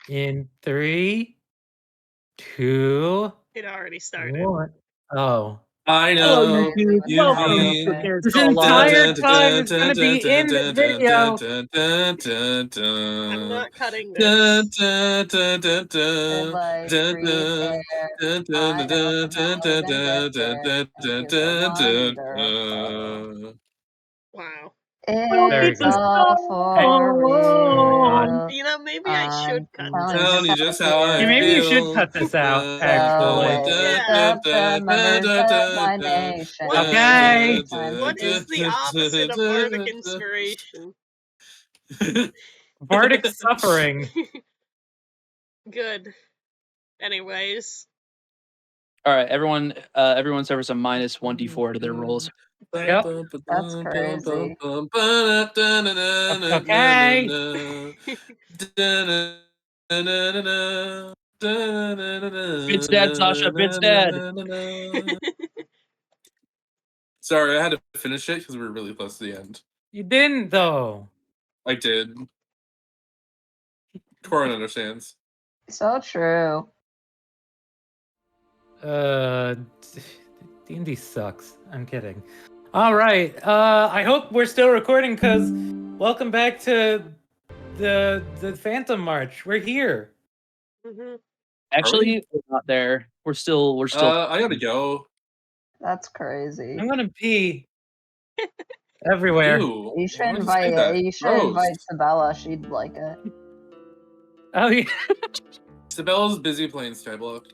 In 3, 2, It already started. 1. Oh. I Hello, know. YouTube. Welcome. This entire time is going to be in the video. I'm not cutting this. Like repair. I know Wow. it's all for real. You know, maybe I should cut telling this. Telling you just how I Maybe you should feel. cut this out, actually. Yeah. Members of my nation. Okay. What is the opposite of bardic inspiration? Bardic suffering. Good. Anyways. All right, everyone suffers a minus 1d4 to their rolls. Yep. That's crazy. Okay. Bit's dead, Sasha. Bit's dead. Sorry, I had to finish it because we were really close to the end. You didn't, though. I did. Corin understands. So true. D&D sucks. I'm kidding. All right. I hope we're still recording because welcome back to the Phantom March. We're here. Mm-hmm. Actually, we're not there. We're still. I gotta go. That's crazy. I'm gonna pee everywhere. Ew, You should why would you say that? invite. You should Gross. invite Sabella. She'd like it. Oh yeah. Sabella's busy playing Skyblock.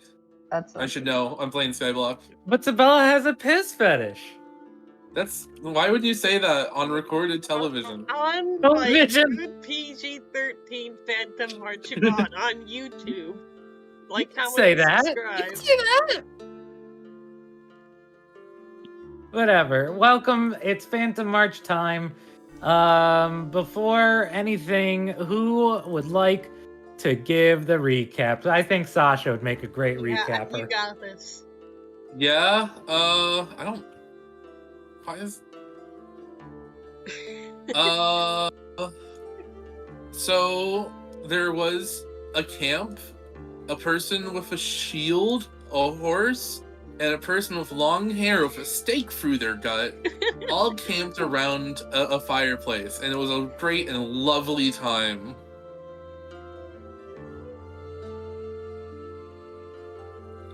That's. I should know. I'm playing Skyblock. But Sabella has a piss fetish. That's why would you say that on recorded television? On Television. good PG-13 Phantom Marchibot on YouTube. Like, comment, Say and that. subscribe. Say that. Whatever. Welcome. It's Phantom March time. Before anything, who would like to give the recap? I think Sasha would make a great recapper. You got this. Yeah. I don't. Why is? So there was a camp, a person with a shield, a horse, and a person with long hair with a stake through their gut, all camped around a fireplace, and it was a great and lovely time.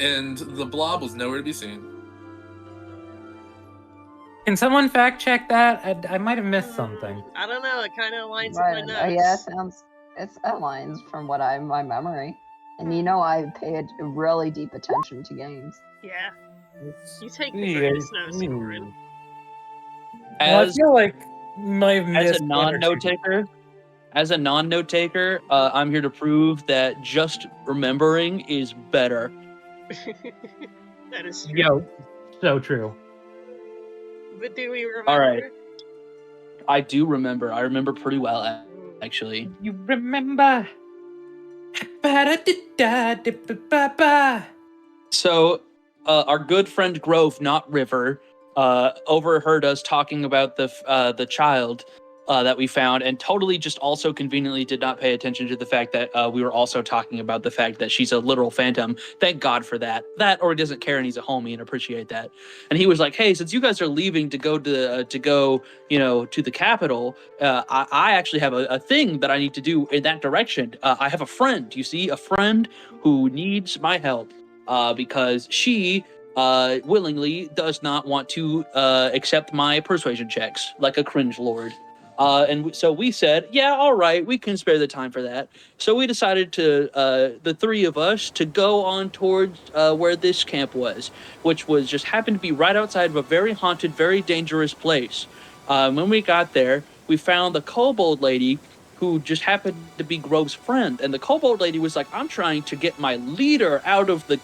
And the blob was nowhere to be seen. Can someone fact check that? I might have missed something. I don't know. It kind of aligns with my notes. Yeah, it aligns from what my memory. And you know, I pay really deep attention to games. Yeah. You take the greatest notes, Corin. I feel like as a non-note taker, I'm here to prove that just remembering is better. That is true. Yo, so true. But do we remember? All right. I do remember. I remember pretty well, actually. You remember? So, our good friend Grove, not River, overheard us talking about the child that we found, and totally just also conveniently did not pay attention to the fact that we were also talking about the fact that she's a literal phantom. Thank God for that. That, or he doesn't care and he's a homie and appreciate that. And he was like, "Hey, since you guys are leaving to go to the capital, I actually have a thing that I need to do in that direction. I have a friend. You see, a friend who needs my help because she." Willingly does not want to accept my persuasion checks like a cringe lord. So we said, yeah, all right, we can spare the time for that. So we decided to, the three of us, to go on towards where this camp was, which was just happened to be right outside of a very haunted, very dangerous place. When we got there, we found the kobold lady who just happened to be Grove's friend. And the kobold lady was like, I'm trying to get my leader out of the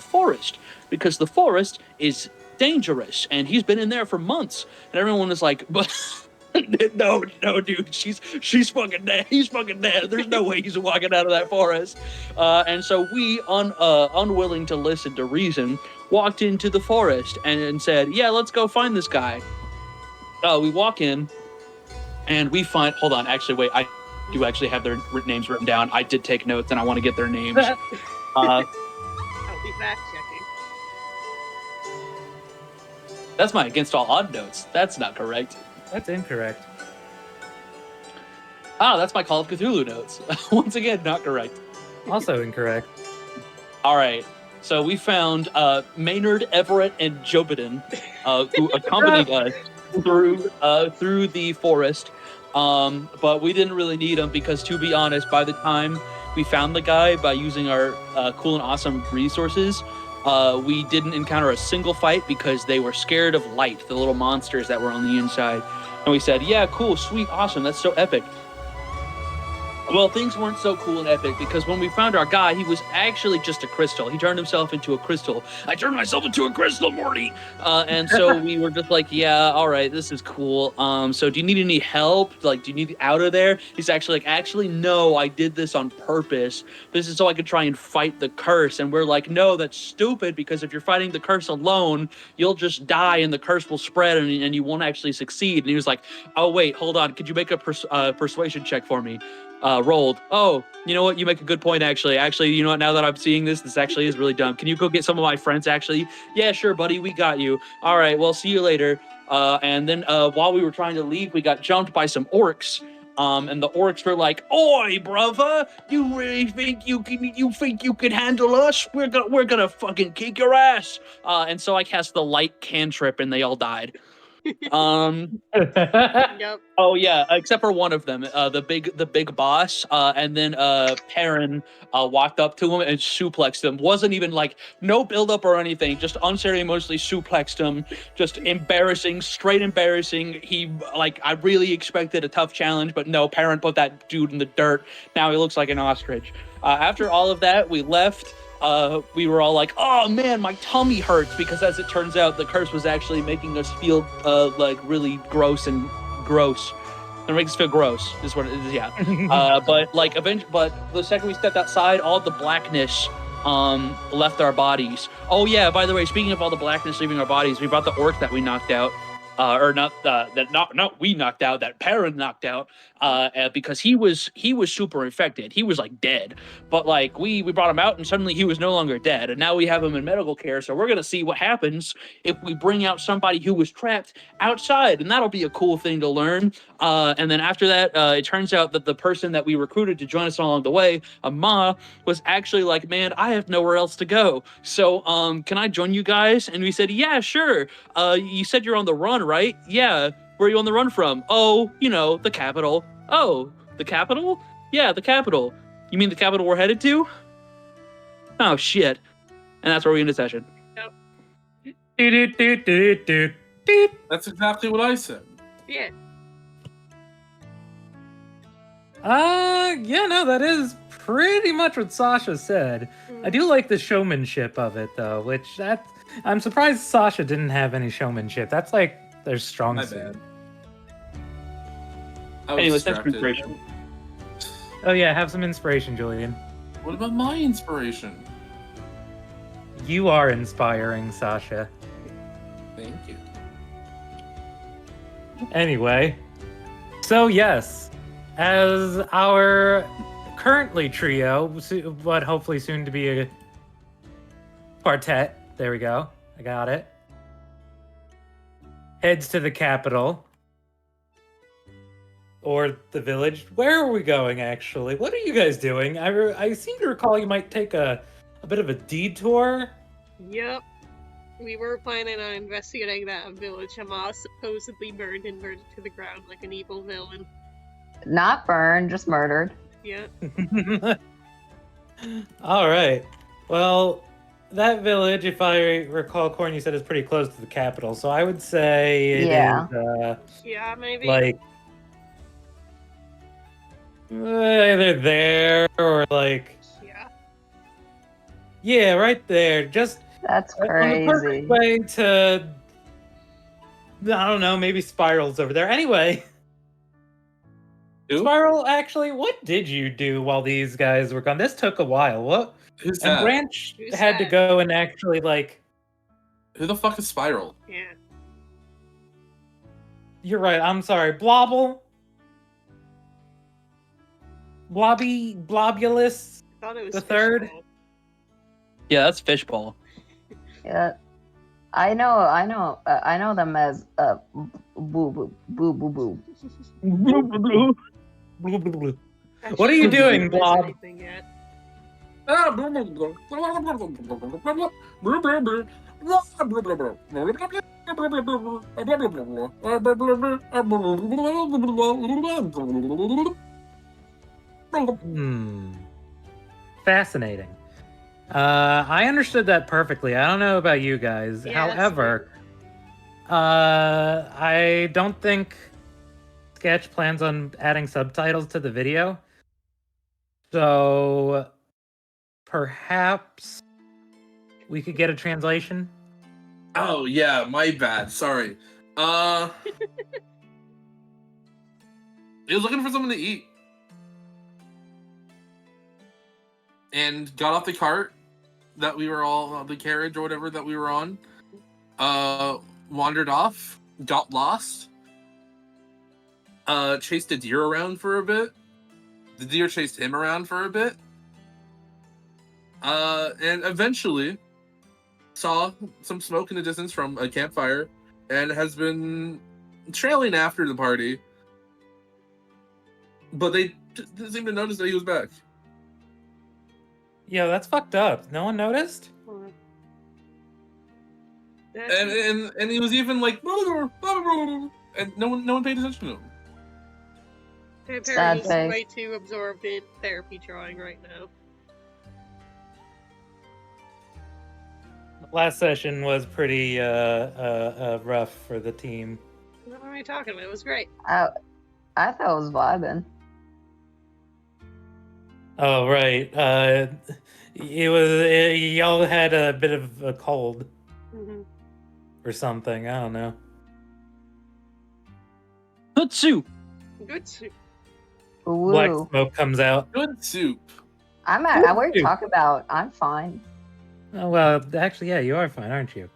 forest because the forest is dangerous and he's been in there for months. And everyone was like, but no, dude, she's fucking dead. He's fucking dead. There's no way he's walking out of that forest. And so we, unwilling to listen to reason, walked into the forest and said, yeah, let's go find this guy. We walk in and we find, hold on, actually, wait, I do actually have their names written down. I did take notes, and I want to get their names. I'll be fact checking. That's my against all odd notes. That's not correct. That's incorrect. That's my Call of Cthulhu notes. Once again, not correct. Also incorrect. All right. So we found Maynard, Everett, and Jobidin, who accompanied us through the forest. But we didn't really need them because, to be honest, by the time we found the guy by using our cool and awesome resources, we didn't encounter a single fight because they were scared of light, the little monsters that were on the inside. And we said, yeah, cool, sweet, awesome, that's so epic. Well, things weren't so cool and epic because when we found our guy, he was actually just a crystal. He turned himself into a crystal. I turned myself into a crystal, Morty! And so we were just like, yeah, all right, this is cool. So do you need any help? Like, do you need out of there? He's actually, no, I did this on purpose. This is so I could try and fight the curse. And we're like, no, that's stupid because if you're fighting the curse alone, you'll just die and the curse will spread and you won't actually succeed. And he was like, oh, wait, hold on. Could you make a persuasion check for me? Rolled. Oh, you know what? You make a good point, actually. Actually, you know what? Now that I'm seeing this actually is really dumb. Can you go get some of my friends, actually? Yeah, sure, buddy. We got you. All right, well, see you later. And then while we were trying to leave, we got jumped by some orcs. And the orcs were like, "Oi, brother! You really think you can handle us? We're gonna fucking kick your ass!" And so I cast the light cantrip, and they all died. Yep. Oh yeah, except for one of them, the big boss, and then Perrin walked up to him and suplexed him. Wasn't even like no build up or anything, just unceremoniously suplexed him. Just embarrassing, straight embarrassing. I really expected a tough challenge, but no, Perrin put that dude in the dirt. Now he looks like an ostrich. After all of that, we left. We were all like, oh man, my tummy hurts, because as it turns out, the curse was actually making us feel like really gross. It makes us feel gross, is what it is, yeah. But the second we stepped outside, all the blackness left our bodies. Oh yeah, by the way, speaking of all the blackness leaving our bodies, we brought the orc that we knocked out. We knocked out, that Perrin knocked out, because he was super infected. He was like dead, but like we brought him out and suddenly he was no longer dead, and now we have him in medical care. So we're gonna see what happens if we bring out somebody who was trapped outside, and that'll be a cool thing to learn. And then after that, it turns out that the person that we recruited to join us along the way, Ama, was actually like, man, I have nowhere else to go. So can I join you guys? And we said, yeah, sure. You said you're on the run, right? Yeah. Where are you on the run from? Oh, the capital. Oh, the capital? Yeah, the capital. You mean the capital we're headed to? Oh, shit. And that's where we end the session. Yep. That's exactly what I said. Yeah. Yeah, no, that is pretty much what Sasha said. I do like the showmanship of it, though, I'm surprised Sasha didn't have any showmanship. That's like their strong My suit. bad. I was Anyways, that's distracted. inspiration. Oh yeah, have some inspiration, Julian. What about my inspiration? You are inspiring, Sasha. Thank you. Anyway, so yes, as our currently trio, but hopefully soon to be a quartet, there we go, I got it, heads to the capital. Or the village. Where are we going, actually? What are you guys doing? I seem to recall you might take a bit of a detour. Yep. We were planning on investigating that village Hamas supposedly burned and burned to the ground like an evil villain. Not burned, just murdered. Yeah. All right. Well, that village, if I recall, Corn, you said is pretty close to the capital, so I would say it Yeah. is Yeah, maybe. like either there or like Yeah. right there. Just That's on the perfect crazy. way to, I don't know, maybe Spiral's over there. Anyway, Who? Spiral, actually, what did you do while these guys were gone? This took a while. What? Who's And that? Branch Who's had to that? go and actually, like, Who the fuck is Spiral? Yeah. you're right, I'm sorry, Blobble. Blobulus. I thought it was The third? fishbowl. Yeah, that's fishbowl. Yeah. I know them as boo boo boo. Blue, blue, blue. I What are shouldn't you have doing, missed Blob? anything yet. Fascinating. I understood that perfectly. I don't know about you guys. Yeah, However, I don't think Sketch plans on adding subtitles to the video. So perhaps we could get a translation. Oh yeah, my bad. Sorry. He was looking for something to eat. And got off the cart that we were all the carriage or whatever that we were on. Wandered off, got lost. Chased a deer around for a bit. The deer chased him around for a bit. And eventually saw some smoke in the distance from a campfire and has been trailing after the party. But they didn't seem to notice that he was back. Yo, that's fucked up. No one noticed? And he was even like, and no one paid attention to him. Apparently, he's face. way too absorbed in therapy drawing right now. Last session was pretty rough for the team. What are we talking about? It was great. I thought it was vibing. Oh right. Y'all had a bit of a cold Mm-hmm. or something. I don't know. Hutsu. Good soup. Black Ooh. smoke comes out. Good soup. What are you talking about? I'm fine. Oh well, actually, yeah, you are fine, aren't you?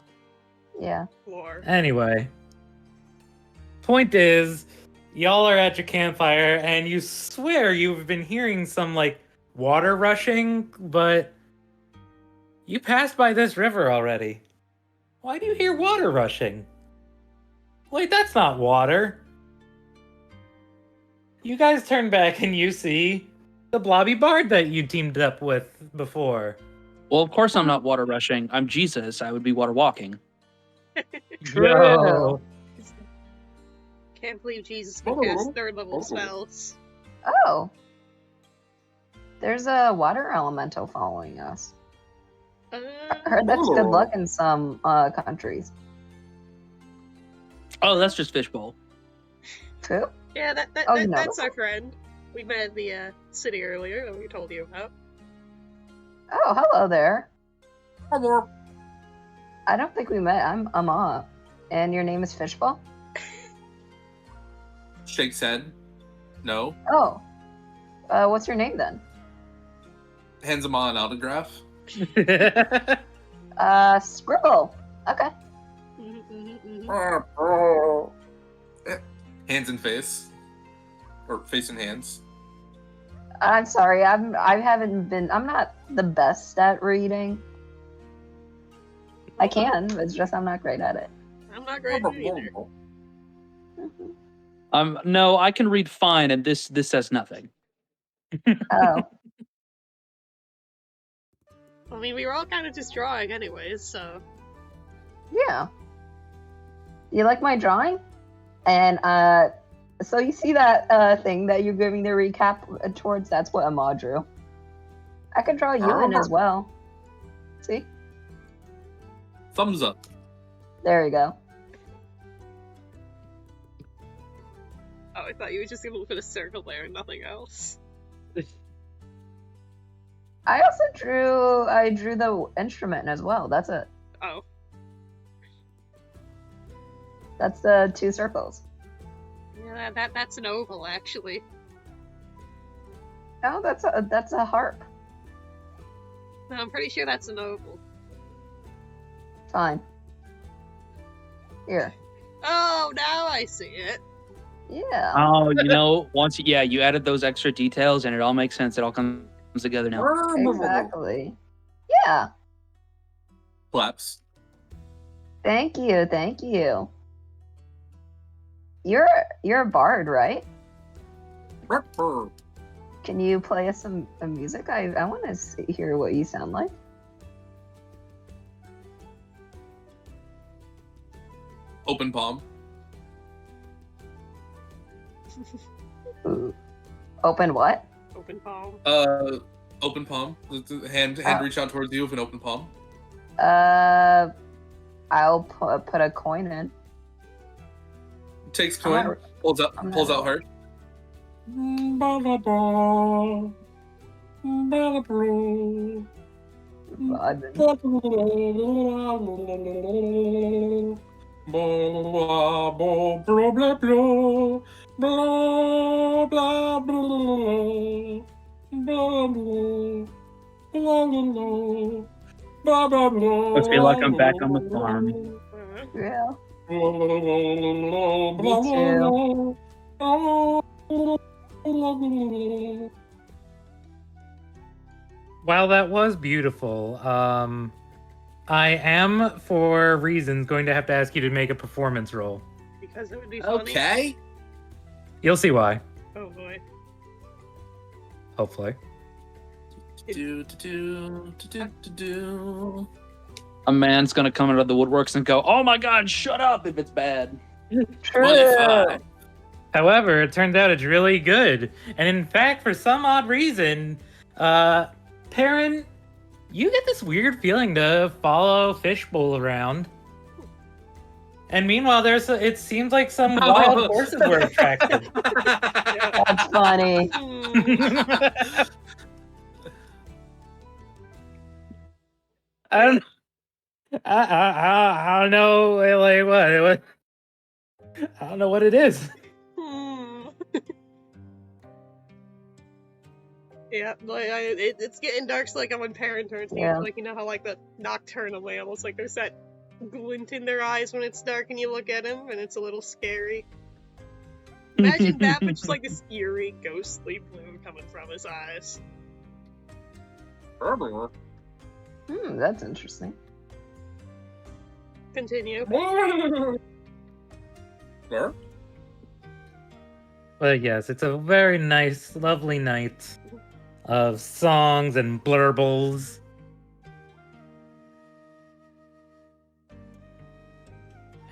Yeah. War. Anyway, point is, y'all are at your campfire, and you swear you've been hearing some like water rushing, but you passed by this river already. Why do you hear water rushing? Wait, that's not water. You guys turn back and you see the blobby bard that you teamed up with before. Well, of course I'm not water rushing. I'm Jesus. I would be water walking. Yo. Can't believe Jesus can cast third level spells. Oh. There's a water elemental following us. I heard that's good luck in some countries. Oh, that's just fishbowl. True. Yeah, Oh, no. that's our friend. We met at the city earlier that we told you about. Oh, hello there. Hello. I don't think we met. I'm Amma. And your name is Fishball? Shakes head. No. Oh. What's your name then? Hands him on an autograph. Scribble. Okay. Hands and face. Or face and hands. I'm sorry. I'm not the best at reading. I can, it's just I'm not great at it. I'm not great at it either. No, I can read fine, and this says nothing. Oh. I mean, we were all kind of just drawing anyways, so... Yeah. You like my drawing? And so you see that thing that you're giving the recap towards? That's what Amma drew. I could draw you in as well. See? Thumbs up. There you go. Oh, I thought you were just gonna put a circle there and nothing else. I also drew the instrument as well. That's it. Oh. That's the 2 circles. Yeah, that's an oval, actually. Oh, that's a harp. No, I'm pretty sure that's an oval. Fine. Here. Oh, now I see it. Yeah. Oh, once you added those extra details, and it all makes sense. It all comes together now. Exactly. Yeah. Claps. Thank you. Thank you. You're a bard, right? Can you play us some music? I want to hear what you sound like. Open palm. Ooh. Open what? Open palm. Open palm. Hand reach out towards you with an open palm. I'll put a coin in. Takes coin. Pulls out heart. I feel like I'm back on the farm. Yeah. While that was beautiful, I am, for reasons, going to have to ask you to make a performance roll. Because it would be funny. Okay. You'll see why, Oh boy. hopefully. A man's gonna come out of the woodworks and go, "Oh my God, shut up!" if it's bad. 25. However, it turns out it's really good. And in fact, for some odd reason, Perrin, you get this weird feeling to follow Fishbowl around. And meanwhile, it seems like some wild horses were attracted. That's funny. I don't know, like what? I don't know what it is. Yeah, like it's getting dark. So like when Perrin turns, Yeah. like how like the nocturnal way, almost like there's that glint in their eyes when it's dark and you look at him, and it's a little scary. Imagine that, but just like this eerie, ghostly blue coming from his eyes. That's interesting. Continue. Sure. But yes, it's a very nice, lovely night of songs and blurbles.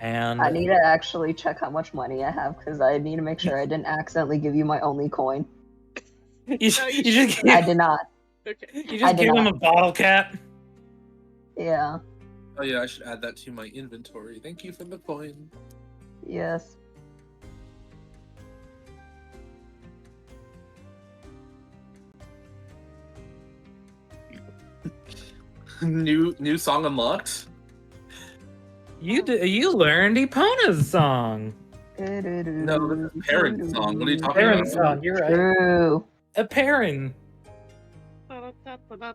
And I need to actually check how much money I have because I need to make sure I didn't accidentally give you my only coin. you just I did not. Okay. you just give him a bottle cap. Yeah. Oh yeah, I should add that to my inventory. Thank you for the coin. Yes. New song unlocked. You learned Epona's song. No, this is Perrin's song. What are you talking Perrin's about? song. You're right. True. A Perrin.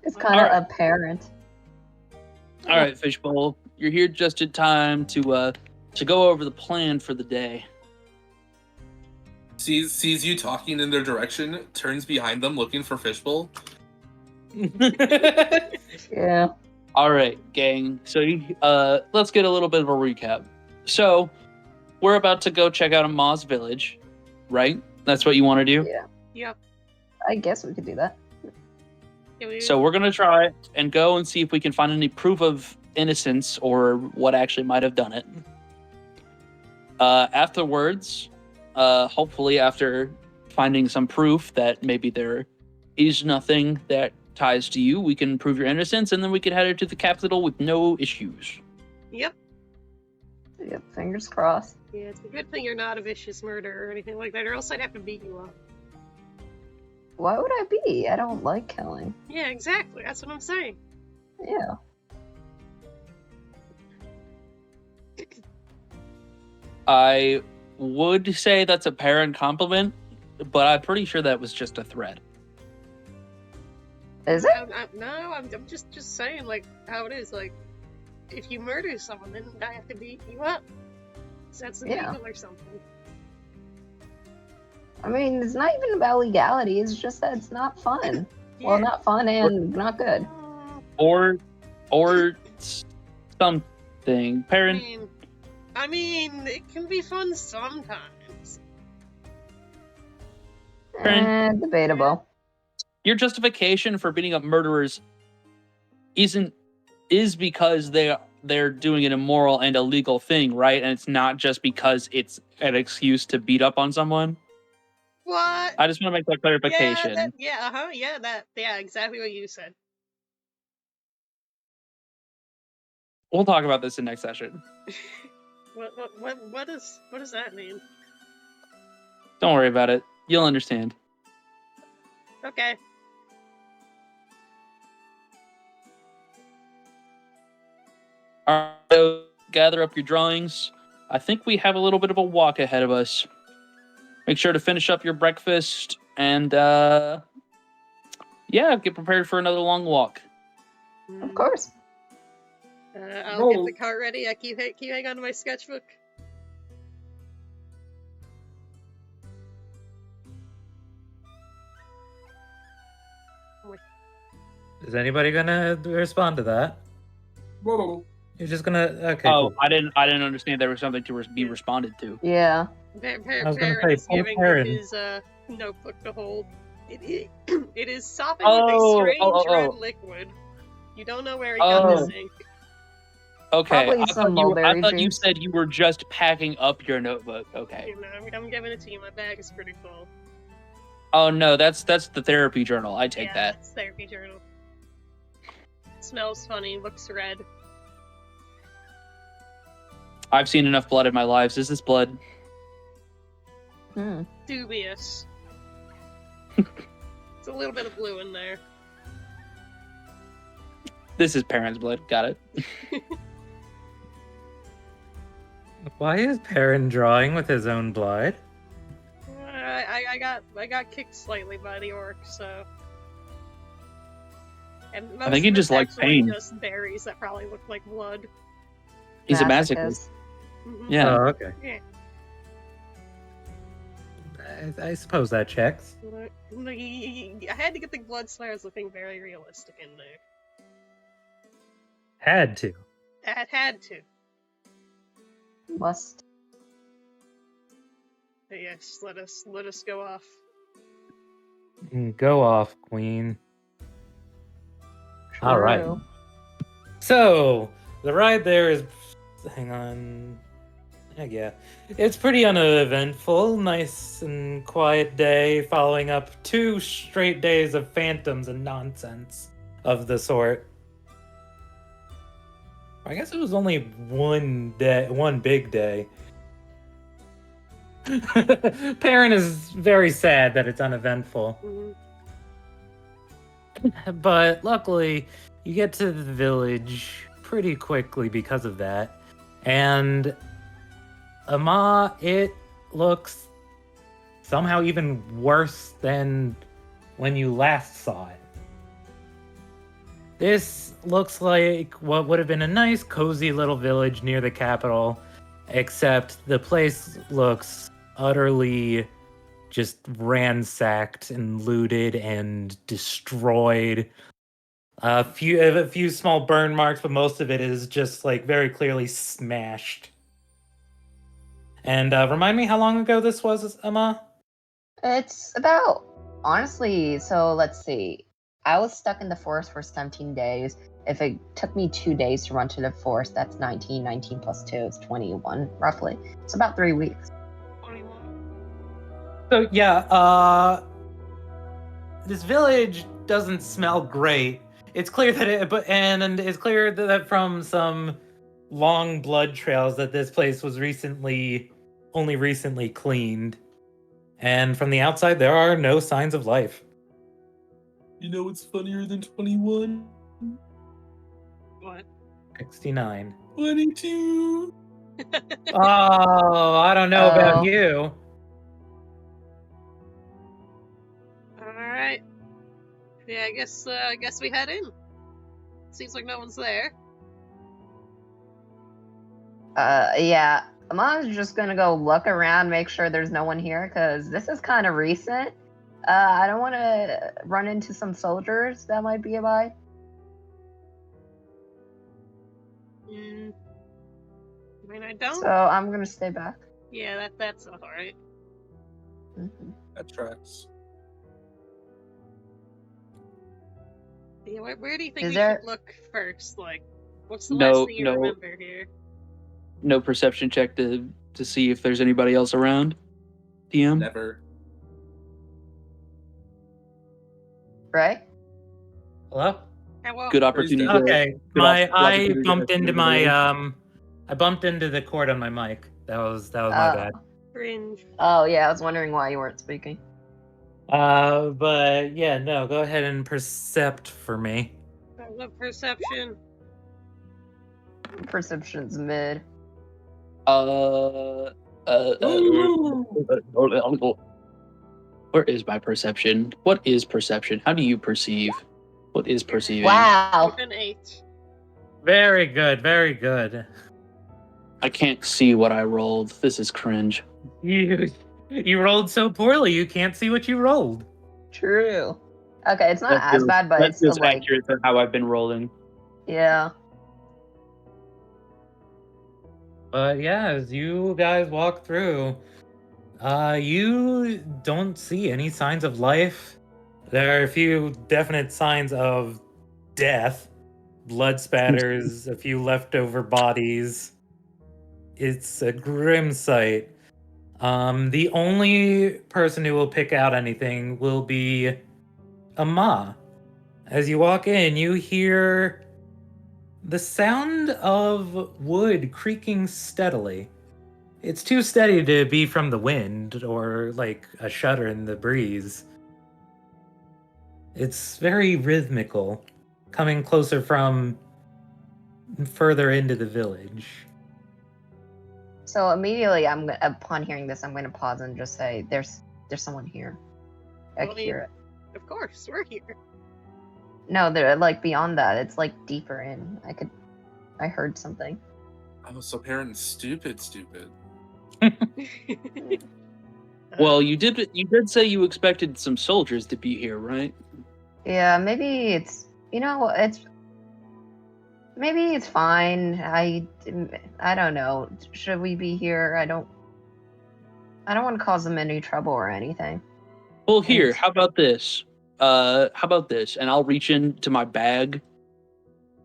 It's kind of apparent. All right, Fishbowl, you're here just in time to go over the plan for the day. Sees you talking in their direction, turns behind them looking for Fishbowl. Yeah. All right, gang. So let's get a little bit of a recap. So we're about to go check out Amaz Village, right? That's what you want to do? Yeah. Yep. I guess we could do that. So we're going to try and go and see if we can find any proof of innocence or what actually might have done it. Afterwards, hopefully after finding some proof that maybe there is nothing that ties to you, we can prove your innocence, and then we can head to the capital with no issues. Yep. Yep. Fingers crossed. Yeah, it's a good thing you're not a vicious murderer or anything like that, or else I'd have to beat you up. Why would I be? I don't like killing. Yeah, exactly. That's what I'm saying. Yeah. I would say that's a Perrin compliment, but I'm pretty sure that was just a threat. Is it? I'm just saying, like, how it is. Like, if you murder someone, then I have to beat you up. So that's illegal or something. I mean, it's not even about legality. It's just that it's not fun. Well, Yeah. not fun and not good. Or something. Perrin, I mean, it can be fun sometimes. Friend. Debatable. your justification for beating up murderers is because they're doing an immoral and illegal thing, right? And it's not just because it's an excuse to beat up on someone. What? I just want to make that clarification. Yeah, exactly what you said. We'll talk about this in next session. What does that mean? Don't worry about it. You'll understand. Okay. All right, so gather up your drawings. I think we have a little bit of a walk ahead of us. Make sure to finish up your breakfast and get prepared for another long walk. Of course. I'll get the cart ready. I keep hang on to my sketchbook. Is anybody gonna respond to that? Whoa. You're just gonna okay. Oh, Cool. I didn't understand there was something to be responded to. Yeah. I was gonna Perrin is say, poor giving Perrin. his notebook to hold. It is sopping with a strange red liquid. You don't know where he got this ink. Okay, Probably some mulberry I thought you juice. said you were just packing up your notebook. Okay. You know, I'm giving it to you. My bag is pretty full. Oh no, that's the therapy journal. I take Yeah, that. that's therapy journal. Smells funny. Looks red. I've seen enough blood in my life. Is this blood? Dubious. It's a little bit of blue in there. This is Perrin's blood. Got it. Why is Perrin drawing with his own blood? I got kicked slightly by the orc, so. And most I think he of just it's likes actually pain. just berries that probably look like blood. He's a masochist. Mhm. Yeah. Oh, okay. Yeah. I suppose that checks. I had to get the blood smears looking very realistic in there. Had to. I had to. Must. But yes, let us go off. Go off, Queen. All right. True. So the ride there is. Hang on. Yeah, it's pretty uneventful. Nice and quiet day, following up 2 straight days of phantoms and nonsense of the sort. I guess it was only one big day. Perrin is very sad that it's uneventful. Mhm. But luckily, you get to the village pretty quickly because of that. And it looks somehow even worse than when you last saw it. This looks like what would have been a nice, cozy little village near the capital, except the place looks utterly just ransacked and looted and destroyed. A few small burn marks, but most of it is just like very clearly smashed. And remind me how long ago this was, Emma? It's about, honestly, so let's see. I was stuck in the forest for 17 days. If it took me 2 days to run to the forest, that's 19. 19 plus 2 is 21, roughly. It's about 3 weeks. 21. So yeah, this village doesn't smell great. It's clear that it's clear that from some long blood trails that this place was only recently cleaned. And from the outside, there are no signs of life. You know what's funnier than 21? What? 69. 22! Oh, I don't know about you. Alright. Yeah, I guess we head in. Seems like no one's there. Yeah. Amon's just gonna go look around, make sure there's no one here, because this is kind of recent. I don't want to run into some soldiers that might be by. I mean, I don't. So I'm gonna stay back. Yeah, that's alright. Mhm. That tracks. Yeah, where do you think Is we there- should look first? Like, what's the No- last thing you no. remember here? No perception check to see if there's anybody else around. DM. Never. Right? Hello? How well? Good opportunity. dead? Okay, good my opportunity I to bumped get into everybody my else. I bumped into the cord on my mic. That was my bad. Cringe. Oh yeah, I was wondering why you weren't speaking. But yeah, no, go ahead and percept for me. I love perception. Perception's mid. Where is my perception? What is perception? How do you perceive? What is perceiving? Wow. With an 8. Very good, very good. I can't see what I rolled. This is cringe. You rolled so poorly, you can't see what you rolled. True. Okay, it's not That as feels- bad, but that it's still feels like, accurate to how I've been rolling. yeah. But yeah, as you guys walk through, you don't see any signs of life. There are a few definite signs of death, blood spatters, a few leftover bodies. It's a grim sight. The only person who will pick out anything will be Ama. As you walk in, you hear the sound of wood creaking steadily. It's too steady to be from the wind or like a shudder in the breeze. It's very rhythmical, coming closer from further into the village. So immediately, upon hearing this, I'm gonna pause and just say, "There's someone here." I Well, can hear it. Of course, we're here. No, they're like beyond that. It's like deeper in. I heard something. Oh, so parents stupid. Well, you did say you expected some soldiers to be here, right? Yeah, maybe it's maybe it's fine. I don't know. Should we be here? I don't want to cause them any trouble or anything. Well, here, And- how about this? How about this? And I'll reach into my bag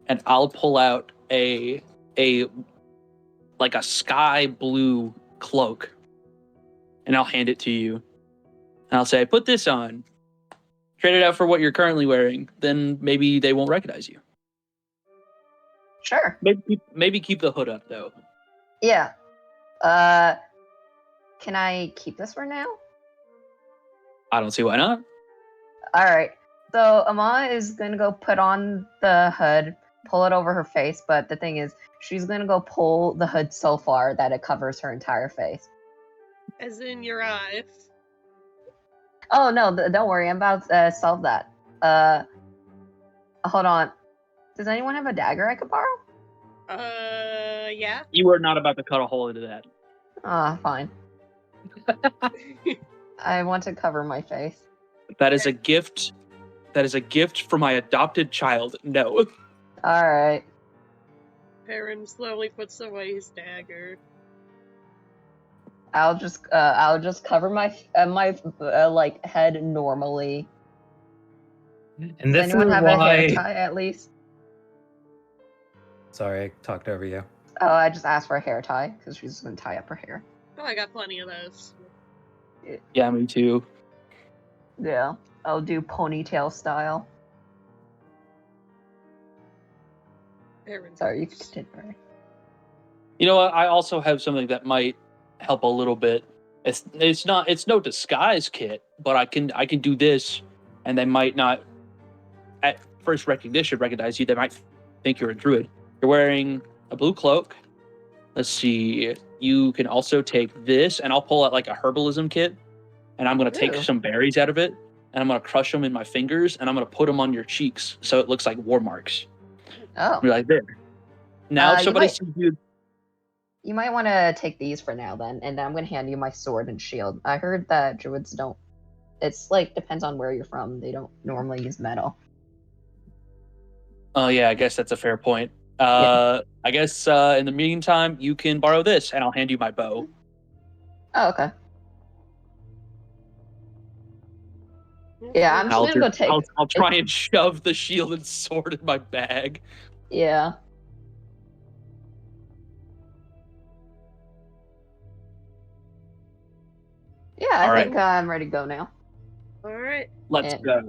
and I'll pull out a like a sky blue cloak and I'll hand it to you. And I'll say, put this on. Trade it out for what you're currently wearing. Then maybe they won't recognize you. Sure. Maybe keep the hood up though. Yeah. Can I keep this for now? I don't see why not. All right. So Ama is gonna go put on the hood, pull it over her face, but the thing is, she's gonna go pull the hood so far that it covers her entire face. As in your eyes. Oh no, don't worry, I'm about to solve that. Hold on. Does anyone have a dagger I could borrow? Yeah. You are not about to cut a hole into that. Ah, fine. I want to cover my face. That is a gift. That is a gift for my adopted child. No. All right. Perrin slowly puts away his dagger. I'll just cover my like head normally. And Does this anyone is have a hair why. tie at least? Sorry, I talked over you. Oh, I just asked for a hair tie because she's gonna tie up her hair. Oh, I got plenty of those. Yeah, me too. Yeah, I'll do ponytail style. Perrin. Sorry, you can continue. You know what? I also have something that might help a little bit. It's no disguise kit, but I can do this, and they might not at first recognition recognize you. They might think you're a druid. You're wearing a blue cloak. Let's see. You can also take this, and I'll pull out like a herbalism kit, and I'm gonna take Ooh. some berries out of it, and I'm gonna crush them in my fingers, and I'm gonna put them on your cheeks so it looks like war marks. Oh, You're like there. Now if you somebody might- sees you, You might want to take these for now then, and then I'm going to hand you my sword and shield. I heard that druids don't. It's like depends on where you're from. They don't normally use metal. Oh yeah, I guess that's a fair point. Yeah. I guess in the meantime, you can borrow this, and I'll hand you my bow. Oh, okay. Yeah, I'm just gonna go take. I'll try and shove the shield and sword in my bag. Yeah. Yeah, I All right. think I'm ready to go now. All right. Let's go.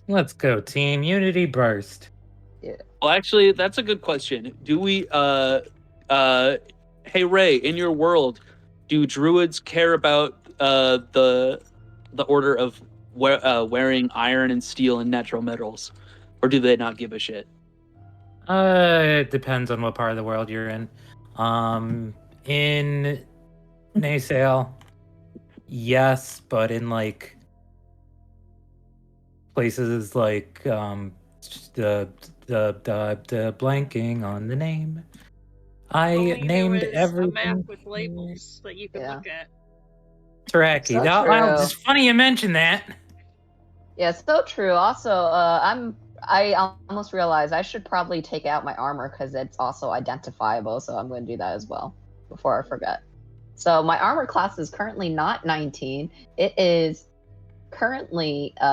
Let's go, team. Unity burst. Well, actually, that's a good question. Do we hey Ray, in your world, do druids care about the order of wearing iron and steel and natural metals, or do they not give a shit? It depends on what part of the world you're in. In Naysale, yes, but in like places like the blanking on the name. I Only there named was everything. a map with labels that you could Yeah. look at. Teraki. So It's true. funny you mention that. Yeah, so true. Also, I almost realized I should probably take out my armor because it's also identifiable. So I'm going to do that as well before I forget. So my armor class is currently not 19. It is currently 2.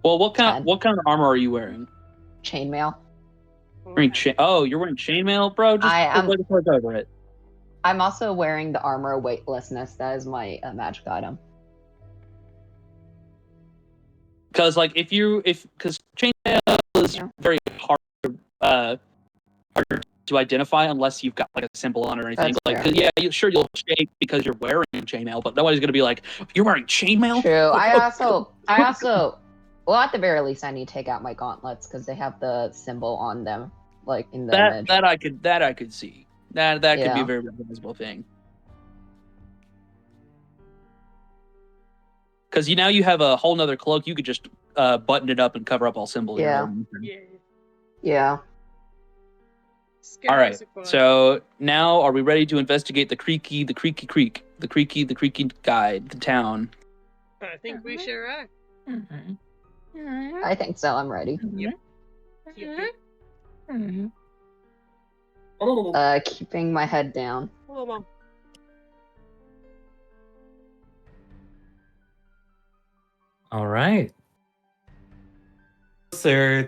Well, what 10. kind of armor are you wearing? Chainmail. You're wearing chainmail, bro. Just put the clothes over it. I'm also wearing the armor weightlessness. That is my magic item. Because like because chainmail is very hard to identify unless you've got like a symbol on it or anything. That's Like, fair. yeah, you'll shake because you're wearing chainmail, but nobody's gonna be like, "You're wearing chainmail." True. I also, well, at the very least, I need to take out my gauntlets because they have the symbol on them, like in the image. that I could see. That could be a Yeah. very recognizable thing. Because now you have a whole nother cloak. You could just button it up and cover up all symbols. Yeah. Yeah. Yeah. All right. So now, are we ready to investigate the creaky guide, the town? I think we sure are. I think so. I'm ready. Yep. Keeping my head down. Hello, Mom. All right. Sir,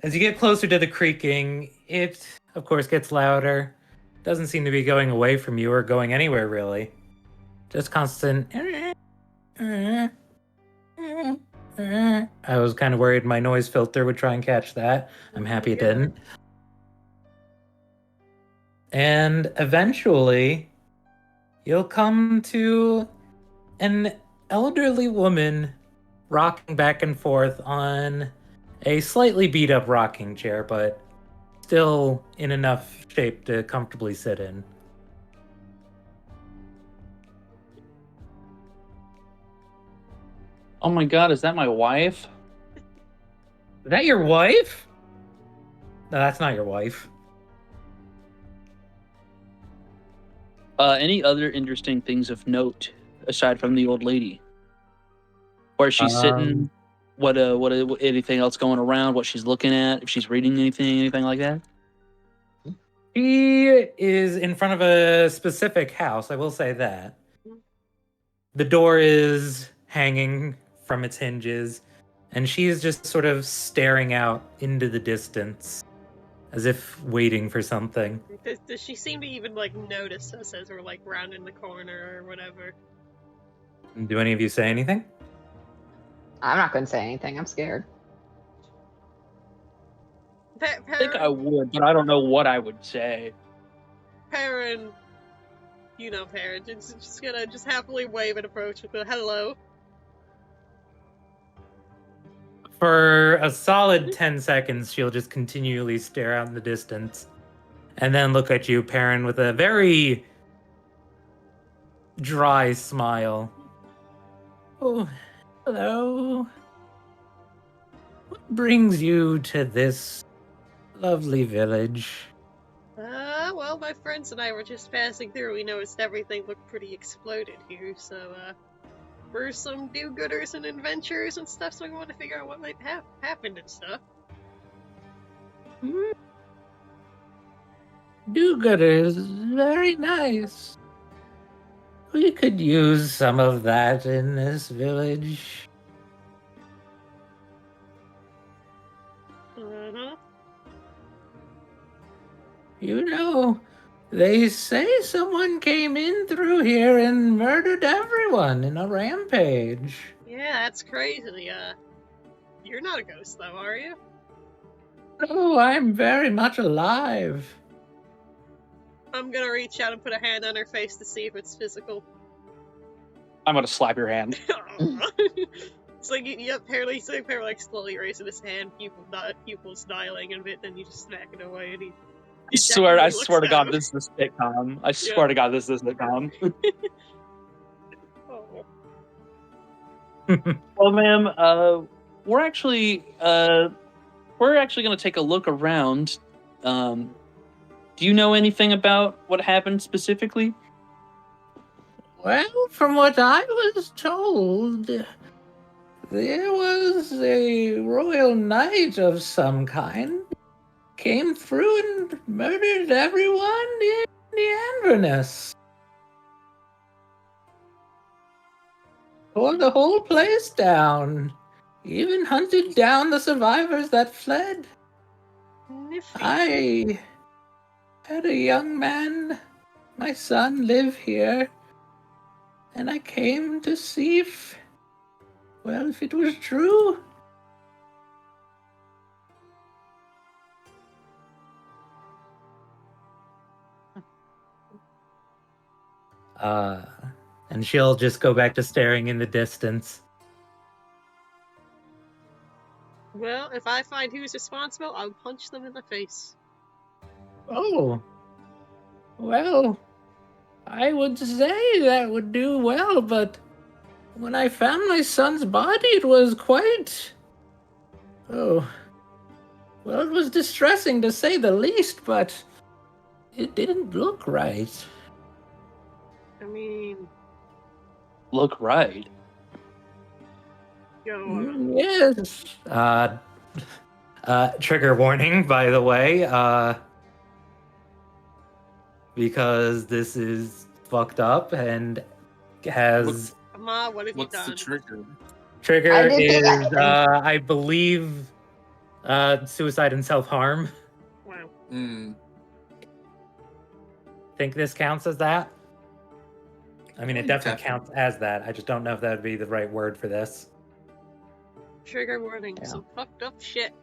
as you get closer to the creaking, it of course gets louder. Doesn't seem to be going away from you or going anywhere really. Just constant. I was kind of worried my noise filter would try and catch that. I'm happy it didn't. And eventually, you'll come to an elderly woman rocking back and forth on a slightly beat up rocking chair, but still in enough shape to comfortably sit in. Oh my god, is that my wife? Is that your wife? No, that's not your wife. Any other interesting things of note aside from the old lady? Where she's sitting? What anything else going around? What she's looking at? If she's reading anything like that? She is in front of a specific house, I will say that. The door is hanging from its hinges, and she is just sort of staring out into the distance, as if waiting for something. Does she seem to even like notice us as we're like rounding the corner or whatever? Do any of you say anything? I'm not going to say anything. I'm scared. I think I would, but I don't know what I would say. Perrin, you know Perrin, just gonna happily wave and approach with a hello. For a solid 10 seconds, she'll just continually stare out in the distance and then look at you, Perrin, with a very dry smile. Oh, hello. What brings you to this lovely village? Well, my friends and I were just passing through. We noticed everything looked pretty exploded here, so, we're some do-gooders and adventurers and stuff, so we want to figure out what might have happened and stuff. Hmm. Do-gooders, very nice. We could use some of that in this village. Uh-huh. You know, they say someone came in through here and murdered everyone in a rampage. Yeah, that's crazy. You're not a ghost, though, are you? No, I'm very much alive. I'm gonna reach out and put a hand on her face to see if it's physical. I'm gonna slap your hand. It's like you apparently like slowly raising his hand, pupils dilating a bit, then you just smack it away, and he I swear definitely to looks God, down. this is a sitcom. I swear to God, this is a sitcom. Oh. Well, ma'am, we're actually gonna take a look around. Do you know anything about what happened specifically? Well, from what I was told, there was a royal knight of some kind came through and murdered everyone in the Inverness. Tore the whole place down. Even hunted down the survivors that fled. Nifty. I had a young man, my son, live here, and I came to see if it was true. And she'll just go back to staring in the distance. Well, if I find who's responsible, I'll punch them in the face. Oh, well, I would say that would do well, but when I found my son's body, it was quite... Oh, well, it was distressing to say the least, but it didn't look right. I mean, Look right. go on. Yes. Trigger warning, by the way, because this is fucked up and has... Ma, what have you What's done? the trigger? Trigger I didn't is, do anything. I believe, suicide and self-harm. Wow. Think this counts as that? I mean, it definitely Definitely. counts as that. I just don't know if that would be the right word for this. Trigger warning. Yeah. Some fucked up shit.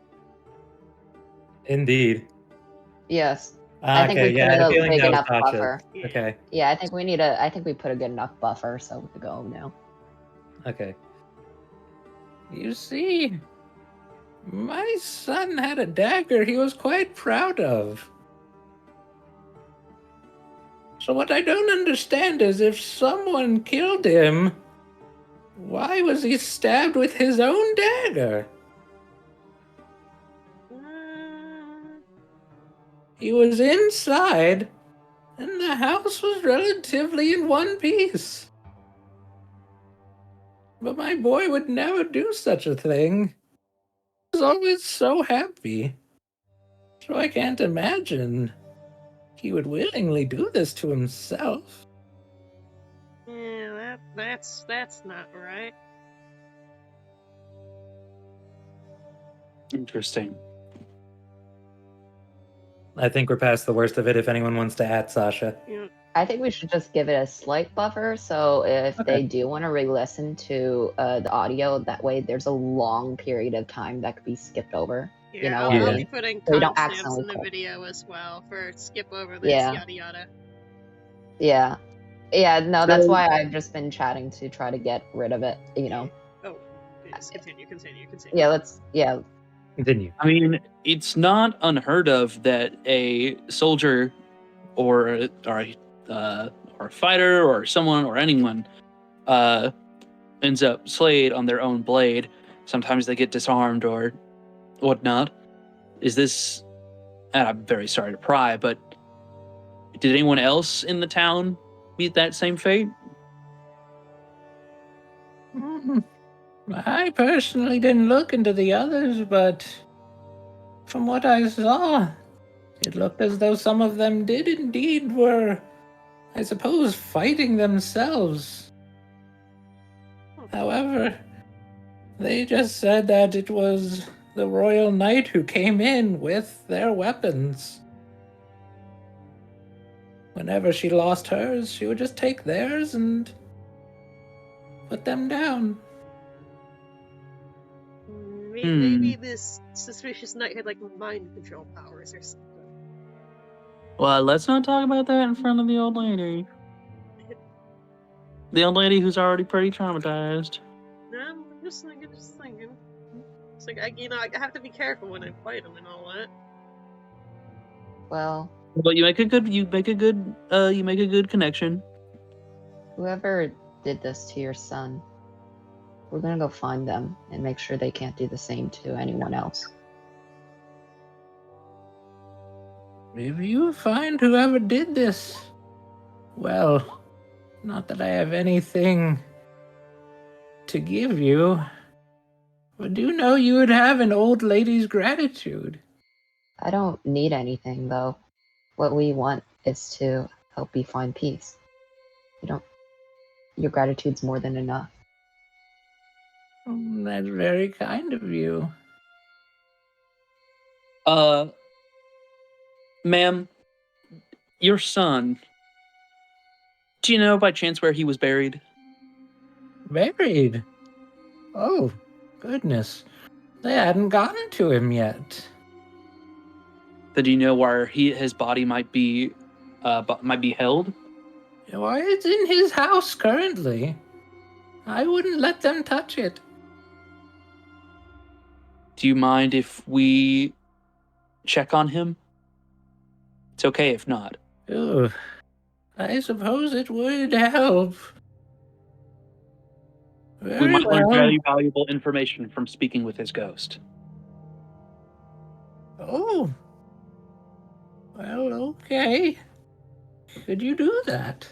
Indeed. Yes. I think we put I had in a a feeling big that was enough Tasha. buffer. Yeah. Okay, Yeah, I think we put a good enough buffer, so we could go now. okay. You see, my son had a dagger he was quite proud of. So what I don't understand is if someone killed him, why was he stabbed with his own dagger? He was inside, and the house was relatively in one piece. But my boy would never do such a thing. He was always so happy. So I can't imagine he would willingly do this to himself. Yeah, that's not right. Interesting. I think we're past the worst of it if anyone wants to add Sasha. Yeah. I think we should just give it a slight buffer, so if they do want to re-listen to the audio, that way there's a long period of time that could be skipped over. Yeah, You know I'll, what I I'll mean? be putting So you don't timestamps accidentally in the click. video as well for skip over this, Yeah. yada yada. Yeah. Yeah, no, that's So- why I've just been chatting to try to get rid of it, you know. Oh, yes, continue. Yeah, Continue. I mean, it's not unheard of that a soldier or a fighter or someone or anyone ends up slayed on their own blade. Sometimes they get disarmed or whatnot. Is this? And I'm very sorry to pry, but did anyone else in the town meet that same fate? I personally didn't look into the others, but from what I saw, it looked as though some of them did indeed were, I suppose, fighting themselves. However, they just said that it was the Royal Knight who came in with their weapons. Whenever she lost hers, she would just take theirs and put them down. Maybe this suspicious knight had like mind control powers or something. Well, let's not talk about that in front of the old lady. The old lady who's already pretty traumatized. No, I'm just thinking. It's like, I have to be careful when I fight him and all that. Well, But you make a good connection. whoever did this to your son, we're gonna go find them and make sure they can't do the same to anyone else. If you find whoever did this, well, not that I have anything to give you, but do know you would have an old lady's gratitude. I don't need anything, though. What we want is to help you find peace. Your gratitude's more than enough. That's very kind of you. Ma'am, your son, do you know by chance where he was buried? Buried? Oh, goodness. They hadn't gotten to him yet. Do you know where his body might be held? Why, it's in his house currently. I wouldn't let them touch it. Do you mind if we check on him? It's okay if not. Ooh, I suppose it would help. We might learn very valuable information from speaking with his ghost. Oh. Well, okay. Could you do that?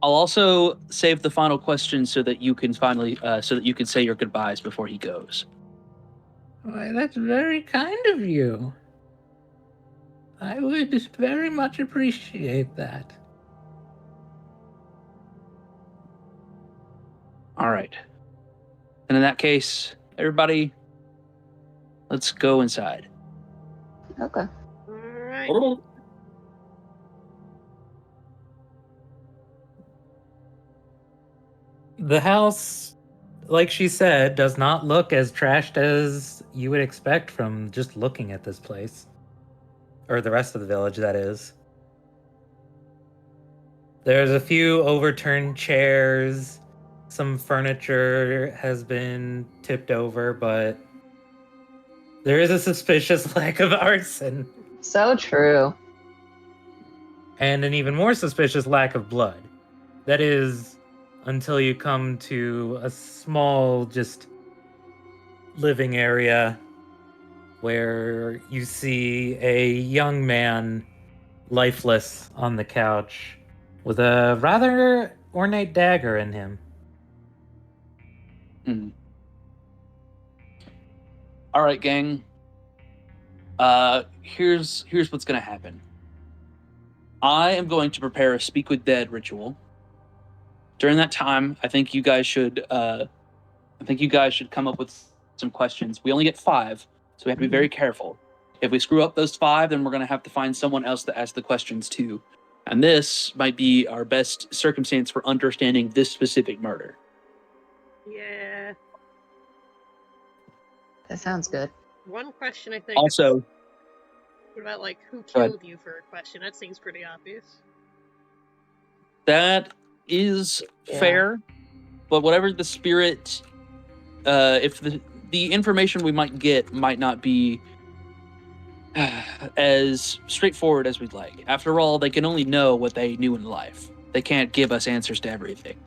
I'll also save the final question so that you can say your goodbyes before he goes. Why, that's very kind of you. I would very much appreciate that. All right. And in that case, everybody, let's go inside. Okay. Alright. The house, like she said, does not look as trashed as you would expect from just looking at this place. Or the rest of the village, that is. There's a few overturned chairs. Some furniture has been tipped over, but there is a suspicious lack of arson. So true. And an even more suspicious lack of blood. That is, until you come to a small, just living area where you see a young man lifeless on the couch with a rather ornate dagger in him. All right, gang. Here's what's gonna happen. I am going to prepare a speak with dead ritual. During that time, I think you guys should come up with some questions. We only get 5, so we have to be very careful. If we screw up those 5, then we're gonna have to find someone else to ask the questions to. And this might be our best circumstance for understanding this specific murder. Yeah. That sounds good. One question I think. Also, What about like who Go ahead. killed you for a question? That seems pretty obvious. that is Yeah. fair, but whatever the spirit, if the information we might get might not be as straightforward as we'd like. After all, they can only know what they knew in life. They can't give us answers to everything.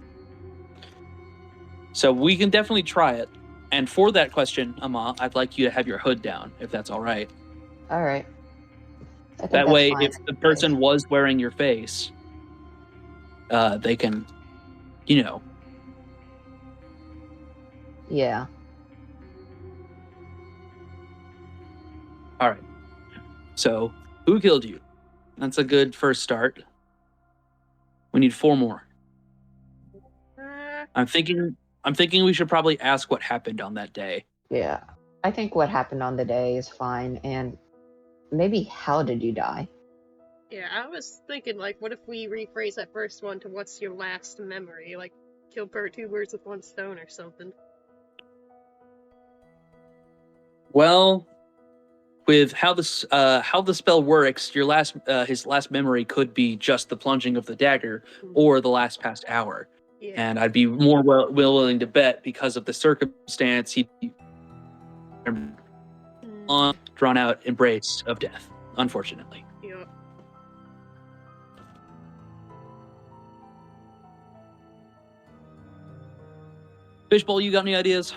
So we can definitely try it, And for that question, Ama, I'd like you to have your hood down, if that's all right. All right. I think That that's way, fine. if the person was wearing your face, they can, you know. Yeah. All right. So, who killed you? That's a good first start. We need 4 more. I'm thinking we should probably ask what happened on that day. Yeah. I think what happened on the day is fine, and maybe how did you die? Yeah, I was thinking, like, what if we rephrase that first one to what's your last memory? Like, kill 2 birds with 1 stone or something. Well, with how the spell works, your his last memory could be just the plunging of the dagger or the last past hour. Yeah. And I'd be more willing to bet because of the circumstance he'd be long, drawn out embrace of death, unfortunately. Yeah. Fishbowl, you got any ideas?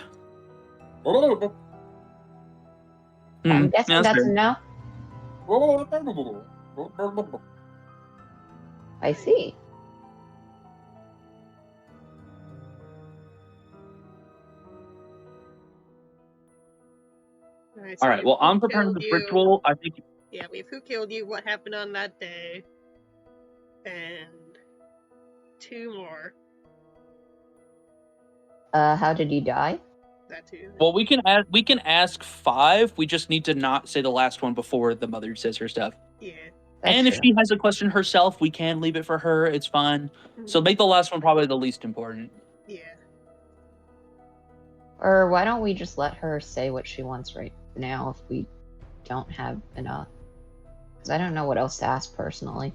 I'm guessing that's fair. a no. I see. So All right. Well, I'm preparing the ritual. I think. Yeah, we have who killed you, what happened on that day, and 2 more. How did you die? That too. Well, we can ask 5. We just need to not say the last one before the mother says her stuff. Yeah. And if she has a question herself, we can leave it for her. It's fine. So make the last one probably the least important. Yeah. Or why don't we just let her say what she wants right now if we don't have enough? Because I don't know what else to ask personally.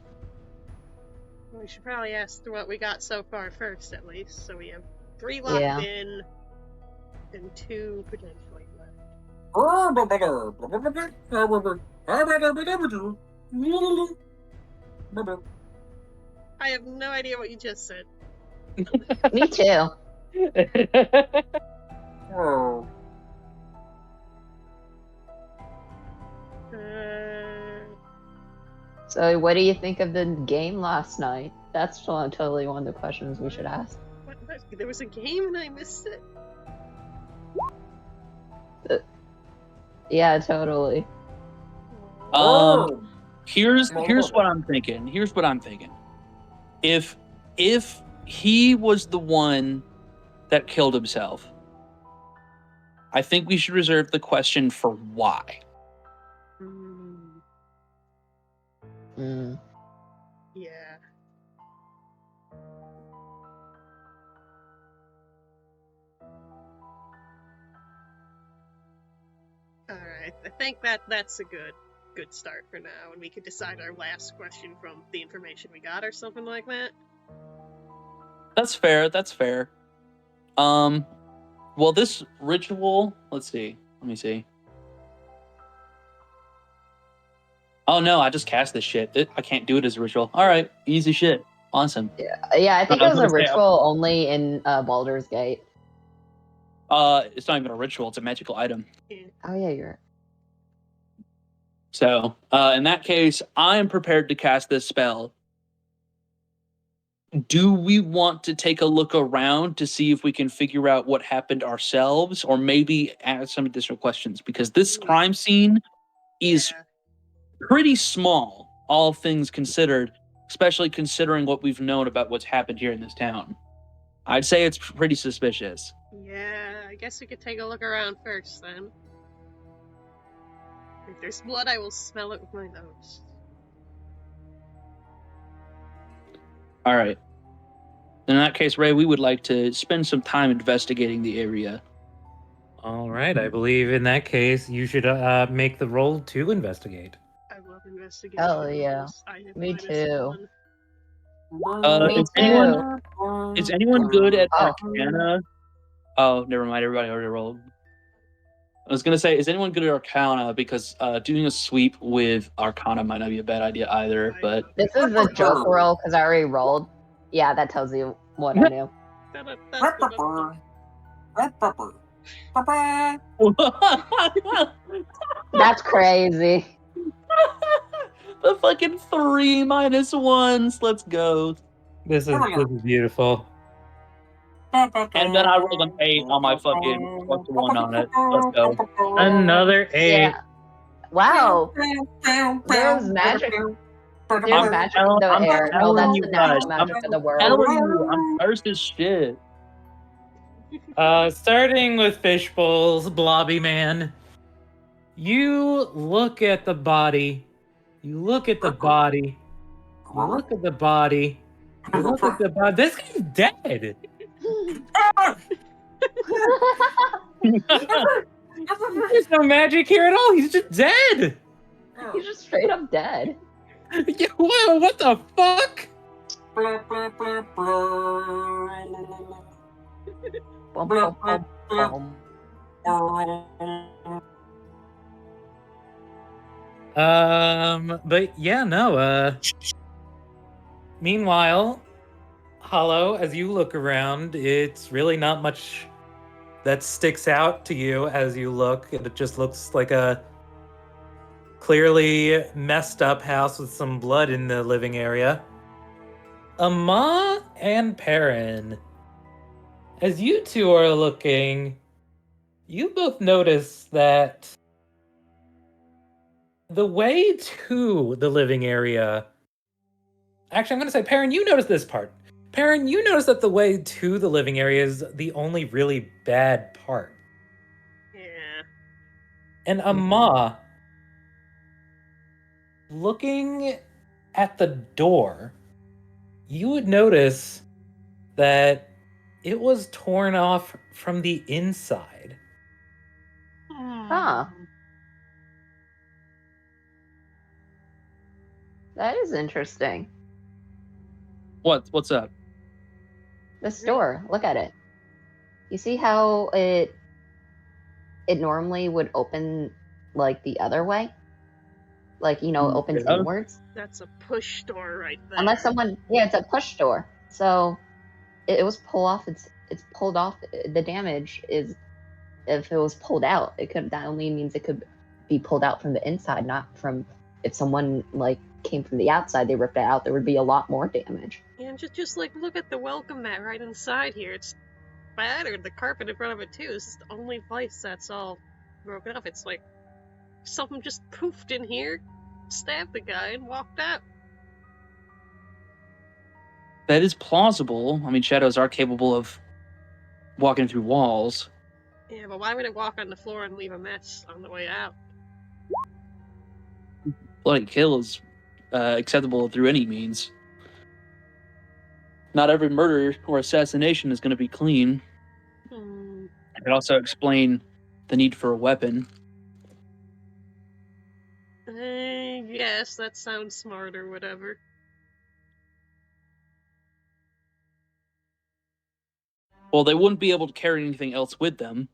We should probably ask what we got so far first, at least. So we have 3 locked in, and 2 potentially left. I have no idea what you just said. Me too. So what do you think of the game last night? That's totally one of the questions we should ask. What? There was a game and I missed it? Yeah, totally. Here's what I'm thinking. If he was the one that killed himself, I think we should reserve the question for why. Yeah. Alright, I think that's a good start for now, and we could decide our last question from the information we got or something like that. That's fair. Well, this ritual, let me see. Oh no, I just cast this shit. I can't do it as a ritual. All right, easy shit. Awesome. Yeah, I think it was a ritual only in Baldur's Gate. It's not even a ritual, it's a magical item. Oh yeah, you're right. So, in that case, I am prepared to cast this spell. Do we want to take a look around to see if we can figure out what happened ourselves, or maybe ask some additional questions? Because this crime scene is pretty small, all things considered, especially considering what we've known about what's happened here in this town. I'd say it's pretty suspicious. Yeah, I guess we could take a look around first, then. If there's blood, I will smell it with my nose. All right. In that case, Ray, we would like to spend some time investigating the area. All right, I believe in that case, you should make the roll to investigate. I love investigation. Oh yeah, me too. Is anyone good at Arcana? Oh, never mind. Everybody already rolled. I was gonna say, is anyone good at Arcana? Because doing a sweep with Arcana might not be a bad idea either. But this is the joke roll because I already rolled. Yeah, that tells you what I knew. That's crazy. The fucking 3 minus 1s. Let's go. This is beautiful. And then I rolled an 8 on my fucking +1 on it. Let's go. Another 8. Yeah. Wow. There's magic. There's magic in the air. No, telling that's you the natural guys, magic of the world. Telling you, I'm cursed as shit. Starting with Fishbowl's Blobby Man. You look at the body. You look at the body. You look at the body. You look at the body. This guy's dead. There's no magic here at all. He's just dead. He's just straight up dead. Yeah, what the fuck? Bum, bum, bum, bum. But yeah, no, meanwhile, Hollow, as you look around, it's really not much that sticks out to you as you look. It just looks like a clearly messed up house with some blood in the living area. Ama and Perrin, as you two are looking, you both notice that the way to the living area... Actually, I'm going to say, Perrin, you notice this part. Perrin, you notice that the way to the living area is the only really bad part. Yeah. And Ama, looking at the door, you would notice that it was torn off from the inside. Huh. That is interesting. What's up? This door, look at it. You see how it normally would open like the other way? Like, you know, it opens Yeah. inwards. That's a push door right there. Unless someone, yeah, it's a push door. So it was pulled off. It's pulled off. The damage is if it was pulled out. That only means it could be pulled out from the inside, not from if someone like came from the outside. They ripped it out. There would be a lot more damage. Yeah, and just like look at the welcome mat right inside here. It's battered. The carpet in front of it too. This is the only place that's all broken up. It's like someone just poofed in here, stabbed the guy, and walked out. That is plausible. I mean, shadows are capable of walking through walls. Yeah, but why would it walk on the floor and leave a mess on the way out? Bloody kill is acceptable through any means. Not every murder or assassination is going to be clean. It could also explain the need for a weapon. Yes, that sounds smart or whatever. Well, they wouldn't be able to carry anything else with them.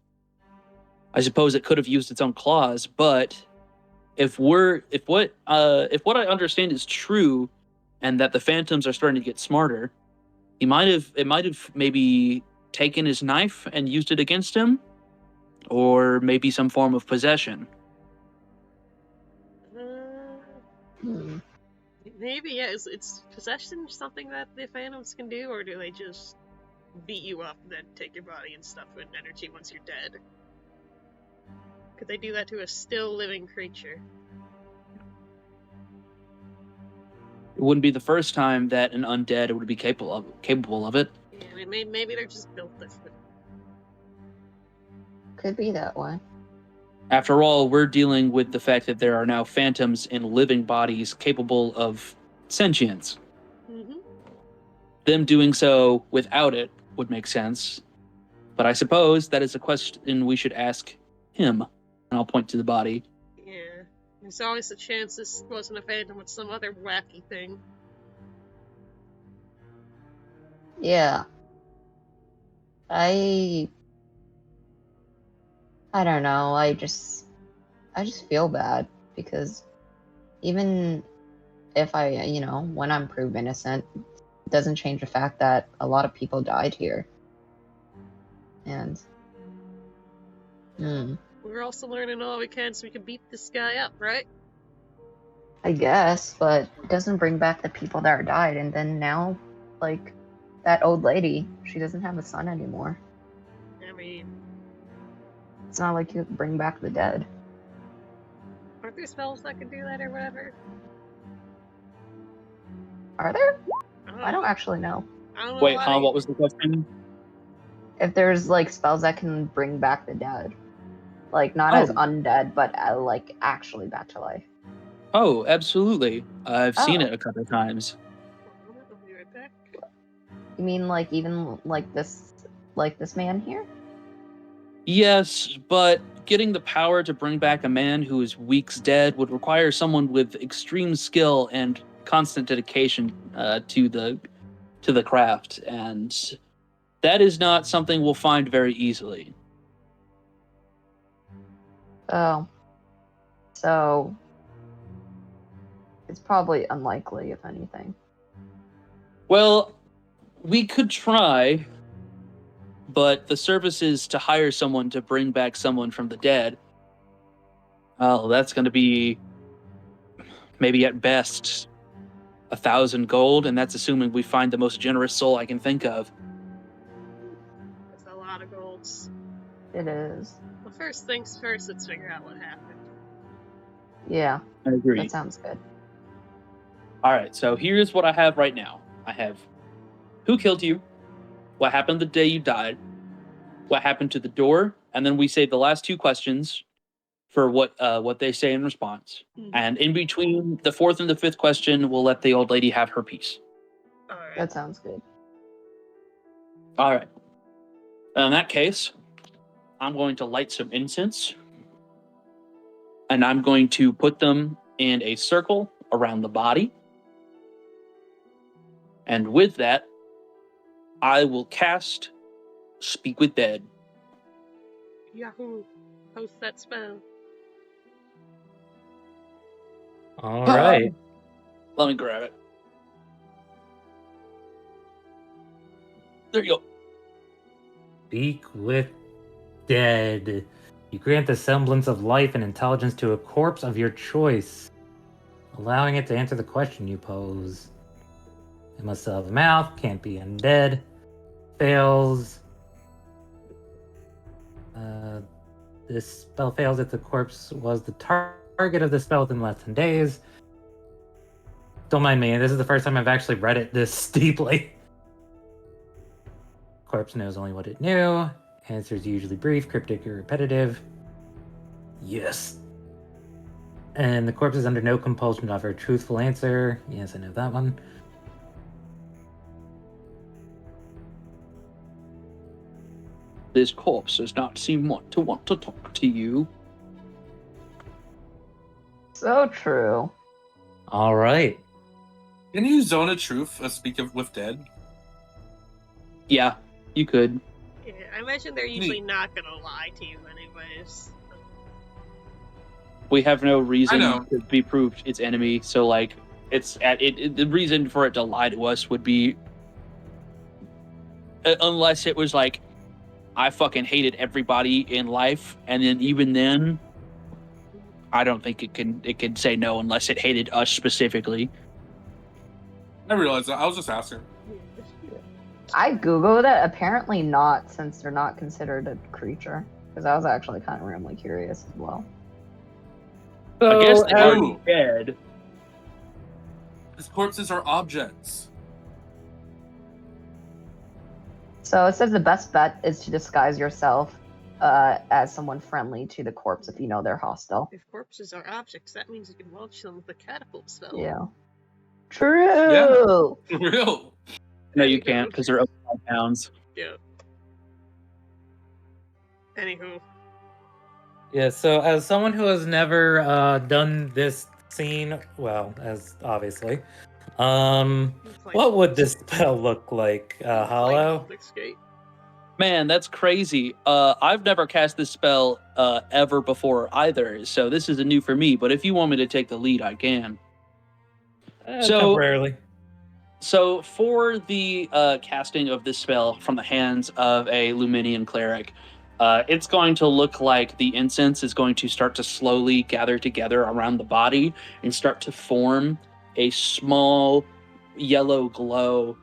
I suppose it could have used its own claws, but if what I understand is true, and that the phantoms are starting to get smarter, it might have maybe taken his knife and used it against him, or maybe some form of possession. Maybe, yeah. It's possession something that the phantoms can do, or do they just beat you up and then take your body and stuff with energy once you're dead? Could they do that to a still living creature? It wouldn't be the first time that an undead would be capable of it. Yeah, I mean, maybe they're just built different. Could be that way. After all, we're dealing with the fact that there are now phantoms in living bodies capable of sentience. Mm-hmm. Them doing so without it would make sense. But I suppose that is a question we should ask him. And I'll point to the body. Yeah. There's always a chance this wasn't a phantom with some other wacky thing. Yeah. I don't know. I just feel bad because even if I, when I'm proved innocent, it doesn't change the fact that a lot of people died here. And Hmm. We're also learning all we can so we can beat this guy up, right? I guess, but it doesn't bring back the people that died, and then now, like, that old lady, she doesn't have a son anymore. I mean, It's not like you can bring back the dead. aren't there spells that can do that or whatever? Are there? I I don't actually know. don't know Wait, why. huh? What was the question? If there's, like, spells that can bring back the dead. Like, not as Oh. undead, but, like, actually back to life. Oh, absolutely. I've seen Oh. it a couple times. I'll be right back. You mean, like, even, like this man here? Yes, but getting the power to bring back a man who is weeks dead would require someone with extreme skill and constant dedication to the craft, and that is not something we'll find very easily. Oh. So, it's probably unlikely, if anything. Well, we could try, but the services to hire someone to bring back someone from the dead, well, that's going to be maybe at best 1,000 gold, and that's assuming we find the most generous soul I can think of. That's a lot of golds. It is. Well, first things first, let's figure out what happened. Yeah, I agree. that sounds good. All right, so here's what I have right now. I have who killed you, what happened the day you died, what happened to the door, and then we save the last two questions for what they say in response. And in between the fourth and the fifth question, we'll let the old lady have her piece. Alright. That sounds good. All right. In that case, I'm going to light some incense, and I'm going to put them in a circle around the body. And with that, I will cast Speak with Dead. Yahoo! Post that spell. All right. Let me grab it. There you go. Speak with dead. You grant the semblance of life and intelligence to a corpse of your choice, allowing it to answer the question you pose. It must still have a mouth, can't be undead. Fails. This spell fails if the corpse was the target of the spell within less than days. Don't mind me, this is the first time I've actually read it this deeply. Corpse knows only what it knew. Answers usually brief, cryptic, or repetitive. Yes. And the corpse is under no compulsion to offer a truthful answer. Yes, I know that one. This corpse does not seem to want to talk to you. So true. All right. Can you zone a truth speak with dead? Yeah, you could. Yeah, I imagine they're usually not gonna lie to you anyways. We have no reason know. to be proved its enemy, so like the reason for it to lie to us would be unless it was like I fucking hated everybody in life, and then even then I don't think it can say no unless it hated us specifically. I realized that. I was just asking. I googled it. Apparently not, since they're not considered a creature. Because I was actually kind of randomly curious as well. So, I guess they as- are dead. These corpses are objects. So it says the best bet is to disguise yourself as someone friendly to the corpse if you know they're hostile. If corpses are objects, that means you can launch them with a catapult spell. Yeah. True. For real. No, you can't because they're upside pounds. Yeah. Anywho. yeah, so as someone who has never done this scene, well, as obviously, what would this spell look like, Hollow? Escape. Man, that's crazy. I've never cast this spell ever before either, so this is a new for me. But if you want me to take the lead, I can. So- Temporarily. So for the casting of this spell from the hands of a Luminian cleric, It's going to look like the incense is going to start to slowly gather together around the body and start to form a small yellow glow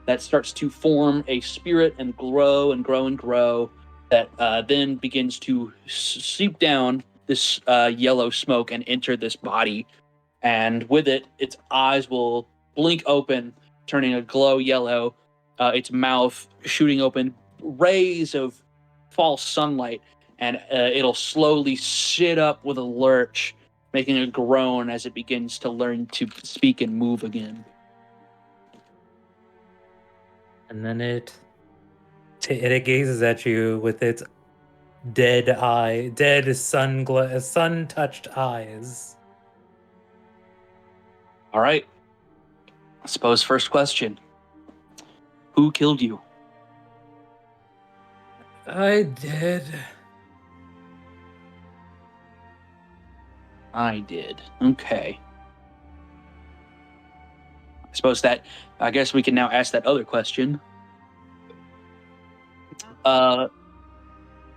that starts to form a spirit and grow and grow and grow that then begins to seep down this yellow smoke and enter this body. And with it, its eyes will blink open, turning a glow yellow, its mouth shooting open rays of false sunlight, and it'll slowly sit up with a lurch, making a groan as it begins to learn to speak and move again. And then it gazes at you with its dead sun-touched eyes. All right. I suppose first question. Who killed you? I did. I did. Okay. I guess we can now ask that other question.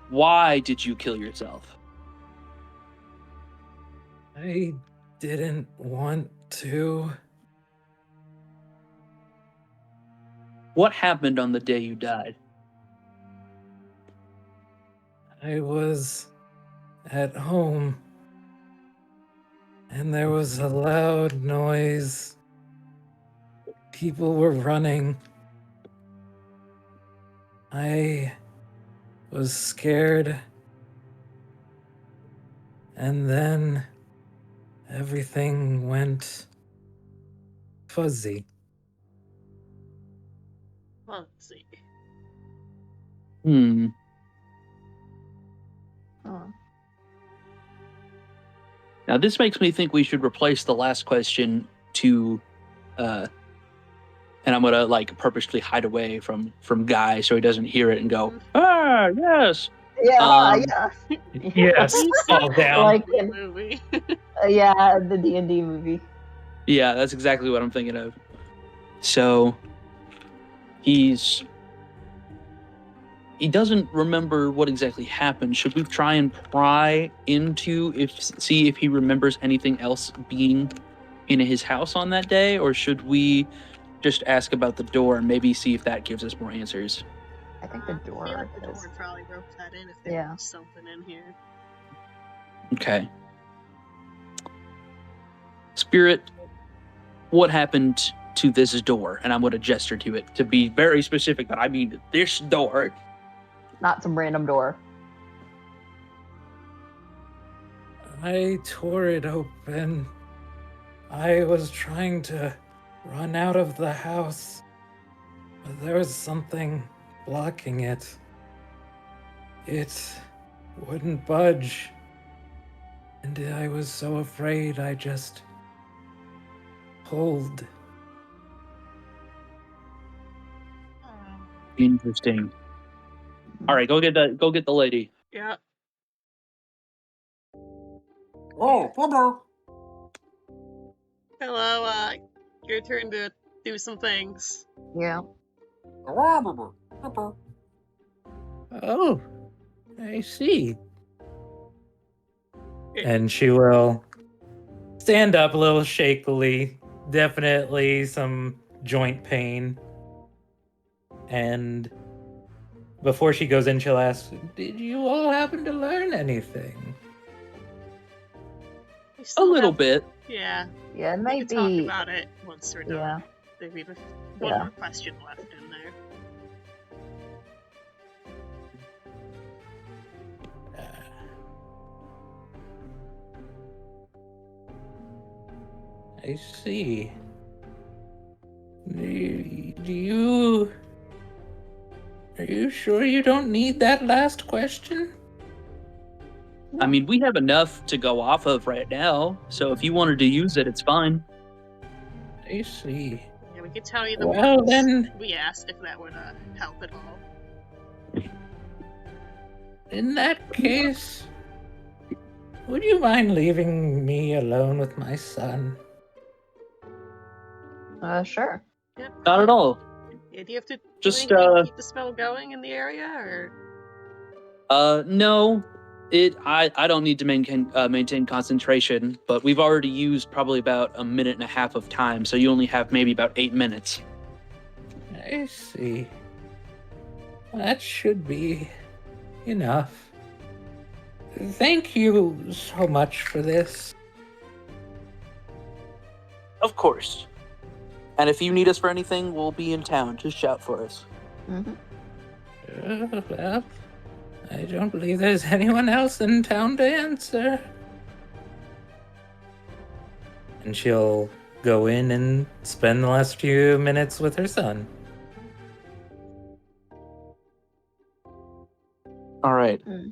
Why did you kill yourself? I didn't want to. What happened on the day you died? I was at home, and there was a loud noise. People were running. I was scared. And then everything went fuzzy. Let's see. Hmm. Oh. Now this makes me think we should replace the last question to and I'm gonna like purposely hide away from Guy so he doesn't hear it and go, ah, yes. Yeah, yeah. Yes, fall down. Like The in, movie. yeah, the D&D movie. Yeah, that's exactly what I'm thinking of. So he doesn't remember what exactly happened. Should we try and pry into see if he remembers anything else being in his house on that day, or should we just ask about the door and maybe see if that gives us more answers? I think the I feel door. like the door Is, probably broke that in if there Yeah. was something in here. Okay. Spirit, what happened to this door? And I'm going to gesture to it to be very specific, but I mean this door. not some random door. I tore it open. I was trying to run out of the house, but there was something blocking it. It wouldn't budge. And I was so afraid I just pulled. Interesting. All right, go get the lady. Yeah. Oh, hello. Hello, your turn to do some things. Yeah. Oh, I see. And she will stand up a little shakily, definitely some joint pain. And before she goes in, she'll ask, "Did you all happen to learn anything?" We A still little have- bit. Yeah. Yeah, it We might can talk be. about it once we're done. Yeah. There'd be one Yeah. more question left in there. I see. Do are you sure you don't need that last question? I mean, we have enough to go off of right now, so if you wanted to use it, it's fine. I see. Yeah, we could tell you the Well, words then- we asked if that would help at all. In that case, would you mind leaving me alone with my son? Sure. Yeah. Not at all. Yeah, do you have to Just, do anything to keep the spell going in the area, or? No. I don't need to maintain concentration, but we've already used probably about a minute and a half of time, so you only have maybe about 8 minutes. I see. That should be enough. Thank you so much for this. Of course. And if you need us for anything, we'll be in town. Just shout for us. Mm-hmm. Well, I don't believe there's anyone else in town to answer. And she'll go in and spend the last few minutes with her son. All right. Mm.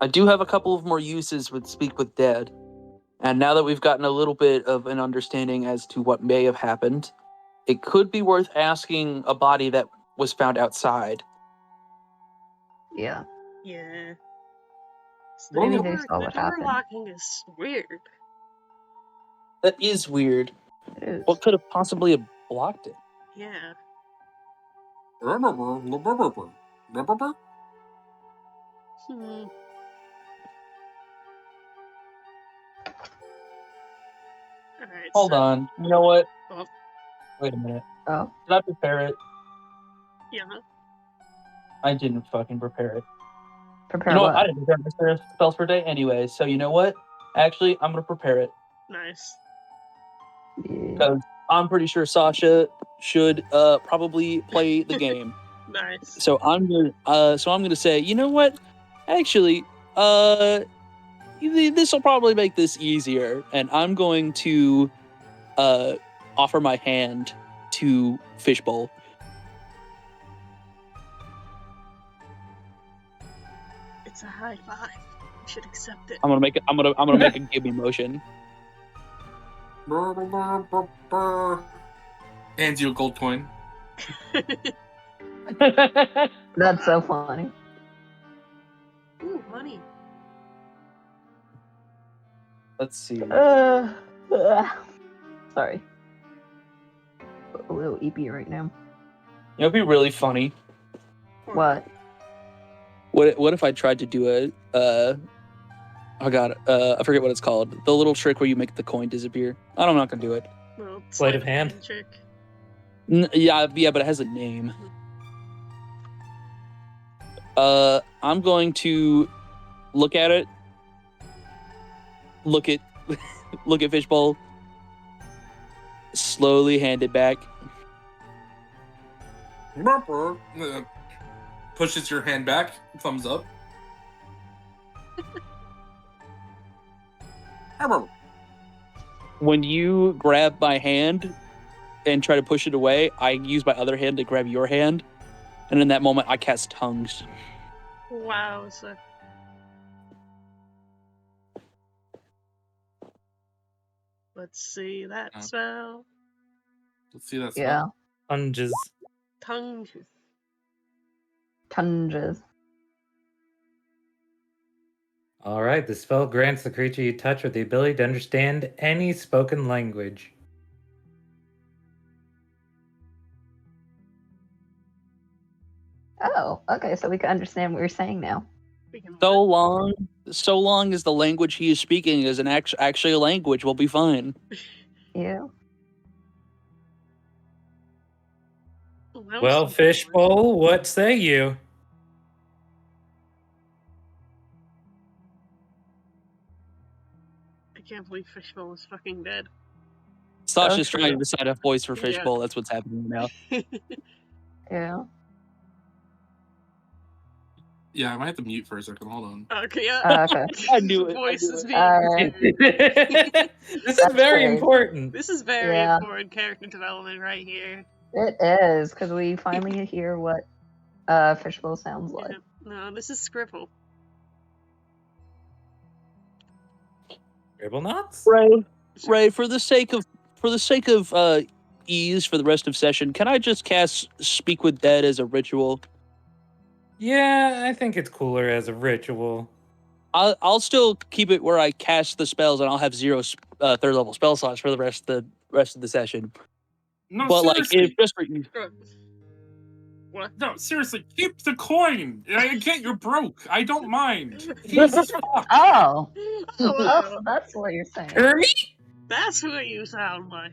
I do have a couple of more uses with Speak with Dead. And now that we've gotten a little bit of an understanding as to what may have happened, it could be worth asking a body that was found outside. Yeah. Yeah. Maybe The they door, saw the what door happened. locking is weird. That is weird. It is. What could have possibly have blocked it? Yeah. Hmm. Alright, Hold so, on. You know what? Oh. Wait a minute. Oh, Did I prepare it? Yeah. I didn't fucking prepare it. prepare You know what? what? I didn't prepare my spells for day anyway, so you know what? Actually, I'm gonna prepare it. Nice. Yeah. Because I'm pretty sure Sasha should probably play the game. Nice. So I'm gonna say, you know what? Actually, this will probably make this easier, and I'm going to offer my hand to Fishbowl. It's a high five. You should accept it. I'm gonna make a gimme motion. Hands you a gold coin. That's so funny. Ooh, money. Let's see. Sorry. A little EP right now. You know, it'd be really funny. What? What if I tried to do a oh god, I forget what it's called. The little trick where you make the coin disappear. I'm not gonna do it. Well, Sleight of hand. Trick. Yeah, but it has a name. I'm going to look at it. Look at Fishbowl. Slowly hand it back. Pushes your hand back. Thumbs up. When you grab my hand and try to push it away, I use my other hand to grab your hand. And in that moment, I cast tongues. Wow. So... Let's see that spell. Let's see that Yeah. spell. Punges. Tongue. Tunges. All right, the spell grants the creature you touch with the ability to understand any spoken language. Oh, okay, so we can understand what you're saying now. We can So long as the language he is speaking is actually a language, we'll be fine. Yeah. Well, Fishbowl, what say you? I can't believe Fishbowl is fucking dead. Sasha's true. trying to decide a voice for Yeah. Fishbowl. That's what's happening now. Yeah. Yeah, I might have to mute for a second. Hold on. Okay, yeah. Okay. I knew it. Voice is being Alright. reviewed. This is That's very great. important. This is very Yeah. important character development right here. It is, because we finally hear what Fishbowl sounds like. Yeah. No, this is Scribble. Scribble knots? Ray, for the sake of ease for the rest of session, can I just cast Speak with Dead as a ritual? Yeah, I think it's cooler as a ritual. I'll still keep it where I cast the spells, and I'll have 0 third level spell slots for the rest of the session. No, But like, seriously. if just for you. What? No, seriously, keep the coin. I get you're broke. I don't mind. Jesus fuck. Oh, Oh, oh, wow. so that's what you're saying. That's what you sound like.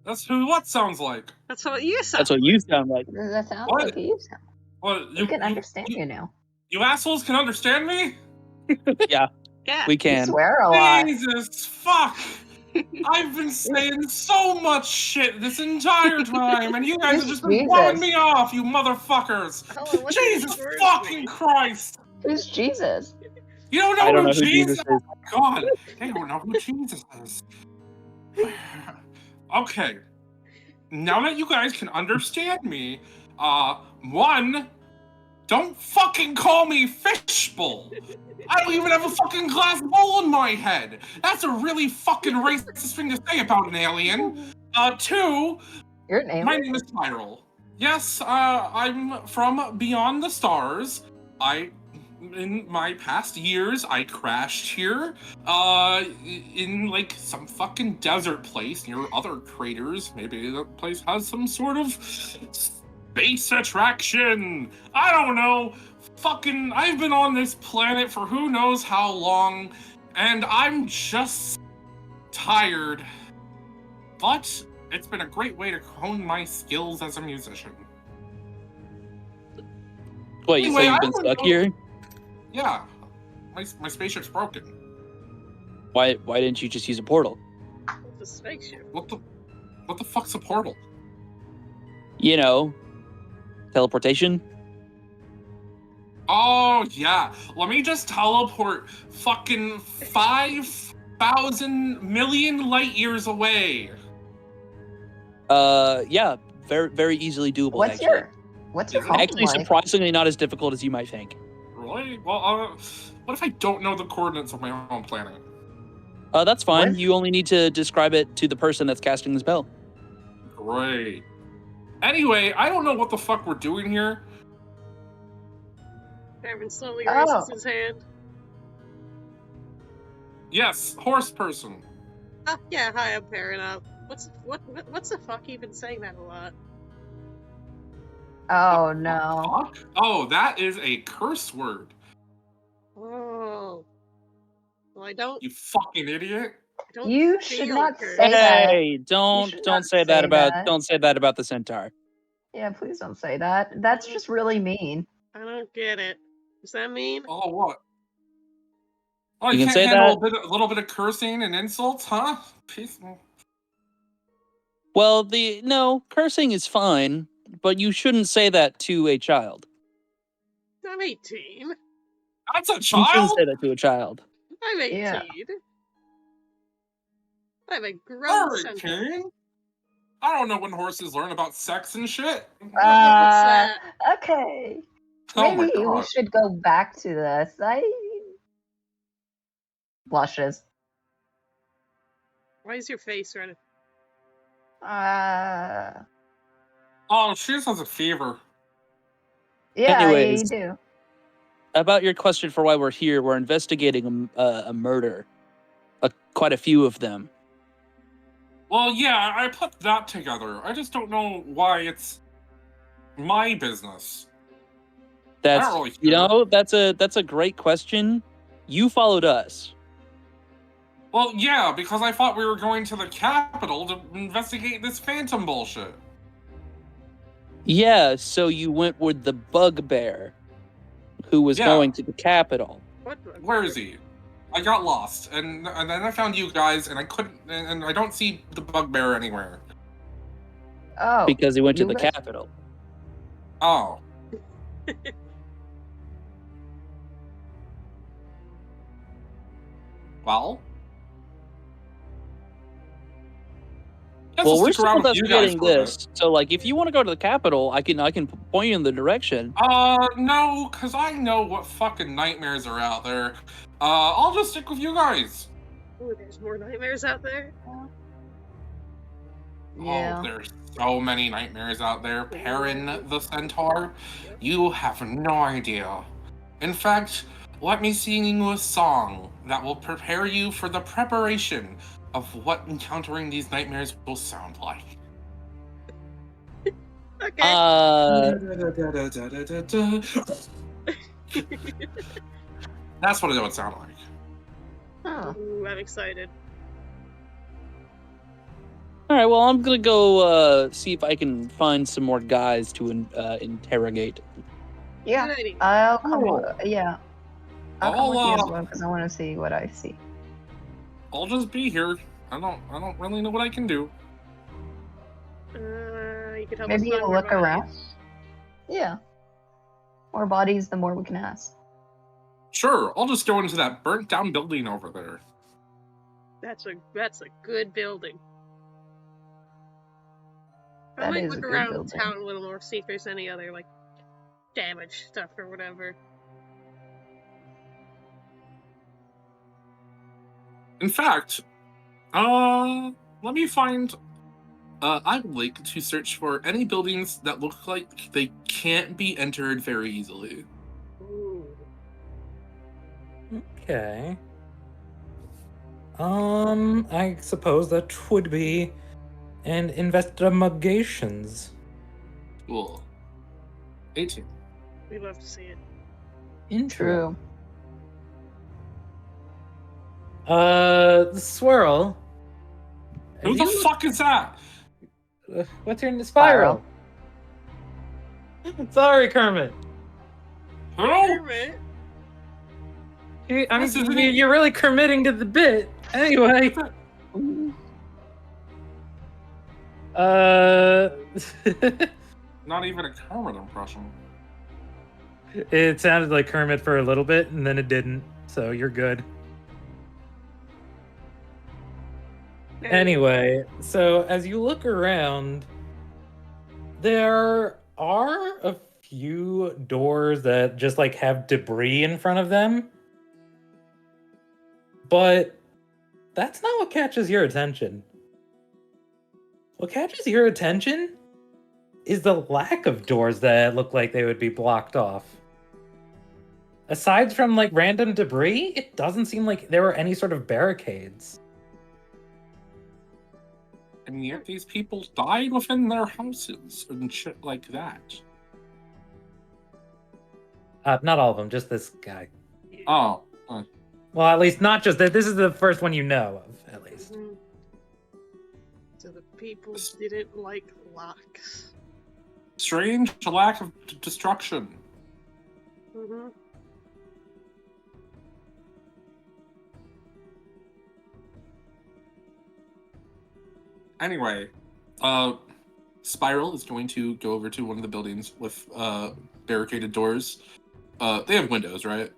That's who what sounds like. That's what you sound That's what you sound like. That sounds What? like you sound. What We can understand you now. You assholes can understand me? Yeah, Yeah. we You can. swear a lot. Jesus fuck! I've been saying so much shit this entire time, and you guys have just been blowing me off, you motherfuckers! Hold on, what's the Jesus first fucking name? Christ! Who's Jesus? You don't know, I don't who know who Jesus Jesus is? is. God, they don't know who Jesus is. Okay. Now that you guys can understand me, one, don't fucking call me Fishbowl. I don't even have a fucking glass bowl in my head. That's a really fucking racist thing to say about an alien. Two, You're an alien? my name is Spiral. Yes, I'm from beyond the stars. In my past years, I crashed here, in like some fucking desert place near other craters. Maybe the place has some sort of space attraction. I don't know. Fucking, I've been on this planet for who knows how long, and I'm just tired. But it's been a great way to hone my skills as a musician. Wait, so Anyway, you've I been don't stuck know. here? Yeah, my spaceship's broken. Why didn't you just use a portal? The spaceship. What the fuck's a portal? You know, teleportation. Oh yeah, let me just teleport fucking 5,000 million light years away. Yeah, very very easily doable. What's actually. your phone Actually, like? surprisingly, not as difficult as you might think. Really? Well, what if I don't know the coordinates of my own planet? That's fine. What? You only need to describe it to the person that's casting the spell. Great. Anyway, I don't know what the fuck we're doing here. Aaron slowly raises Oh. his hand. Yes, horse person. Oh, yeah, hi, I'm pairing up. What's the fuck? You've been saying that a lot. Oh no. Fuck? Oh, that is a curse word. Oh. Well, I don't. You fucking idiot. I don't You should feel not cursed. say that. Hey, You don't should not say that say about that. don't say that about the centaur. Yeah, please don't say that. That's just really mean. I don't get it. Does that mean? Oh, what? Oh, You you can can't say handle that. a little bit of cursing and insults, huh? Peace. Well, no, cursing is fine, but you shouldn't say that to a child. I'm 18. That's a You shouldn't child? say that to a child. I'm 18. Yeah. I'm a grown Alright, centaur. Karen. I don't know when horses learn about sex and shit. What's that? Okay. Oh my Maybe we god. should go back to this. Blushes. Why is your face red? Oh, she just has a fever. Yeah, Anyways. you do. About your question for why we're here, we're investigating a murder. Quite a few of them. Well, yeah, I put that together. I just don't know why it's my business. That's really you care. know that's a great question. You followed us. Well, yeah, because I thought we were going to the Capitol to investigate this phantom bullshit. Yeah, so you went with the bugbear, who was Yeah. going to the Capitol. What the? Where is he? I got lost, and then I found you guys, and I couldn't, and I don't see the bugbear anywhere. Oh. Because he went to you the guys- Capitol. Oh. Well? Guess Well, I'll we're stick around still with you guys investigating for a bit. this. So, like, if you want to go to the Capitol, I can point you in the direction. No, because I know what fucking nightmares are out there. I'll just stick with you guys. Ooh, there's more nightmares out there. Yeah. Oh, there's so many nightmares out there. Perrin the Centaur, you have no idea. In fact, let me sing you a song that will prepare you for the preparation of what encountering these nightmares will sound like. Okay. That's what it would sound like. Huh. Ooh, I'm excited. All right, well, I'm gonna go see if I can find some more guys to interrogate. Yeah, Good idea. I'll come. Cool. Yeah, I'll come with you as I'll well because I want to see what I see. I'll just be here. I don't really know what I can do. You could help Maybe us find you'll more look around. bodies. Yeah, more bodies, the more we can ask. Sure, I'll just go into that burnt down building over there. That's a good building. I That might is look a good around building. town a little more, see if there's any other like damaged stuff or whatever. In fact, let me find. I would like to search for any buildings that look like they can't be entered very easily. Ooh. Okay. I suppose that would be an investigations. Cool. 18. We'd love to see it. True. Swirl. Who the fuck is that? What's your Spiral? Sorry, Kermit. Who? Kermit. This isn't it. You're really committing to the bit. Anyway. Not even a Kermit impression. It sounded like Kermit for a little bit, and then it didn't. So you're good. Anyway, so as you look around, there are a few doors that just like have debris in front of them. But that's not what catches your attention. What catches your attention is the lack of doors that look like they would be blocked off. Aside from like random debris, it doesn't seem like there were any sort of barricades. And yet these people died within their houses and shit like that. Not all of them, just this guy. Oh. Well, at least not just that. This is the first one you know of, at least. Mhm. So the people didn't like locks. Strange lack of destruction. Mm-hmm. Anyway, Spiral is going to go over to one of the buildings with barricaded doors. They have windows, right?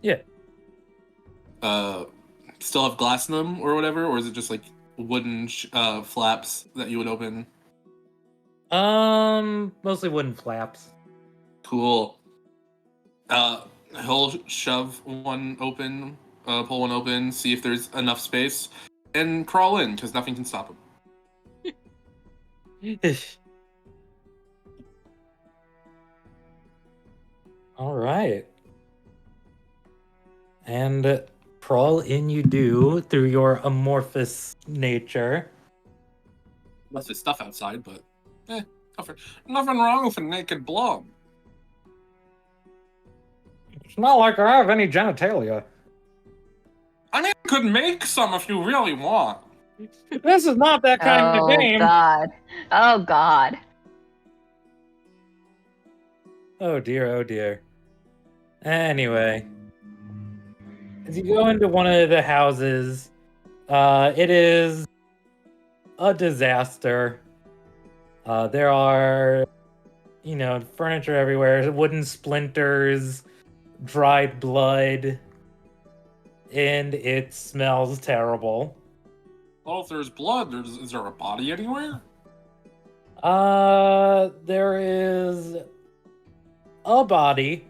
Yeah. Still have glass in them or whatever, or is it just like wooden flaps that you would open? Mostly wooden flaps. Cool. He'll shove one open, pull one open, see if there's enough space, and crawl in because nothing can stop him. All right. And crawl in you do through your amorphous nature. Unless there's stuff outside, but nothing wrong with a naked blob. It's not like I have any genitalia. I mean, I could make some if you really want. This is not that kind of game. God. Oh God. Oh dear, oh dear. Anyway, as you go into one of the houses, it is a disaster. There are, furniture everywhere, wooden splinters, dried blood, and it smells terrible. Well, if there's blood, is there a body anywhere? There is a body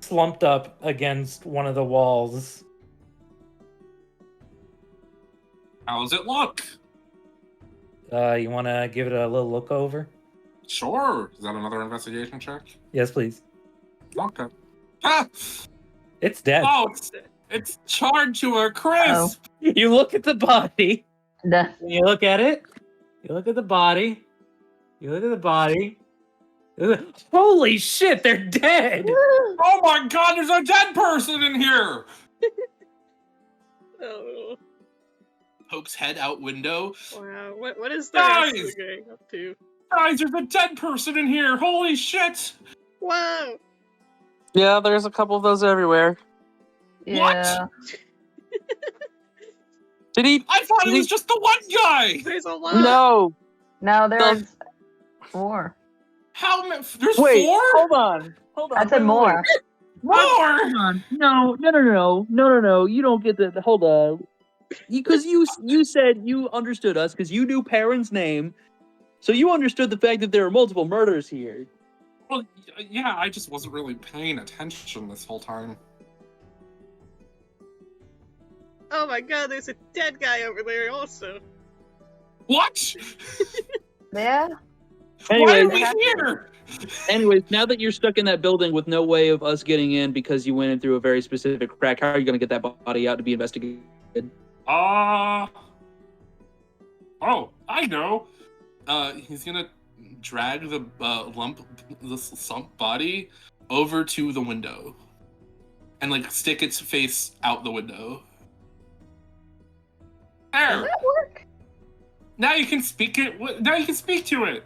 slumped up against one of the walls. How does it look? You want to give it a little look over? Sure. Is that another investigation check? Yes, please. Okay. Ah! It's dead. Oh, it's charred to a crisp. You look at the body. The You look at it. You look at the body. You look at the body. Holy shit, they're dead! Oh my god, there's a dead person in here! Oh, Pokes head out window. wow. What is the rest of Guys! the gang up to? Guys, there's a dead person in here! Holy shit! Wow. Yeah, there's a couple of those everywhere. Yeah. Did he? I thought it Did he- was just the one guy! There's a lot. No. No, there's 4. How many? There's Wait. 4? Hold on. I said more. More! Hold on. No. You don't get that. Hold on. Because you said you understood us because you knew Perrin's name, so you understood the fact that there are multiple murders here. Well, yeah, I just wasn't really paying attention this whole time. Oh my god, there's a dead guy over there also. What? Yeah. Why Anyway, are we here? Anyways, now that you're stuck in that building with no way of us getting in because you went in through a very specific crack, how are you going to get that body out to be investigated? Oh, I know. He's gonna drag the slump body over to the window, and like stick its face out the window. Does There. that work? Now you can speak it. Now you can speak to it.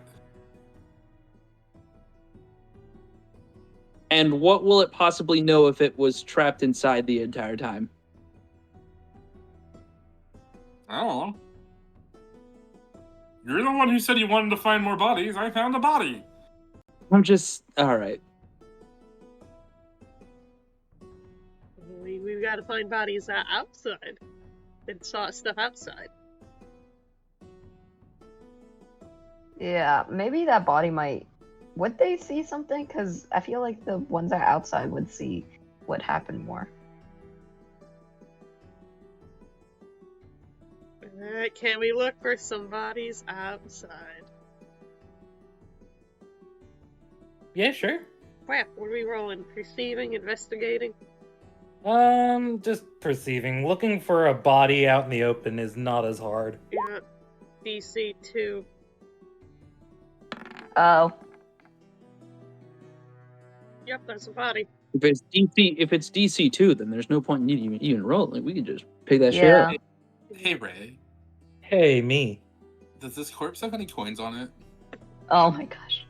And what will it possibly know if it was trapped inside the entire time? I don't know. You're the one who said you wanted to find more bodies. I found a body. I'm just all right. We've got to find bodies outside. And saw stuff outside. Yeah, maybe that body might. Would they see something? Because I feel like the ones that are outside would see what happened more. Alright, can we look for some bodies outside? Yeah, sure. Crap, what are we rolling? Perceiving, investigating? Just perceiving. Looking for a body out in the open is not as hard. Yeah. DC 2. Oh. Yep, that's a body. If it's DC 2, then there's no point in even rolling. We can just pick that shit Yeah. up. Hey Ray, Hey, me. does this corpse have any coins on it? Oh my gosh.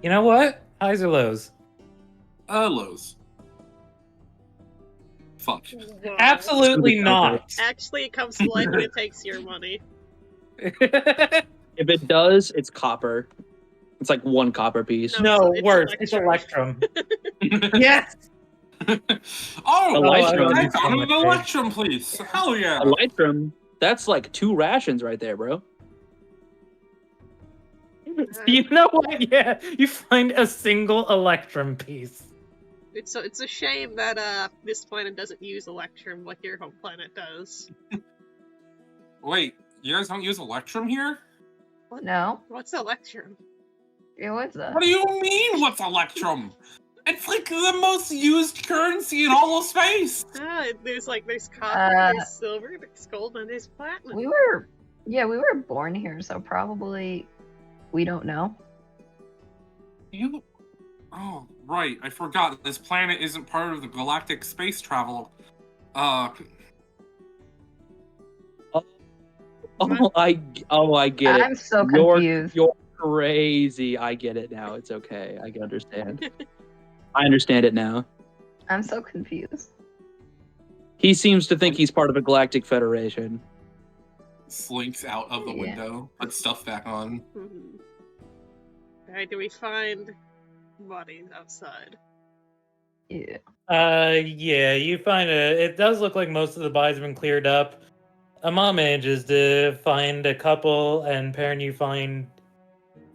You know what? Highs or lows? Lows. Fuck. Wow. Absolutely not. Actually, it comes to life when it takes your money. If it does, it's copper. It's like 1 copper piece. No, It's worse. It's Electrum. Yes! Oh, Electrum. I found an Electrum, please. Hell yeah. Electrum. That's like 2 rations right there, bro. You know what? Yeah, you find a single Electrum piece. It's a shame that this planet doesn't use Electrum like your home planet does. Wait, you guys don't use Electrum here? No. What's Electrum? Yeah, what's that? What do you mean, what's Electrum? It's like the most used currency in all of space. There's copper, Uh, there's silver, there's gold, and there's platinum. We were born here, so probably we don't know. Oh, right, I forgot. This planet isn't part of the galactic space travel. I get it. I'm so You're- confused. You're crazy. I get it now. It's okay. I can understand. I understand it now. I'm so confused. He seems to think he's part of a galactic federation. Slinks out of the Yeah. window, puts stuff back on. Mhm. Alright, do we find bodies outside? Yeah. Yeah, you find it does look like most of the bodies have been cleared up. Mom manages to find a couple, and Perrin, you find,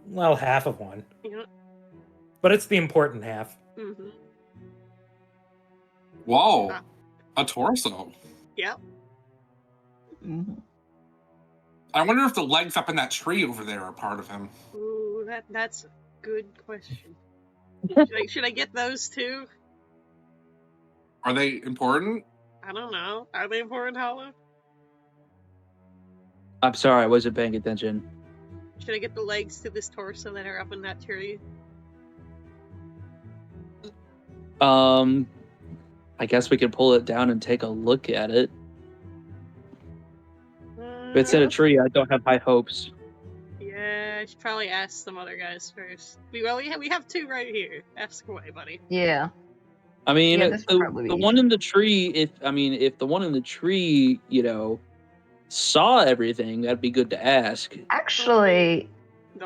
well, half of one. Yeah. But it's the important half. Mm-hmm. Whoa, Ah. a torso. Yep. Mhm. I wonder if the legs up in that tree over there are part of him. Ooh, that's a good question. Should I get those too? Are they important? I don't know. Are they important, Hollow? I'm sorry, I wasn't paying attention. Should I get the legs to this torso that are up in that tree? I guess we could pull it down and take a look at it. If it's in a tree, I don't have high hopes. Yeah, I should probably ask some other guys first. We have two right here. Ask away, buddy. Yeah. I mean, Yeah, this would probably the be one easy. in the tree. If the one in the tree, saw everything, that'd be good to ask. The Actually,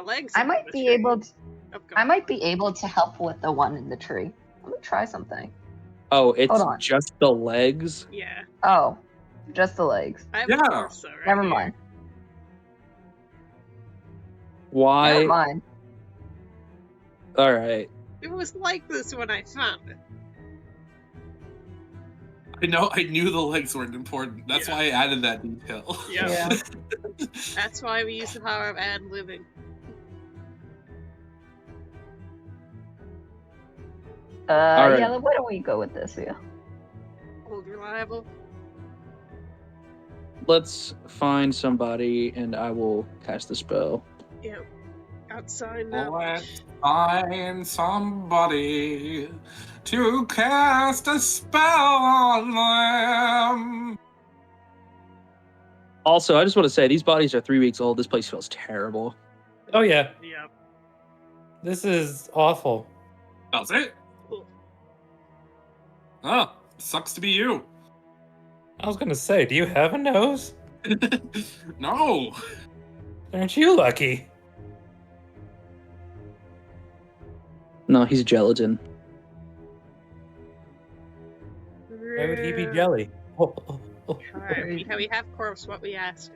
legs. I of might the be tree. able to. Oh, go I on. might be able to help with the one in the tree. Let me try something. Oh, it's Hold on. just the legs. Yeah, Oh, just the legs. I have Yeah. a torso right Never here. mind. Why? Never mind. All right. It was like this when I found it. I knew the legs weren't important. That's Yeah. why I added that detail. Yeah. That's why we use the power of ad living. Alright. Yeah, why don't we go with this? Yeah. Old reliable. Let's find somebody, and I will cast the spell. Yep. Outside now. Let's find somebody to cast a spell on them. Also, I just want to say these bodies are 3 weeks old. This place feels terrible. Oh yeah, Yep. this is awful. That's it. Cool. Oh, sucks to be you. I was gonna say, do you have a nose? No. Aren't you lucky? No, he's gelatin. Why would he be jelly? Oh. Alright, we have corpse what we asked.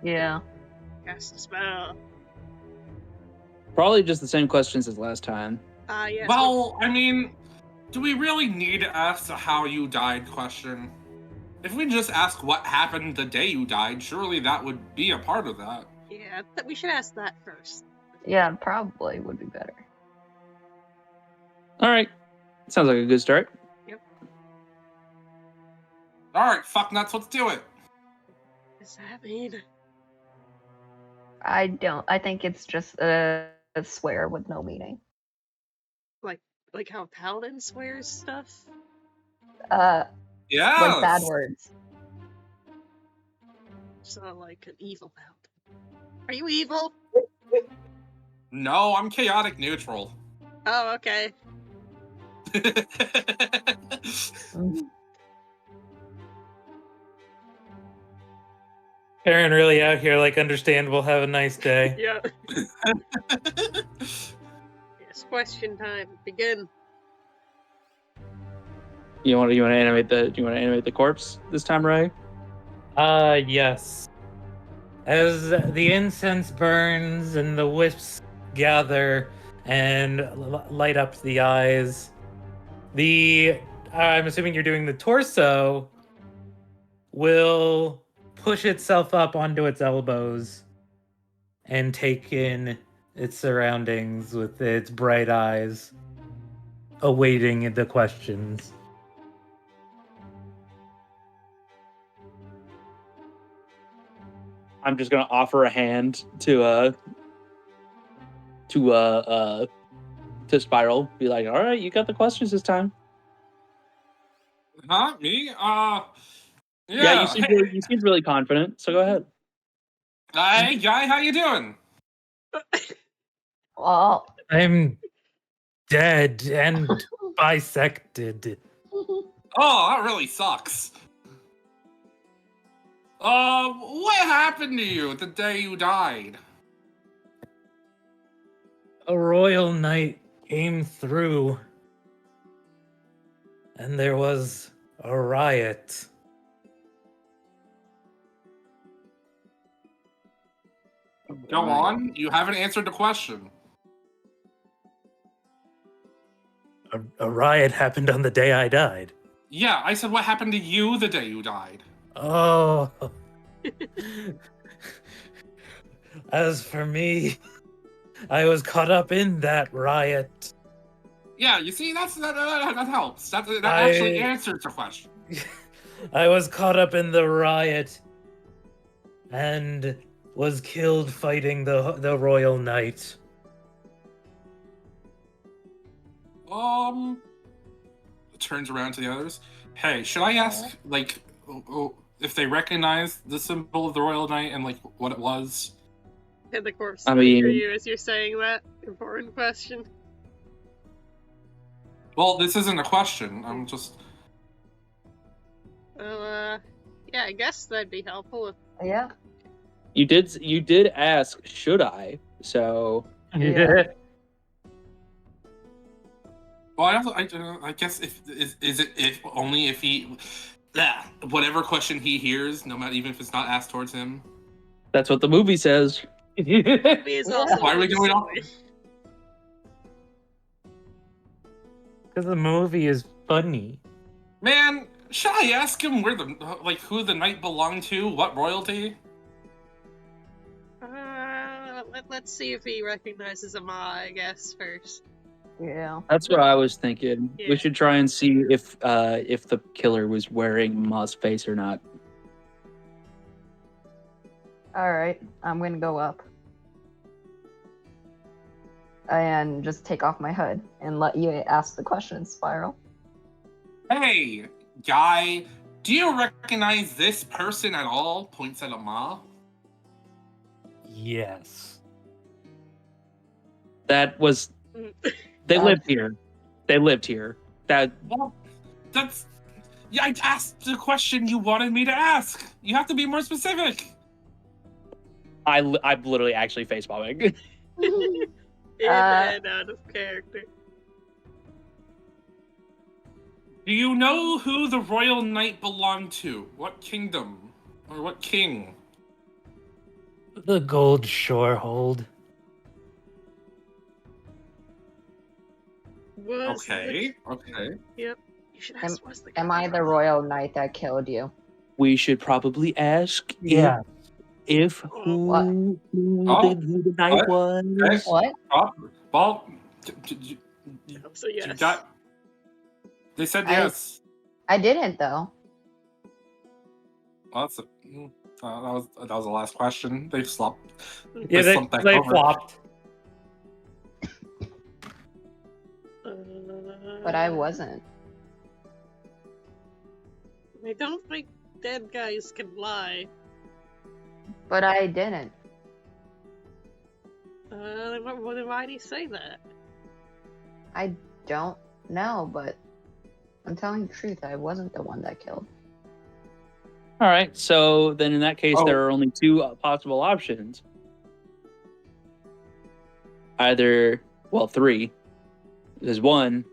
Yeah. Cast a spell. Probably just the same questions as last time. Yes. Well, I mean, do we really need to ask the how you died question? If we just ask what happened the day you died, surely that would be a part of that. Yeah, we should ask that first. Yeah, probably would be better. All right. Sounds like a good start. Alright, fuck nuts, let's do it. What does that mean? I think it's just a swear with no meaning. Like how Paladin swears stuff? Yeah. Like bad words. So like an evil Paladin. Are you evil? No, I'm chaotic neutral. Oh, okay. Aaron really out here, like, understandable. Have a nice day. Yeah. Yes, question time. Begin. You want to animate the corpse this time, Ray? Yes. As the incense burns and the wisps gather and light up the eyes, I'm assuming you're doing the torso, will push itself up onto its elbows and take in its surroundings with its bright eyes, awaiting the questions. I'm just gonna offer a hand to Spiral. Be like, all right, you got the questions this time. Huh? Me? Yeah, you seem really confident. So go ahead. Hey, guy, how you doing? Well, I'm dead and bisected. Oh, that really sucks. What happened to you the day you died? A royal knight came through, and there was a riot. Go on. You haven't answered the question. A riot happened on the day I died. Yeah, I said what happened to you the day you died. Oh. As for me, I was caught up in that riot. Yeah, you see, that helps. That actually answers the question. I was caught up in the riot and was killed fighting the royal knight. turns around to the others. Hey, should I ask, like, if they recognize the symbol of the Royal Knight and, like, what it was? And the corpse I looks mean- for you as you're saying that important question. Well, this isn't a question. I'm just... Well, yeah, I guess that'd be helpful. Yeah. You did ask, should I? So Yeah. Well, I guess if only if he, whatever question he hears, no matter even if it's not asked towards him. that's what the movie says. It is also Why are we going off? silly. Because the movie is funny. Man, should I ask him who the knight belonged to? What royalty? Let's see if he recognizes Ama, I guess, first. Yeah. That's what I was thinking. Yeah. We should try and see if the killer was wearing Ma's face or not. All right. I'm gonna go up and just take off my hood and let you ask the question, Spiral. Hey, guy, do you recognize this person at all? Points at Ama. Yes. That was they lived here. They lived here. That Well, that's... Yeah, I asked the question you wanted me to ask. You have to be more specific. I'm literally actually face bombing. And out of character. Do you know who the royal knight belonged to? What kingdom? Or what king? The Gold Shorehold. Okay. You should ask what's the Am I the royal knight that killed you? We should probably ask Yeah. if What? who Oh, the night what? was. What? Well, So you yes. got... They said I- yes. I didn't though. Well, that was the last question. They slumped. Yeah, they slumped back over. flopped. But I wasn't. I don't think dead guys can lie. But I didn't. Then why do you say that? I don't know, but I'm telling the truth. I wasn't the one that killed. All right, so then in that case, Oh. there are only two possible options. Either, well, three. There's one,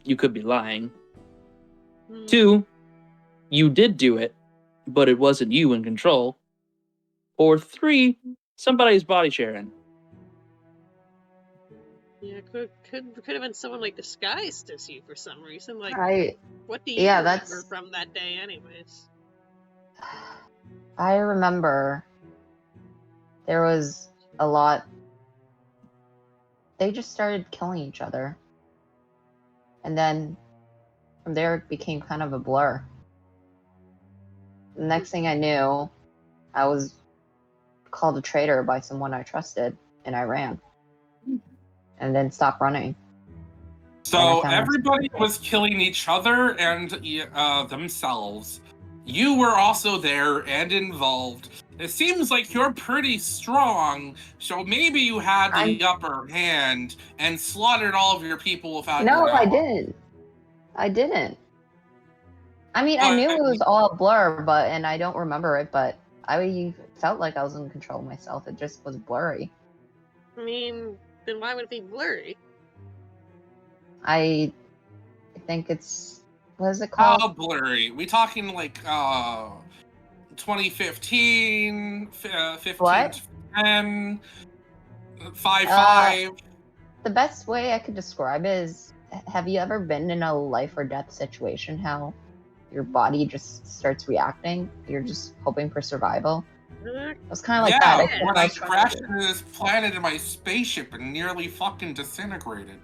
you could be lying. Hmm. Two, you did do it, but it wasn't you in control. Or three, somebody's body sharing. Yeah, could have been someone like disguised as you for some reason. Like, what do you yeah, remember that's- from that day, anyways? I remember there was a lot. They just started killing each other. And then from there, it became kind of a blur. The next thing I knew, I was called a traitor by someone I trusted, and I ran. And then stopped running. So And I found everybody was killing each other and themselves. You were also there and involved. It seems like you're pretty strong, so maybe you had the upper hand and slaughtered all of your people without No, your I knowledge. didn't. I didn't. I mean, I Well, knew it was all a blur, and I don't remember it, but I felt like I was in control of myself. It just was blurry. I mean, then why would it be blurry? I think it's, what is it called? How blurry? We talking like 2015, 15 What? to 10, 5. The best way I could describe it is, have you ever been in a life or death situation, how your body just starts reacting? You're just hoping for survival. It was kind of like Yeah, that. when I I was trying to crashed do. into this planet in my spaceship and nearly fucking disintegrated.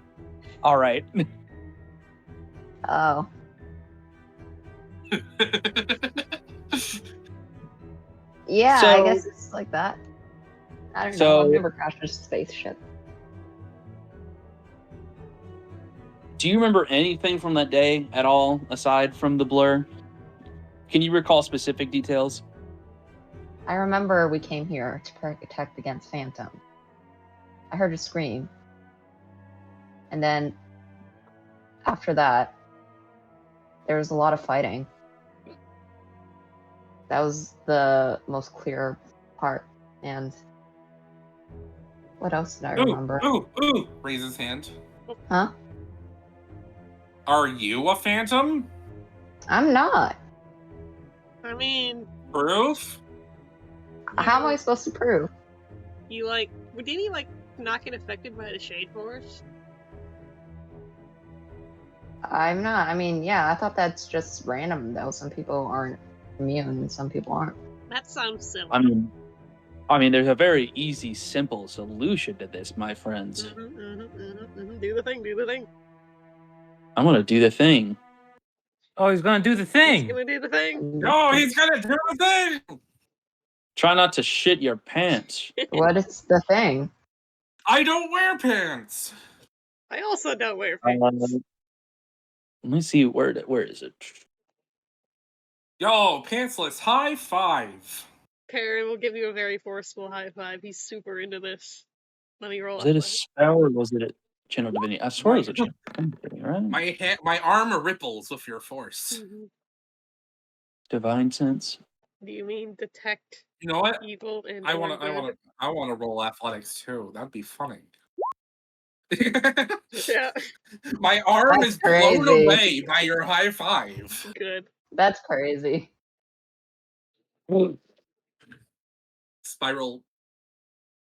All right. Oh, yeah, I So- guess it's like that. I don't know. So- I've never crashed a spaceship. Do you remember anything from that day at all, aside from the blur? Can you recall specific details? I remember we came here to protect against Phantom. I heard a scream. And then, after that, there was a lot of fighting. That was the most clear part. And what else did I remember? Ooh! Raise his hand. Huh? Are you a phantom? I'm not. I mean, Proof? How am I supposed to prove? you like, didn't he like not get affected by the Shade Force? I'm not. I mean, yeah, I thought that's just random, though. Some people aren't immune and some people aren't. That sounds silly. I mean, there's a very easy, simple solution to this, my friends. Do the thing. I'm gonna do the thing. Oh, he's gonna do the He's thing. gonna do the thing. No, he's gonna do the thing! Try not to shit your pants. What is the thing? I don't wear pants! I also don't wear Let pants. me see, where is it? Yo, pantsless, high five! Perrin will give you a very forceful high five. He's super into this. Let me roll Was it a athletics. spell or was it a channel divinity? I swear it was a channel divinity, right? My arm ripples with your force. Divine sense. Do you mean detect You know what? evil and I or wanna good? roll athletics too. That'd be funny. Yeah, My arm That's is blown crazy. away by your high five. good. That's crazy. Spiral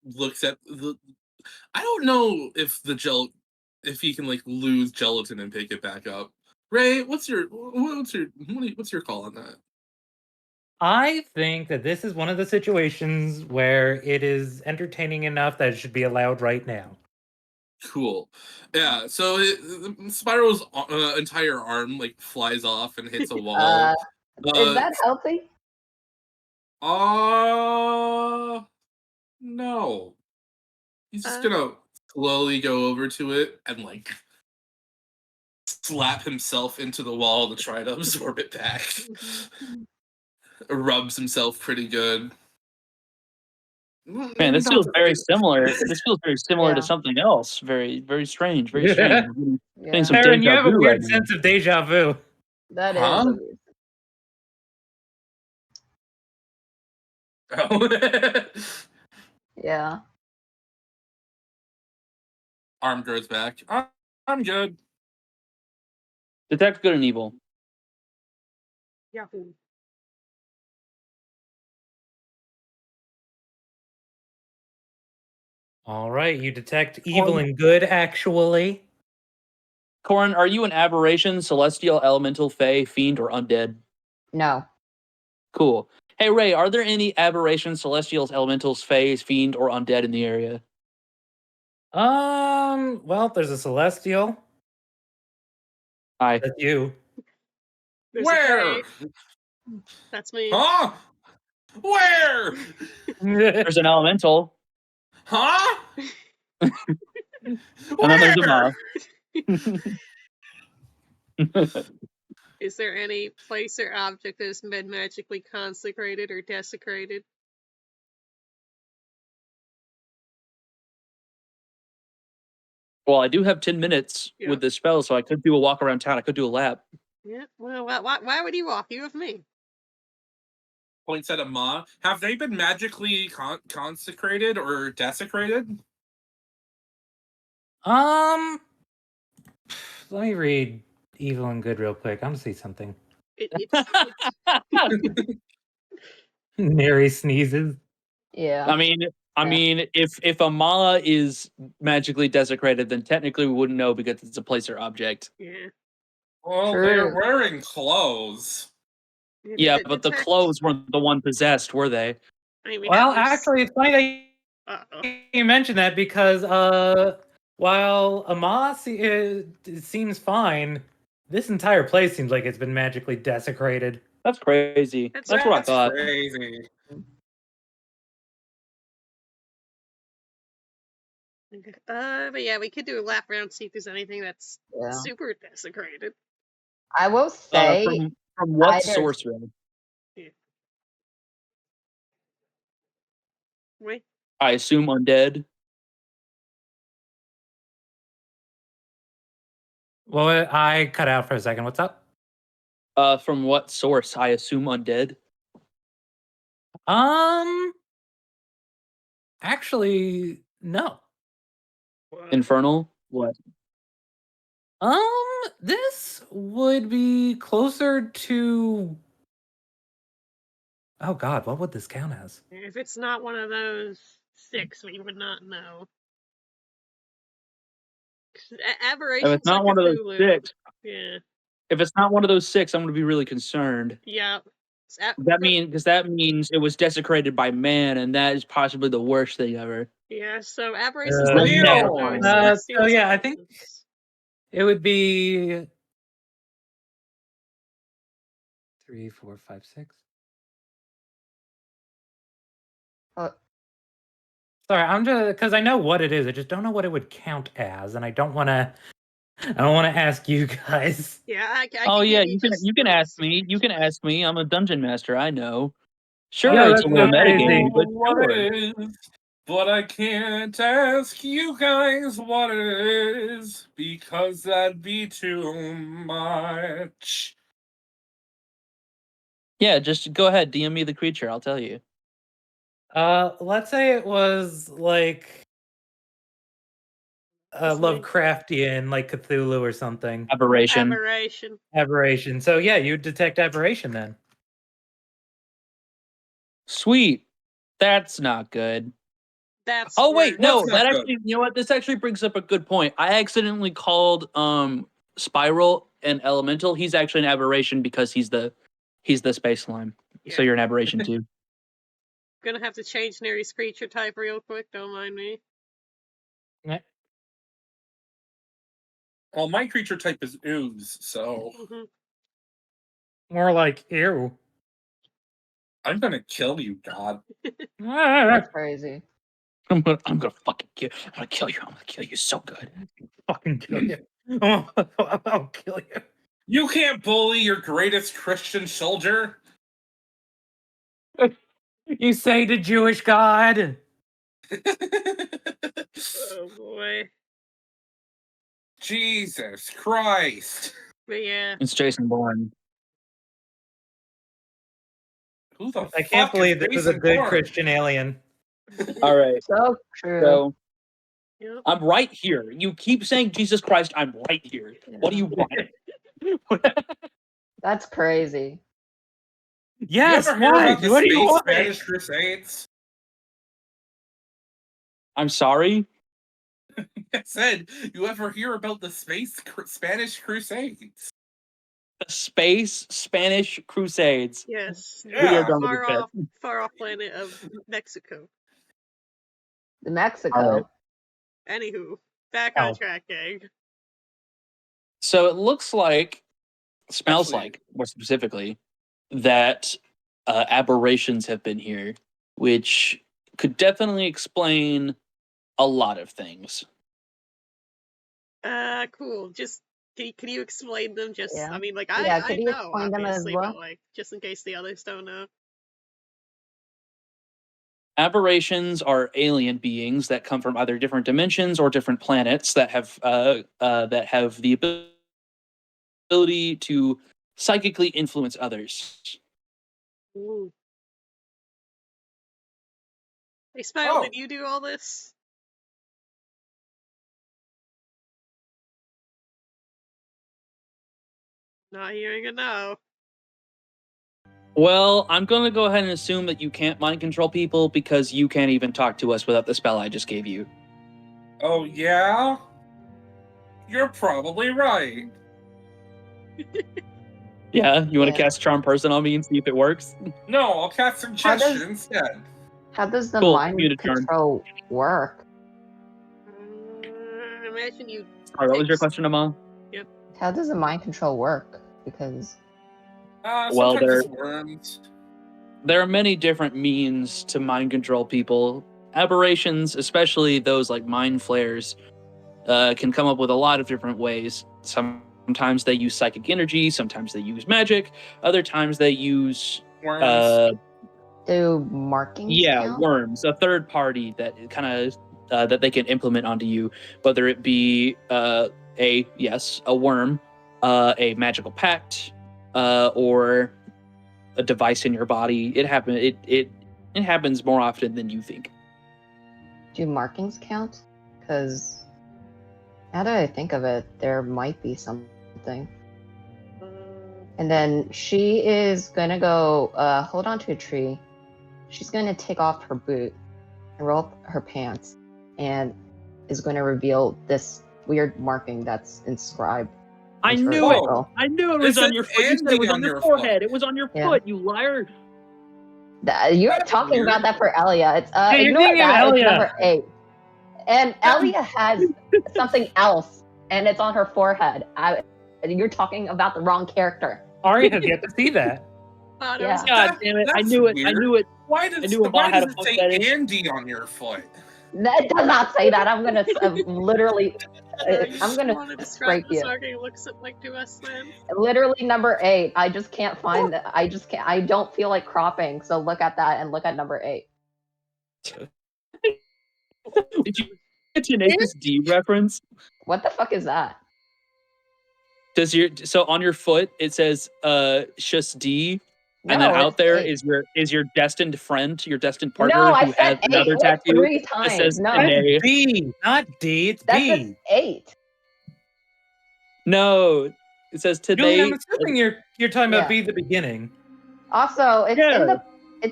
looks at the. I don't know if if he can like lose gelatin and pick it back up. Ray, what's your call on that? I think that this is one of the situations where it is entertaining enough that it should be allowed right now. Cool. Yeah. So Spiral's entire arm like flies off and hits a wall. Is that healthy? No. He's just gonna slowly go over to it and like slap himself into the wall to try to absorb it back. Rubs himself pretty good. Man, this feels very similar. This feels very similar Yeah. to something else. Very, very strange. Very strange. I'm getting Yeah. some Perrin, you deja have a vu weird right now. sense of deja vu. That is Huh? a weird. Yeah. Arm grows back. I'm good. Detect good and evil. Yahoo. All right, you detect evil and good, actually. Corin, are you an aberration, celestial, elemental, fey, fiend, or undead? No. Cool. Hey, Ray, are there any aberrations, celestials, elementals, fays, fiend, or undead in the area? Well, there's a celestial. Hi. That's you. There's Where? a Fae. That's me. Huh? Where? There's an elemental, Huh? and then there's a Where? moth. Is there any place or object that has been magically consecrated or desecrated? Well, I do have 10 minutes Yeah. with this spell, so I could do a walk around town. I could do a lap. Yeah. Well, why would he walk? You with me? Points at a maw. Have they been magically consecrated or desecrated? Let me read evil and good real quick. I'm gonna see something. It's Neri sneezes. Yeah. I mean, if a mala is magically desecrated, then technically we wouldn't know because it's a place or object. yeah. Well, True. they're wearing clothes. Yeah, but the Detect- clothes weren't the one possessed, were they? I mean, we Well, have this- actually, it's funny that you mentioned that because while Amos it seems fine, this entire place seems like it's been magically desecrated. That's crazy. That's That's what I thought. Crazy. But yeah, we could do a lap around, see if there's anything that's Yeah. super desecrated. I will say from what either- source, really? Wait, I assume undead. Well, I cut out for a second. What's up? From what source? I assume undead. Actually, no. Infernal. What? This would be closer to. Oh God, what would this count as? if it's not one of those 6, we would not know. If it's not one of those Cthulhu. 6, Yeah. if it's not one of those 6, I'm going to be really concerned. Yeah. That means it was desecrated by man, and that is possibly the worst thing ever. Yeah, so aberrations Uh, like Leo! so yeah, I think it would be 3, 4, 5, 6. Sorry, I'm just because I know what it is. I just don't know what it would count as, and I don't want to. I don't want to ask you guys. Yeah, I Oh can yeah, give you can ask me. You can ask me. I'm a dungeon master. I know. Sure, Yeah, it's that's a little so crazy. metagame, but what sure. it is, but I can't ask you guys what it is because that'd be too much. Yeah, just go ahead. DM me the creature. I'll tell you. Let's say it was like Lovecraftian, like Cthulhu or something. Aberration. Aberration. So yeah, you detect aberration then. Sweet. That's not good. That's Oh wait, no, What's that not actually, you know what? This actually brings up a good point. I accidentally called Spiral an elemental. He's actually an aberration because he's the space slime. So Yeah. you're an aberration too. Gonna have to change Nary's creature type real quick, don't mind me. Well, my creature type is ooze, so More like ew. I'm gonna kill you, God. That's crazy. I'm gonna fucking kill. I'm gonna kill you. I'm gonna kill you so good. Fucking kill you. I'll kill you. You can't bully your greatest Christian soldier. You say the Jewish God. Oh boy. Jesus Christ. But yeah. It's Jason Bourne. Who the I can't fuck believe is this was a Jason good Bourne? Christian alien. All right. So true. So Yep. I'm right here. You keep saying Jesus Christ. I'm right here. What do you want? That's crazy. Yes, you ever hear why? about the What do you Space want? Spanish Crusades? I'm sorry. I said, you ever hear about the Spanish Crusades? The Space Spanish Crusades. Yes. We are done with this Far off planet of Mexico. The Mexico. All right. Anywho, back on Oh. track, gang. So it looks like, smells Actually- like, more specifically, that aberrations have been here, which could definitely explain a lot of things. Cool. Just can you explain them? Just Yeah. I mean, like Yeah, I could you know explain them as obviously, well? but like just in case the others don't know. Aberrations are alien beings that come from either different dimensions or different planets that have the ability to psychically influence others. Ooh. Hey, Smile, Oh. did you do all this? Not hearing a no. Well, I'm going to go ahead and assume that you can't mind control people because you can't even talk to us without the spell I just gave you. Oh, yeah? You're probably right. Yeah, you want to Yeah. cast Charm Person on me and see if it works? No, I'll cast Suggestion does- instead. How does the Cool, mind give me the charm. control work? Imagine you. Sorry, what was your question, Amal? How does the mind control work? Because Well, Sometimes there- it's worms. There are many different means to mind control people. aberrations, especially those like mind flares, can come up with a lot of different ways. Sometimes they use psychic energy, sometimes they use magic, other times they use Worms. Do markings count? worms, a third party that kind of that they can implement onto you, whether it be a worm, a magical pact, or a device in your body. It happens more often than you think. Do markings count? Because now that I think of it, there might be something. And then she is gonna go hold on to a tree. She's gonna take off her boot and roll up her pants, and is going to reveal this weird marking that's inscribed. I into her knew it. ankle. I knew it was It on your says foot. You said it was Andy on on your your forehead. foot. It was on your Yeah. foot, you liar. You're That's talking weird. about that for Elia. It's Hey, you're ignore thinking of that. It's Elia. number 8. And Elia has something else, and it's on her forehead. You're talking about the wrong character. Ari has yet to see that. Thought it Yeah. was God damn it! I That's knew it. I weird. knew it. Why I does knew Amon had a it fuck say fetish. Andy on your foot? That does not say that. I'm gonna literally, You I'm gonna want to describe break this you. marking looks like to us then? Literally number 8. I just can't find that. I just can't. I don't feel like cropping. So look at that and look at number 8. Did you get Tenacious D reference? What the fuck is that? So on your foot it says Shus D, and No, then out it's there 8. is your destined friend, your destined No, partner I who has said 8 another like tattoo 3 that times. says No, That's Tene. B, not D. It's that's B. an 8. No, it says Julie, today. I'm assuming you're talking Yeah. about B the beginning. Also, it's Yeah. in the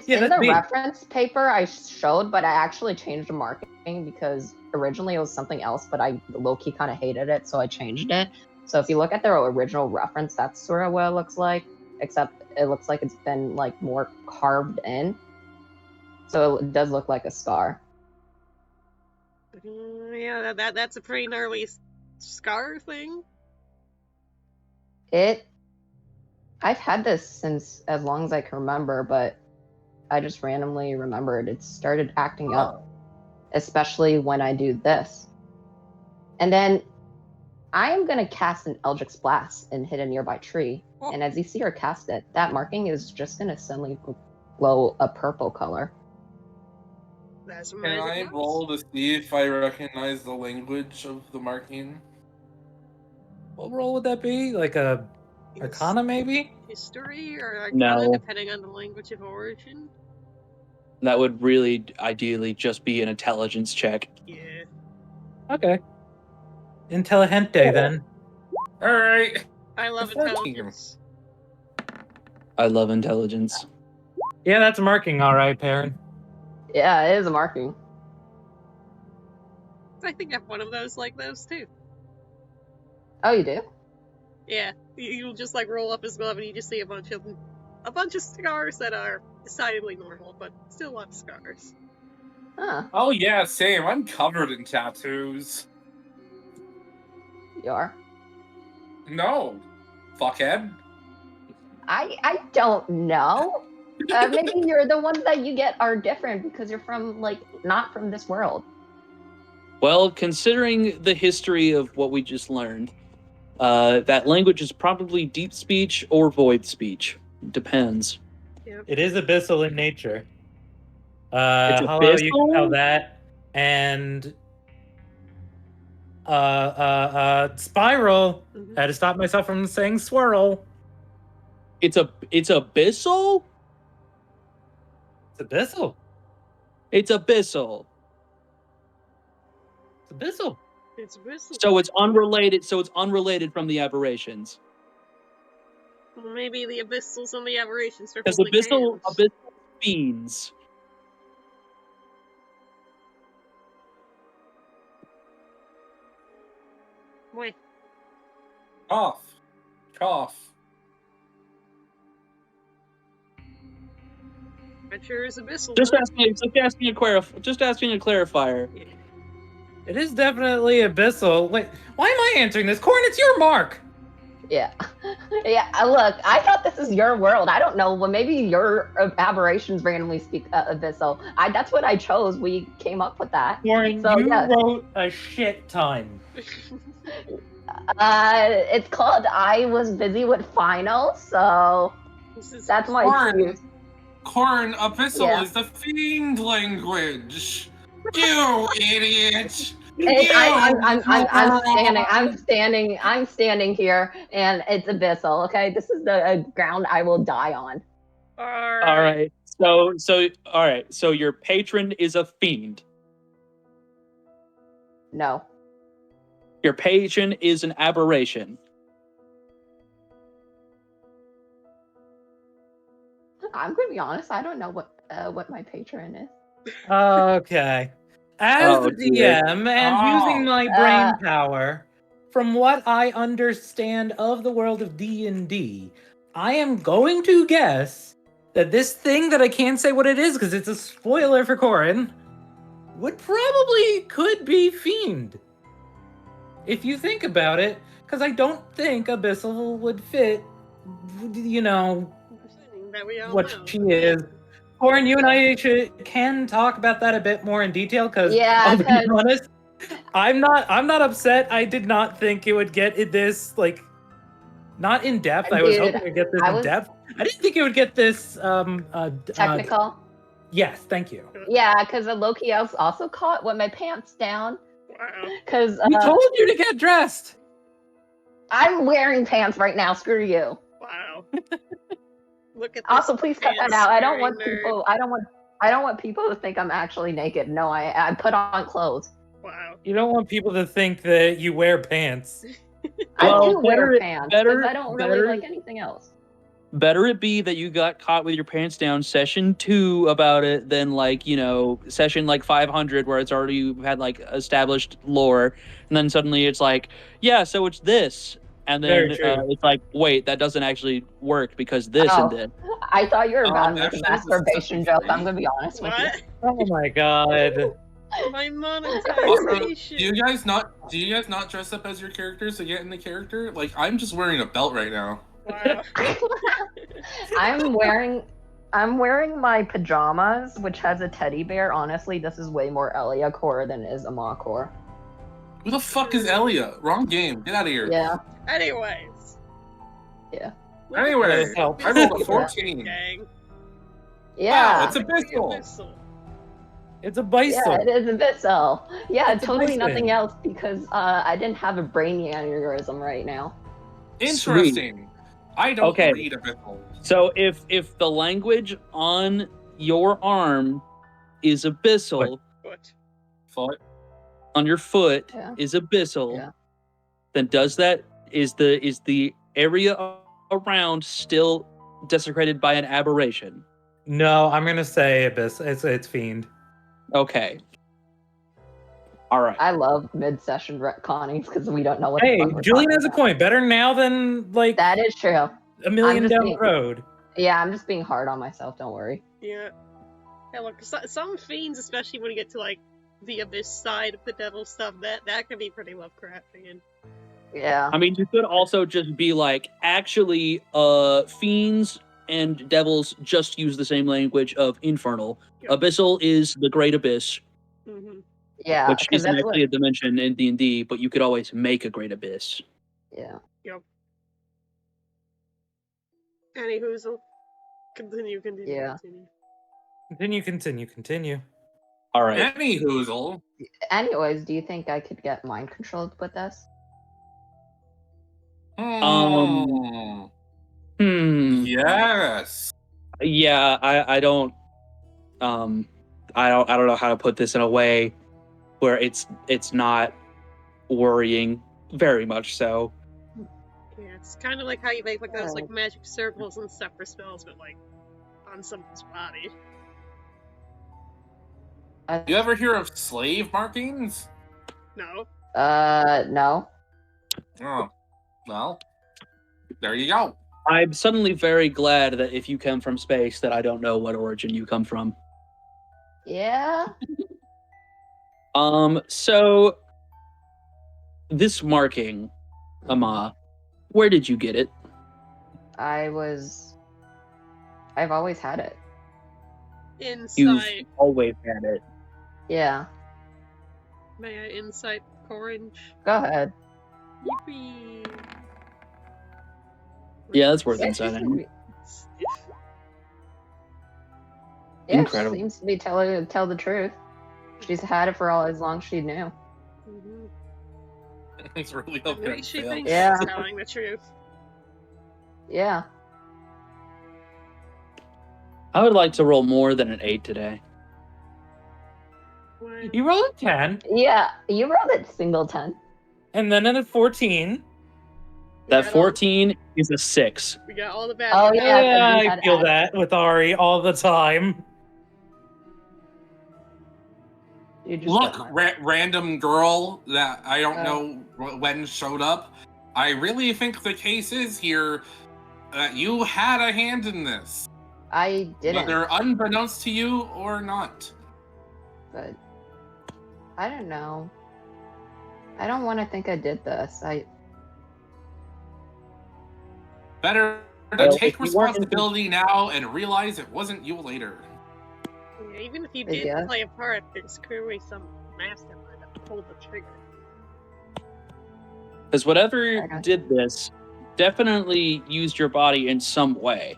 Yeah, that's B. reference paper I showed, but I actually changed the marking because originally it was something else, but I low-key kind of hated it, so I changed it. So if you look at their original reference, that's sort of what it looks like, except it looks like it's been like more carved in. So it does look like a scar. Yeah, that's a pretty gnarly scar thing. I've had this since as long as I can remember, but I just randomly remembered it started acting up, especially when I do this. And then I am going to cast an Eldritch Blast and hit a nearby tree. Oh. And as you see her cast it, that marking is just going to suddenly glow a purple color. That's Can I roll to see if I recognize the language of the marking? What role would that be? Like a Arcana, maybe? History or Arcana, No. depending on the language of origin. That would really ideally just be an intelligence check. Yeah. Okay. Intelligente, then. All right. I love 14. intelligence. I love intelligence. Yeah, that's marking, all right, Perrin. Yeah, it is a marking. I think I have one of those like those too. Oh, you do? Yeah, you'll just like roll up his glove and you just see a bunch of scars that are decidedly normal, but still a lot of scars. Huh. Oh yeah, same. I'm covered in tattoos. You are? No, fuckhead. I don't know. Maybe you're the ones that you get are different because you're from, like, not from this world. Well, considering the history of what we just learned, that language is probably deep speech or void speech. Depends. It is abyssal in nature. It's Hello, you can tell abyssal? that. And Spiral. Mhm. I had to stop myself from saying swirl. It's abyssal? It's abyssal. It's abyssal. It's abyssal. It's abyssal. So it's unrelated from the aberrations. Maybe the abyssals and the aberrations are Because holding abyssal hands. fiends. Wait, Cough. that sure is abyssal. Just huh? asking a clarifier. It is definitely abyssal. Wait, why am I answering this? Corn, it's your mark. Yeah. Yeah, look, I thought this is your world. I don't know. Well, maybe your aberrations randomly speak abyssal. That's what I chose. We came up with that. Warren, So, you yeah. wrote a shit ton. It's called I Was Busy with Finals, so This is that's my Corn. excuse. Corn, abyssal Yeah. is the fiend language. You idiot! I'm standing here, and it's abyssal. Okay, this is the ground I will die on. All right. So all right. So your patron is a fiend. No, Your patron is an aberration. I'm gonna be honest. I don't know what my patron is. Okay. As Oh, the dear. DM and using my Uh, brain power, from what I understand of the world of D&D, I am going to guess that this thing that I can't say what it is because it's a spoiler for Corin would probably could be Fiend. If you think about it, because I don't think Abyssal would fit, you know, That we all what know. she is. Corin, you and I can talk about that a bit more in detail because Yeah, I'll be 'cause- honest, I'm not upset. I did not think it would get this not in depth. I was Dude, hoping it would get this I in was- depth. I didn't think it would get this technical. yes, thank you. Yeah, because Loki else also caught with my pants down. Wow. Because We told you to get dressed. I'm wearing pants right now. Screw you. Wow. Look at this. Also, please cut that out. I don't want pants-wearing nerd. people. I don't want people to think I'm actually naked. No, I put on clothes. Wow. You don't want people to think that you wear pants. I Well, do wear better- pants better- because I don't really better- like anything else. Better it be that you got caught with your pants down session 2 about it than session 500 where it's already had established lore, and then suddenly it's yeah, so it's this, and then Very true. it's wait, that doesn't actually work because this Oh. and this. I thought you were about to make a actually, this is masturbation session joke. I'm 3. gonna be honest with you. What? Oh my god. My Also, monetization. do you guys not dress up as your characters to get in the character? I'm just wearing a belt right now. Wow. I'm wearing my pajamas, which has a teddy bear. Honestly, this is way more Elia core than it is Ama core. Who the fuck is Elia? Wrong game. Get out of here. Yeah. Anyways. Yeah. Look at Anyway, this help. I rolled a abyssal 14. gang. Yeah. Wow, it's abyssal. Abyssal. It's a Yeah, bison. it is a bit so. Yeah, It's a totally bison. nothing else because I didn't have a brain aneurysm right now. Interesting. I don't Okay. read abyssal. So if the language on your arm is abyssal, What? Foot. on your foot Yeah. is abyssal, Yeah. then is the area around still desecrated by an aberration? No, I'm gonna say abyss. It's fiend. Okay. All right. I love mid-session retconnings because we don't know what. Hey, the fuck we're Julian talking has a about. point. Better now than That is true. a million just down being- the road. Yeah, I'm just being hard on myself. Don't worry. Yeah. Yeah, look, some fiends, especially when you get to the abyss side of the devil stuff, that can be pretty Lovecraftian. Yeah. I mean, you could also just be actually, fiends and devils just use the same language of infernal. Yep. Abyssal is the great abyss, Mm-hmm. Yeah. which 'cause isn't that's actually a dimension in D&D, but you could always make a great abyss. Yeah. Anywhoozle. Continue. Yeah. Continue. All right. Any hoozle. Anyways, do you think I could get mind controlled with this? Hmm. Yes. Yeah, I don't I don't know how to put this in a way where it's not worrying very much so. Yeah, it's kind of like how you make those Oh. magic circles and stuff for spells, but on someone's body. You ever hear of slave markings? No. No. Oh, well, there you go. I'm suddenly very glad that if you come from space that I don't know what origin you come from. Yeah. So this marking, Ama, Where did you get it? I've always had it. You've Insight. always had it. Yeah. May I insight Orange? Go ahead. Yippee! Yeah, that's worth Yeah, insight. Yeah, Incredible. She seems to be tell the truth. She's had it for as long as she knew. Mm-hmm. It's really At up there. least she Fail. thinks Yeah. she's telling the truth. Yeah. I would like to roll more than an 8 today. When You rolled a 10, Yeah. You rolled it single 10. and then a 14. we That got 14 is a 6. we got all the bad. Oh, guys. yeah. Yeah, we I had feel Adam. that with Ari all the time. You just Look, got mine. random girl that I don't Oh. know when showed up. I really think the case is here that you had a hand in this, I didn't. whether unbeknownst to you or not. But I don't know. I don't want to think I did this. Better to Well, take if you weren't responsibility now and realize it wasn't you later. Yeah, even if you I did guess. play a part, there's clearly some mastermind that pulled the trigger. Because whatever Okay. did this definitely used your body in some way.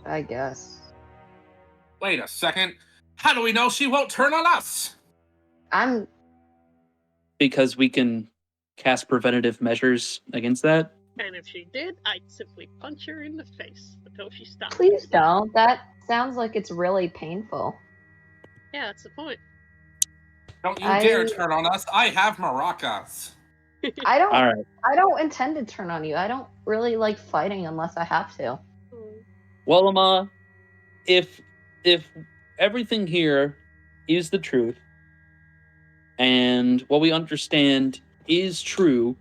I guess. Wait a second. How do we know she won't turn on us? I'm. Because we can cast preventative measures against that. And if she did, I'd simply punch her in the face until she stopped. Please don't. That sounds like it's really painful. Yeah, that's the point. Don't you I- dare turn on us. I have maracas. I don't. All right. I don't intend to turn on you. I don't really like fighting unless I have to. Well, Ama, if everything here is the truth, and what we understand is true,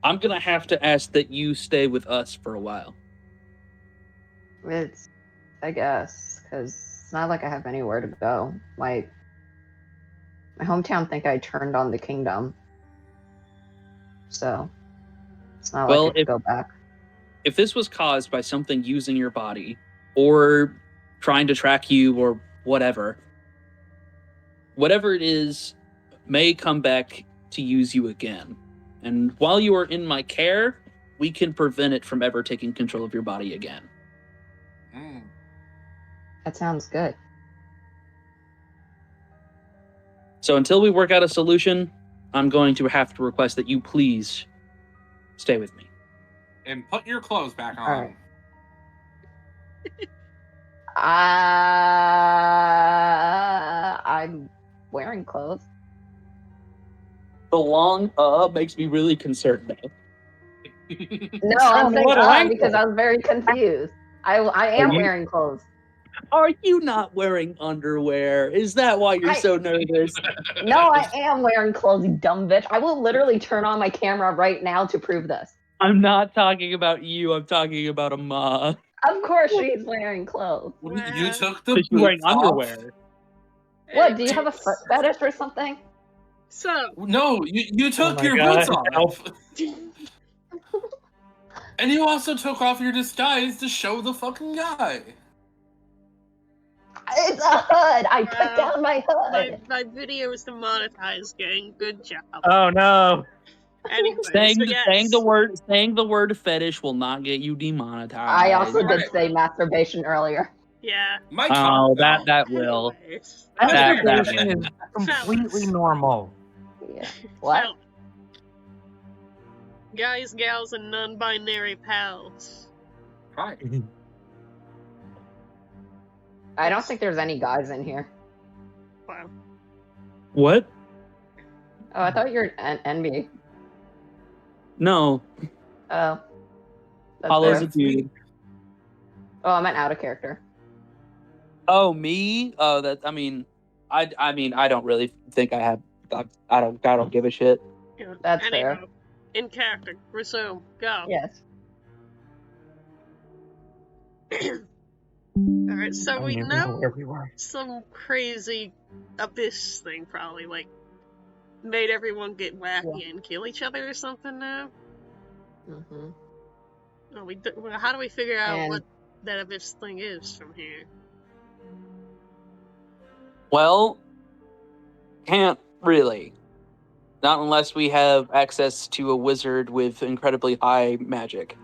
I'm gonna have to ask that you stay with us for a while. It's. I guess because it's not like I have anywhere to go. My hometown think I turned on the kingdom, so it's not Well, like I could go back. If this was caused by something using your body, or trying to track you, or whatever it is, may come back to use you again. And while you are in my care, we can prevent it from ever taking control of your body again. That sounds good. So until we work out a solution, I'm going to have to request that you please stay with me. And put your clothes back on. Alright. I'm wearing clothes. The long makes me really concerned now. No, I'm saying what do because I was very confused. I am you- wearing clothes. Are you not wearing underwear? Is that why you're I- so nervous? No, I am wearing clothes, you dumb bitch. I will literally turn on my camera right now to prove this. I'm not talking about you. I'm talking about Ama. Of course she's wearing clothes. You took the She's wearing boots off. underwear. What, do you have a foot fetish or something? So, No, you took my your God, boots off. And you also took off your disguise to show the fucking guy. It's a hood. I took Wow. down my hood. my video is demonetized, gang. Good job. Oh no. Anyway, Saying, so yes. saying the word fetish will not get you demonetized. I also did Right. say masturbation earlier. Yeah. My Oh, cock, that will. Anyways. That Masturbation is completely Fellas. normal. Yeah. What? Fellas. Guys, gals, and non-binary pals. Hi. I don't think there's any guys in here. Wow. What? Oh, I thought you were an NB. No. Oh. That's Hollow's fair. a dude. Oh, I meant out of character. Oh, me? Oh, that. I mean, I don't really think I have. I don't give a shit. Yeah. That's Anyhow, fair. in character, resume, go. Yes. Alright, so I don't we even know where we were. some crazy abyss thing probably, like, made everyone get wacky and kill each other or something now? Mm-hmm. Well, how do we figure out And- what that abyss thing is from here? Well, can't really. Not unless we have access to a wizard with incredibly high magic.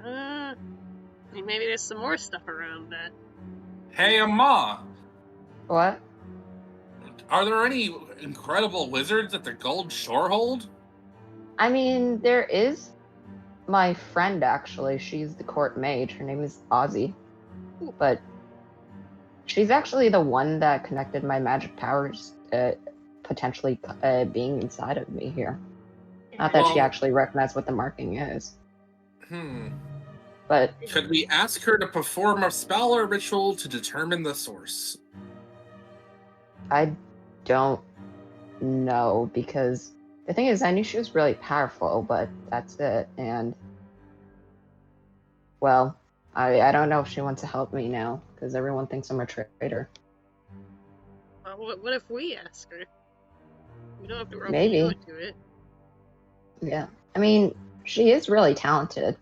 I mean, maybe there's some more stuff around that. Hey, Amma, What? are there any incredible wizards at the Gold Shorehold? I mean, there is my friend, actually. She's the court mage. Her name is Ozzy. But she's actually the one that connected my magic powers, potentially being inside of me here. Not that she Well- actually recognized what the marking is. But Could we ask her to perform a spell or ritual to determine the source? I don't know, because the thing is, I knew she was really powerful, but that's it. And, well, I don't know if she wants to help me now, because everyone thinks I'm a traitor. Well, what if we ask her? We don't have to rope Maybe. you into it. Yeah. I mean, she is really talented.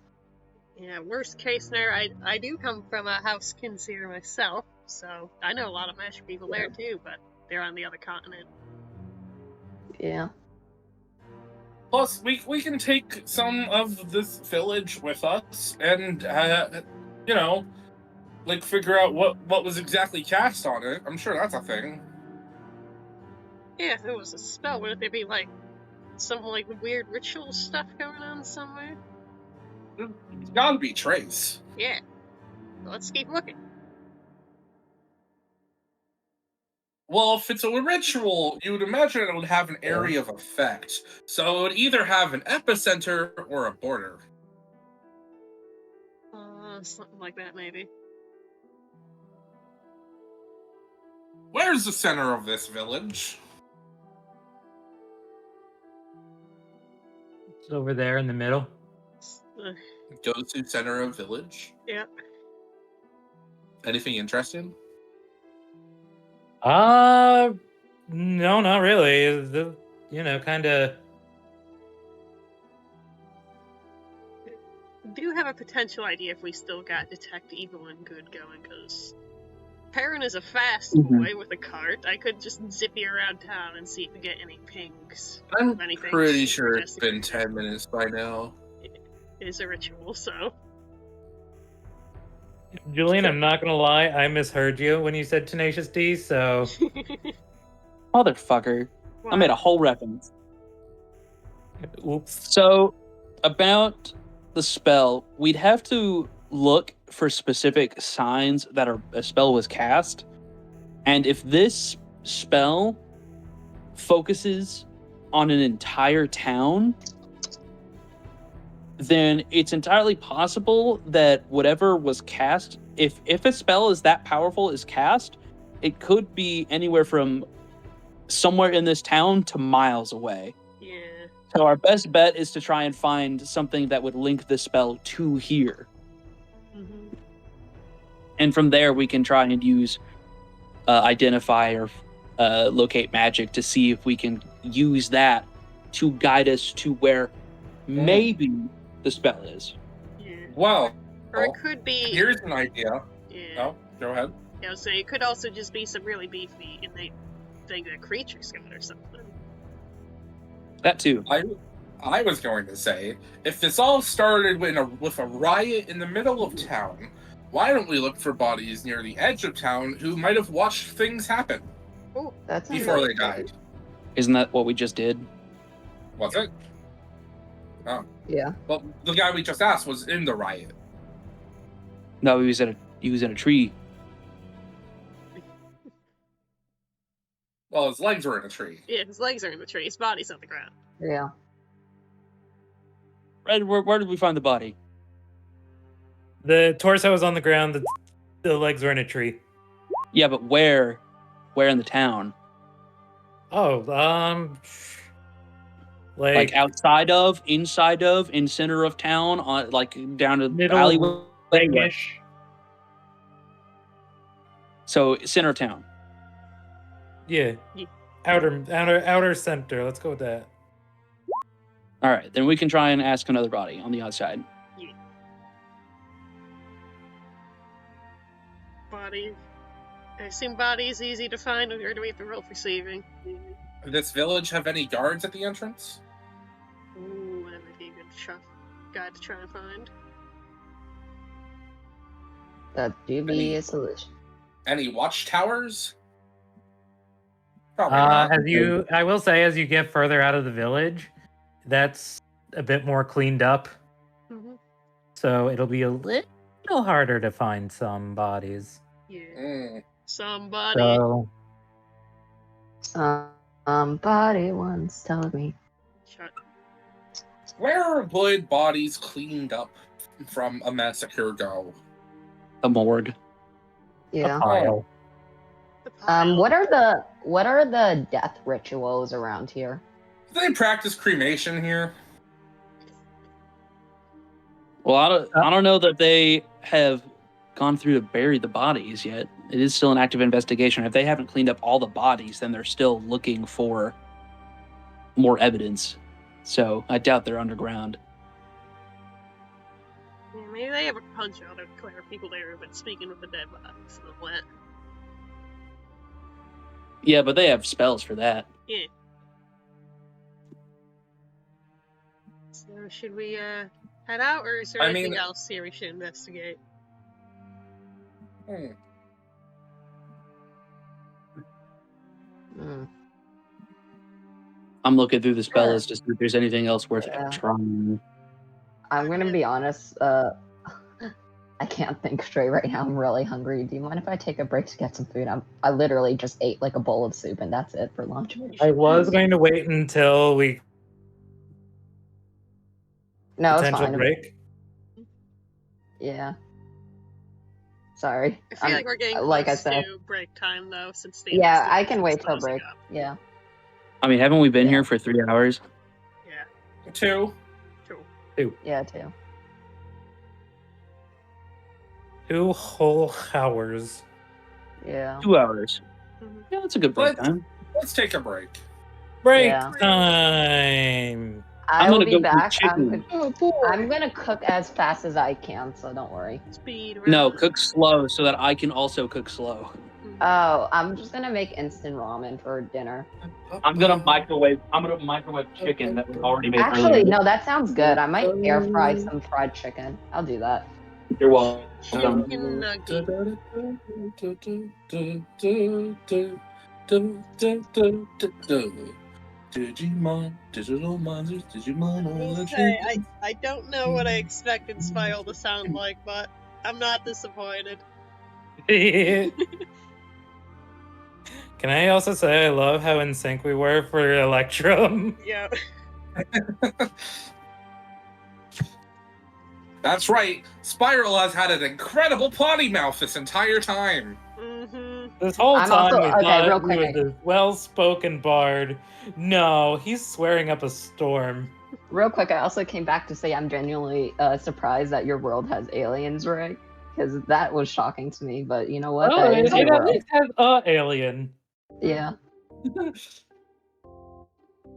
Yeah, worst case scenario, I do come from a house Kinseer myself, so I know a lot of magic people there too, but they're on the other continent. Yeah. Plus, we can take some of this village with us and, figure out what was exactly cast on it. I'm sure that's a thing. Yeah, if it was a spell, wouldn't there be some weird ritual stuff going on somewhere? It's gotta be trace. Yeah. Well, let's keep looking. Well, if it's a ritual, you would imagine it would have an area of effect. So it would either have an epicenter or a border. Something like that, maybe. Where's the center of this village? It's over there in the middle. Go to center of village. Yeah. Anything interesting? No, not really. Kind of. Do have a potential idea if we still got detect evil and good going, because Perrin is a fast boy with a cart. I could just zip you around town and see if we get any pings. I'm Anything pretty sure it's suggesting been 10 minutes by now. It is a ritual, so. Julian, I'm not gonna lie, I misheard you when you said Tenacious D, so Motherfucker. I made a whole reference. oops. So, about the spell, we'd have to look for specific signs that a spell was cast. And if this spell focuses on an entire town, then it's entirely possible that whatever was cast, if a spell is that powerful is cast, it could be anywhere from somewhere in this town to miles away. Yeah. So our best bet is to try and find something that would link the spell to here. Mm-hmm. And from there, we can try and use identify or locate magic to see if we can use that to guide us to where maybe the spell is. Yeah. Well, Or it could be. here's an idea. Yeah. No, go ahead. Yeah, I was saying it could also just be some really beefy innate thing that creature's got or something. That too. I was going to say, if this all started with a riot in the middle of town, why don't we look for bodies near the edge of town who might have watched things happen Oh, That's before they died? Isn't that what we just did? Was it? Oh. Yeah. Well, the guy we just asked was in the riot. No, he was in a tree. Well, his legs were in a tree. yeah, his legs are in the tree, his body's on the ground. Yeah. Red, where did we find the body? The torso was on the ground. The legs were in a tree. Yeah, but where? Where in the town? Oh, Like outside of, inside of, in center of town, on like down to the middle alleyway. leg-ish. So center of town. Yeah. Yeah. Outer center. Let's go with that. All right, then we can try and ask another body on the outside. Body. I assume body is easy to find, or do we have to roll for saving? Does this village have any guards at the entrance? Ooh, that might be a good guy to try and find. That do be a solution. Any watchtowers? Probably not. I will say, as you get further out of the village, that's a bit more cleaned up. Mm-hmm. So it'll be a little harder to find some bodies. Yeah. Somebody. So Somebody once told me. Shut. Where would bodies cleaned up from a massacre go? The morgue. Yeah. a pile. The pile. What are the death rituals around here? Do they practice cremation here? Well, I don't know that they have gone through to bury the bodies yet. It is still an active investigation. If they haven't cleaned up all the bodies, then they're still looking for more evidence. So I doubt they're underground. Yeah, maybe they have a punch out of clear people there, but speaking with the dead bodies and all that. Yeah, but they have spells for that. Yeah. So should we head out, or is there I anything mean- else here we should investigate? Hmm. Hmm. I'm looking through the spell Sure. list to see if there's anything else worth Yeah. trying. I'm gonna be honest. I can't think straight right now. I'm really hungry. Do you mind if I take a break to get some food? I literally just ate like a bowl of soup and that's it for lunch. I was going to wait until we No, it's potential fine. break. Yeah. Sorry. I feel like we're getting like I close said. to break time, though, since the Yeah, I can investigation's wait till closing break. up. Yeah. I mean, haven't we been Yeah. here for 3 hours? Yeah, 2. cool. Yeah, too. 2 whole hours. Yeah. 2 hours. Mhm. Yeah, that's a good break What? time. Let's take a break. Break Yeah. time. I I'm will gonna be go eat back. chicken. I'm gonna cook as fast as I can, so don't worry. Speed No, round. cook slow so that I can also cook slow. Mhm. Oh, I'm just gonna make instant ramen for dinner. I'm gonna microwave chicken that was already made Actually, earlier. no, that sounds good. I might air fry some fried chicken. I'll do that. You're welcome. Chicken nugget. Digimon, digital monsters, Digimon, I all will the say, shit. I don't know what I expected Spiral to sound like, but I'm not disappointed. Can I also say I love how in sync we were for Electrum? Yeah. That's right. Spiral has had an incredible potty mouth this entire time. Mm-hmm. This whole I'm time also- we okay, thought real he was quick. this well-spoken bard. No, he's swearing up a storm. Real quick, I also came back to say I'm genuinely surprised that your world has aliens, right? Because that was shocking to me. But you know what? Oh, That is it your at world. least has a alien. Yeah.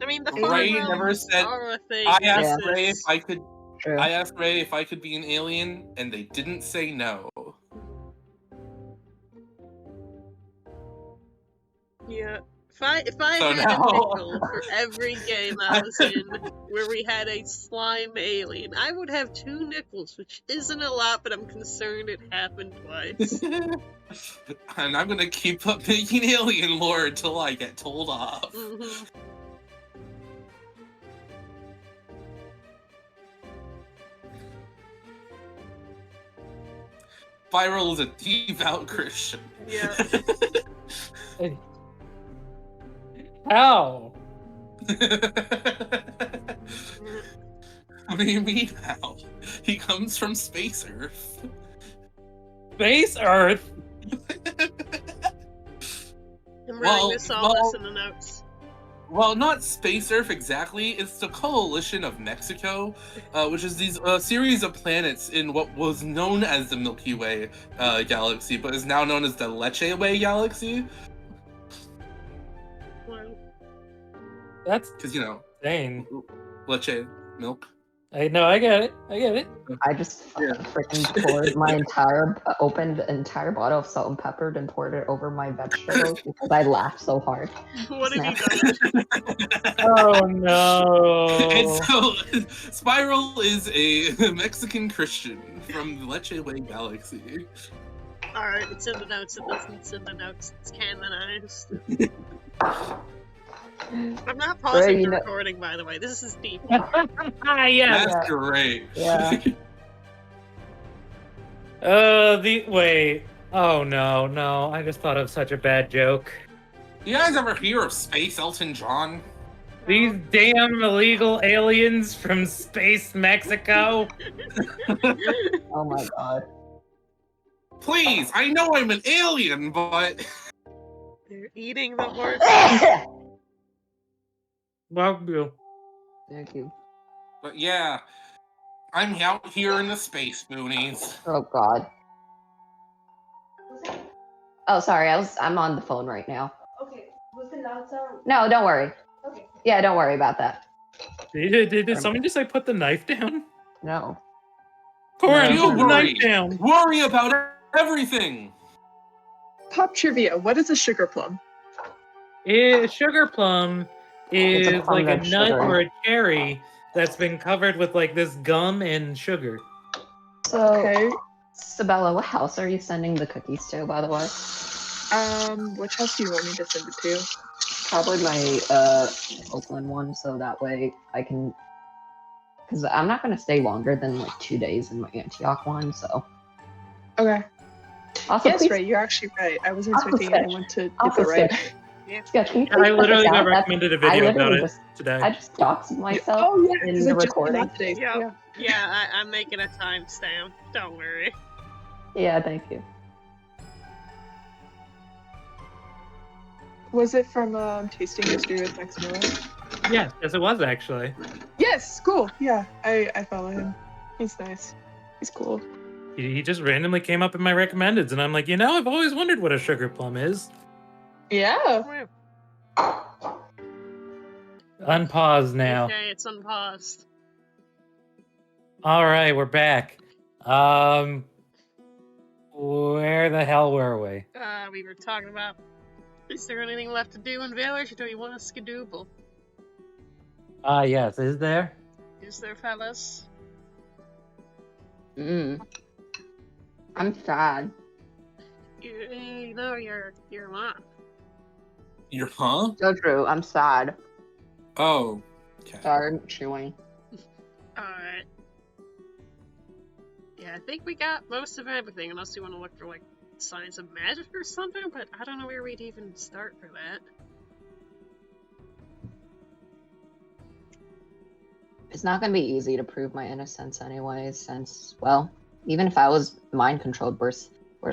I mean, the Ray farm never realms said- are a thing. I Yeah. asked Ray if I could. True. I asked Ray if I could be an alien, and they didn't say no. Yeah. If I So had now- a nickel for every game I was in where we had a slime alien, I would have 2 nickels, which isn't a lot, but I'm concerned it happened twice. And I'm gonna keep up making alien lore until I get told off. Mhm. Spiral is a devout Christian. Yeah. How? What do you mean how? He comes from Space Earth. Space Earth? I'm writing Well- this all well- this in the notes. Well, not Space Earth exactly. It's the Coalition of Mexico, which is these series of planets in what was known as the Milky Way galaxy, but is now known as the Leche Way galaxy. Well, That's Because, you know, insane. Leche milk. I get it. I just Yeah. freaking poured opened the entire bottle of salt and peppered and poured it over my vegetables because I laughed so hard. What have you Snap. done? Oh no. And so, Spiral is a Mexican Christian from the Leche Way Galaxy. Alright, it's in the notes. It doesn't in the notes. It's canonized. I'm not pausing Right, the recording, by the way. This is deep. Yeah. That's great. Yeah. Wait. Oh no. I just thought of such a bad joke. You guys ever hear of Space Elton John? These damn illegal aliens from space Mexico. Oh my god. Please, I know I'm an alien, but They're eating the horse. Love you. Thank you. but yeah, I'm out here in the space boonies. Oh god. Oh, sorry. I'm on the phone right now. Okay, was it loud sound? No, don't worry. Okay. Yeah, don't worry about that. Did someone just like put the knife down? No. Corin, You put the worry. knife down. Worry about everything. Pop trivia. What is a sugar plum? Sugar plum It's a is plum like a that's nut sugary. or a cherry that's been covered with like this gum and sugar. So, Okay. Sabella, what house are you sending the cookies to, by the way? Which house do you want me to send it to? Probably my Oakland one, so that way I can. Because I'm not gonna stay longer than like 2 days in my Antioch one, so. Okay. Also, Yes, please, right. You're actually right. I wasn't Also expecting sketch. anyone to get Also that right. Sketch, can you I please cut literally this got out? That's- recommended a I video about literally it just- today. I just doxed myself Oh yeah, in because the I just did recording. that today. Yeah. Yeah, I'm making a timestamp. Don't worry. Yeah, thank you. Was it from Tasting History with Maximilian? Yes, it was actually. Yes, cool. Yeah, I follow him. He's nice. He's cool. He just randomly came up in my recommendeds, and I'm like, I've always wondered what a sugar plum is. Yeah. Unpause now. Okay, it's unpaused. All right, we're back. Where the hell were we? We were talking about, is there anything left to do in Village, or do we want to skadooble? Yes, is there? Is there, fellas? I'm sad. You know, you're not. You're huh? So true. I'm sad. Oh. Okay. Sorry, I'm chewing. Alright. Yeah, I think we got most of everything, unless you want to look for, like, signs of magic or something, but I don't know where we'd even start for that. It's not going to be easy to prove my innocence anyways, since, well, even if I was mind-controlled, worst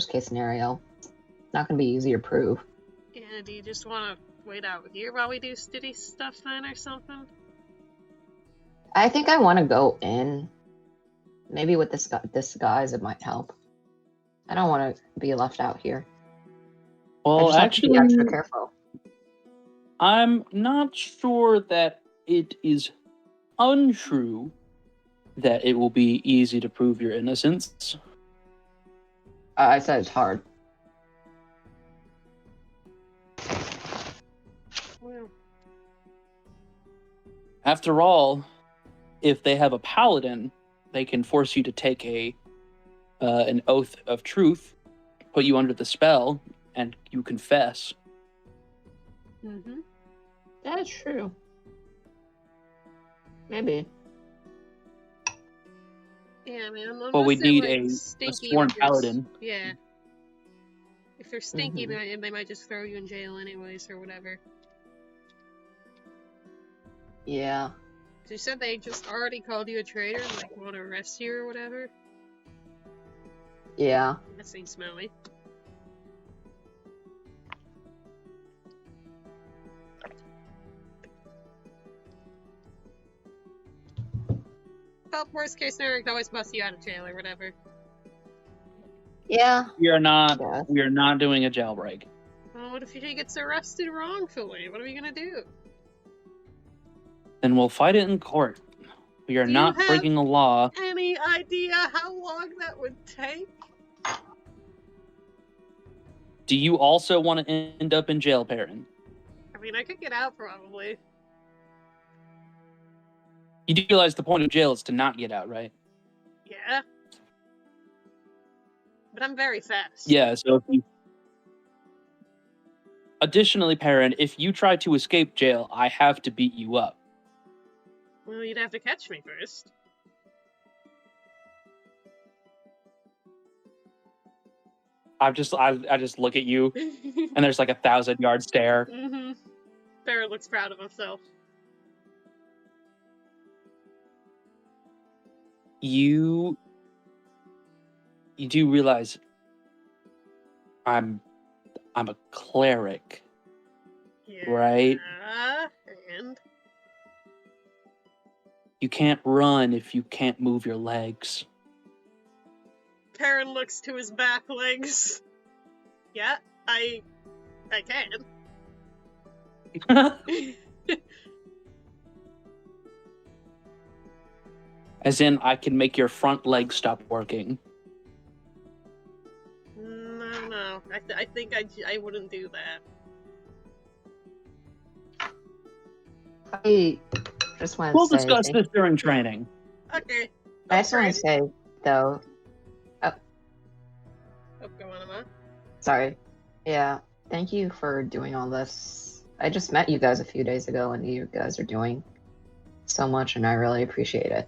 case scenario, it's not going to be easy to prove. Yeah, do you just want to wait out here while we do stitty stuff then, or something? I think I want to go in. Maybe with this disguise, it might help. I don't want to be left out here. I Well, just have to be actually, extra careful. I'm not sure that it is untrue that it will be easy to prove your innocence. I said it's hard. Well, After all, if they have a paladin, they can force you to take an oath of truth, put you under the spell, and you confess. mm-hmm. That's true. Maybe. Yeah, I mean, But we unless they're, need like, a stinky sworn or just- paladin. Yeah. If they're stinky, Mhm. they might just throw you in jail anyways, or whatever. Yeah. You said they just already called you a traitor and, like, want to arrest you or whatever? Yeah. That seems smelly. Well, worst case scenario, can always bust you out of jail or whatever. Yeah. We are not. Yeah. We are not doing a jailbreak. Well, what if he gets arrested wrongfully? What are we gonna do? Then we'll fight it in court. We are Do you not have- breaking a law. Any idea how long that would take? Do you also want to end up in jail, Perrin? I mean, I could get out probably. You do realize the point of jail is to not get out, right? Yeah. But I'm very fast. Yeah, so if you... Additionally, Perrin, if you try to escape jail, I have to beat you up. Well, you'd have to catch me first. I just look at you, and there's like a 1,000-yard stare. Mm-hmm. Barrett looks proud of himself. You do realize I'm a cleric, Yeah. right? And You can't run if you can't move your legs. Perrin looks to his back legs. Yeah, I can. As in, I can make your front leg stop working. No. I think I wouldn't do that. I just want We'll to say. discuss this during training. Okay. I just want to say, though. Oh, go on, Emma. Sorry. Yeah. Thank you for doing all this. I just met you guys a few days ago, and you guys are doing so much, and I really appreciate it.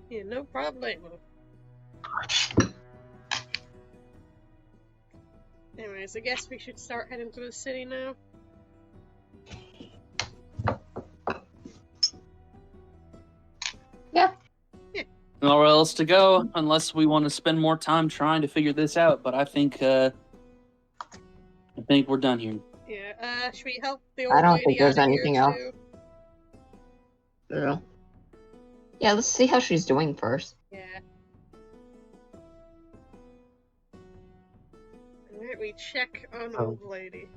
Yeah, no problem. Anyways, I guess we should start heading to the city now. Yeah. Nowhere else to go unless we want to spend more time trying to figure this out. But I think we're done here. Yeah. Should we help the old I don't lady think there's out of anything here else. too? Yeah. Yeah, let's see how she's doing first. Yeah. Alright, we check on the old lady.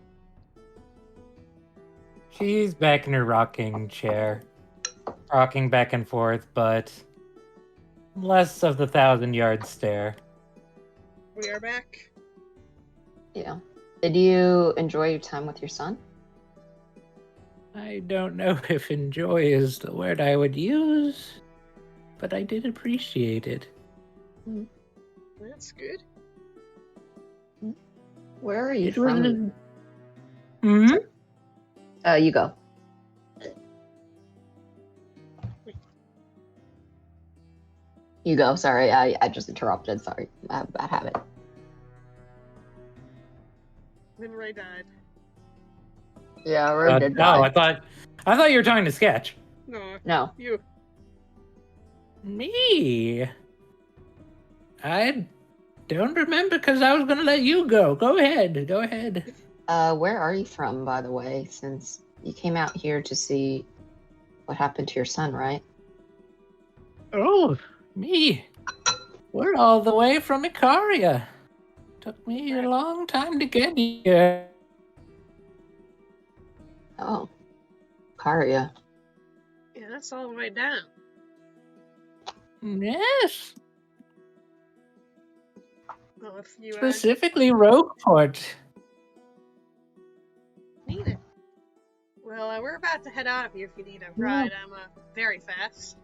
She's back in her rocking chair, rocking back and forth, but less of the 1,000-yard stare. We are back. Yeah. Did you enjoy your time with your son? I don't know if enjoy is the word I would use, but I did appreciate it. That's good. Where are you It was from? Hmm? You go. You go. Sorry, I just interrupted. Sorry, I have a bad habit. When Ray died. Yeah, Ray did Oh, die. I thought you were talking to Sketch. No, No. you. Me? I don't remember because I was going to let you go. Go ahead. Go ahead. Where are you from, by the way? Since you came out here to see what happened to your son, right? Oh, me. We're all the way from Icaria. Took me a long time to get here. Oh, Karia. Yeah, that's all the way down. Yes, Well, if you specifically Rogueport. need it. Well, we're about to head out of here if you need a ride. I'm very fast.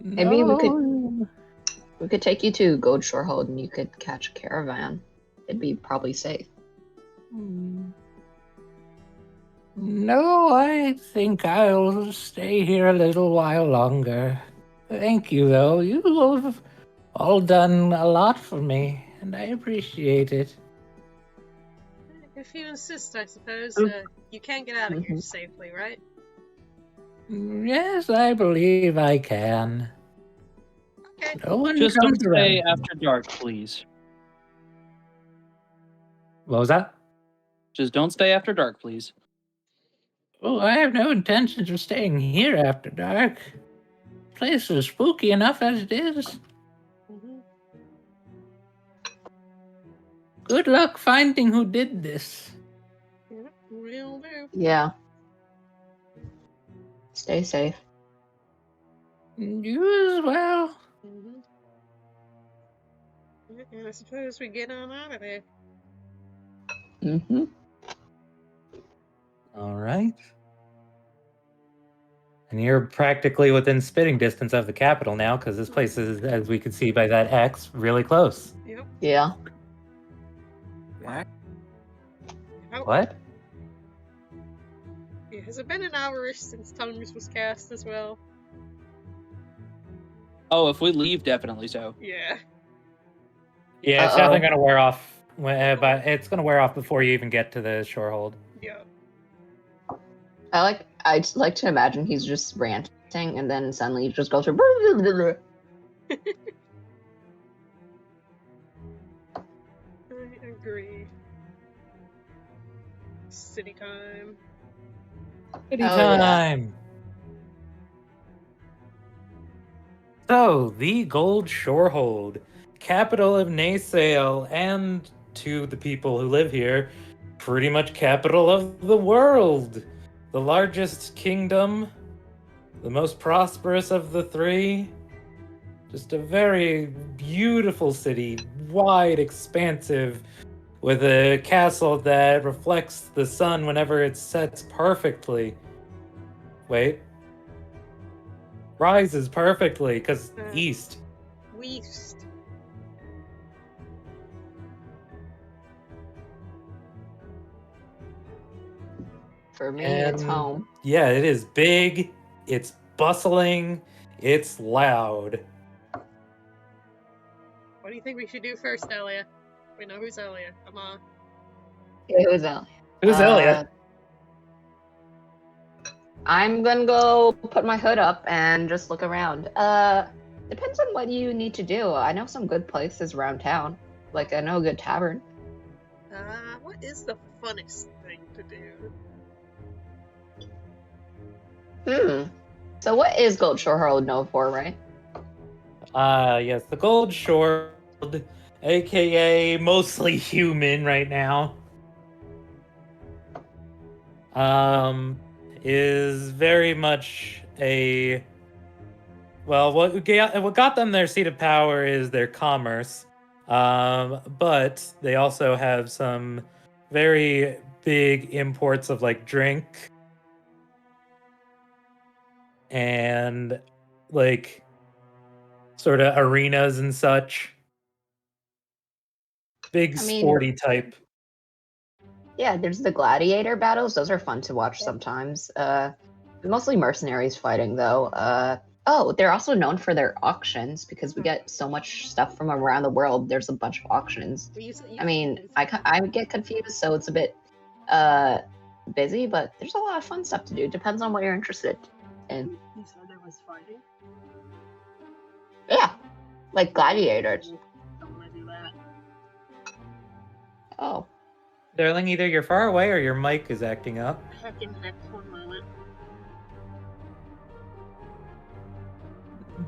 Maybe we could take you to Gold Shorehold and you could catch a caravan. It'd be probably safe. No, I think I'll stay here a little while longer. Thank you, though. You have all done a lot for me, and I appreciate it. If you insist, I suppose. You can get out of here safely, right? Yes, I believe I can. Okay. No one Just comes don't stay around. after dark, please. What was that? Just don't stay after dark, please. Oh, I have no intentions of staying here after dark. This place is spooky enough as it is. Mm-hmm. Good luck finding who did this. Yep, will do. Yeah. Stay safe. You as well. Mhm. And I suppose we get on out of there. Mm-hmm. All right. And you're practically within spitting distance of the capital now, because this place is, as we can see by that X, really close. Yep. Yeah. How, What? yeah, has it been an hour since Tongues was cast as well? Oh, if we leave, definitely so. Yeah. Yeah, it's Uh-oh. definitely going to wear off, but it's going to wear off before you even get to the shorehold. Yeah. I just like to imagine he's just ranting and then suddenly he just goes through. I agree. City time. City Oh, yeah. time! So, the Gold Shorehold, capital of Naysale, and to the people who live here, pretty much capital of the world. The largest kingdom, the most prosperous of the three. Just a very beautiful city, wide, expansive, with a castle that reflects the sun whenever it sets perfectly. Wait. Rises perfectly, because east. Weast. For me, it's And home. yeah, it is big, it's bustling, it's loud. What do you think we should do first, Elia? We know who's Elia. Come on. It was Elliot. Who's Elliot? I'm gonna go put my hood up and just look around. Depends on what you need to do. I know some good places around town. Like, I know a good tavern. What is the funnest thing to do? So what is Gold Shorehold known for, right? Yes, the Gold Shore, aka mostly human right now, is very much a what got them their seat of power is their commerce, but they also have some very big imports of like drink and like sort of arenas and such. Big I mean- sporty type. Yeah, there's the gladiator battles. Those are fun to watch sometimes. Mostly mercenaries fighting, though. Oh, they're also known for their auctions because we get so much stuff from around the world. There's a bunch of auctions. I mean, I get confused, so it's a bit busy, but there's a lot of fun stuff to do. Depends on what you're interested in. You said there was fighting? Yeah, like gladiators. I want to do that. Oh, Darling, either you're far away or your mic is acting up. Heckin' heck, 1 moment.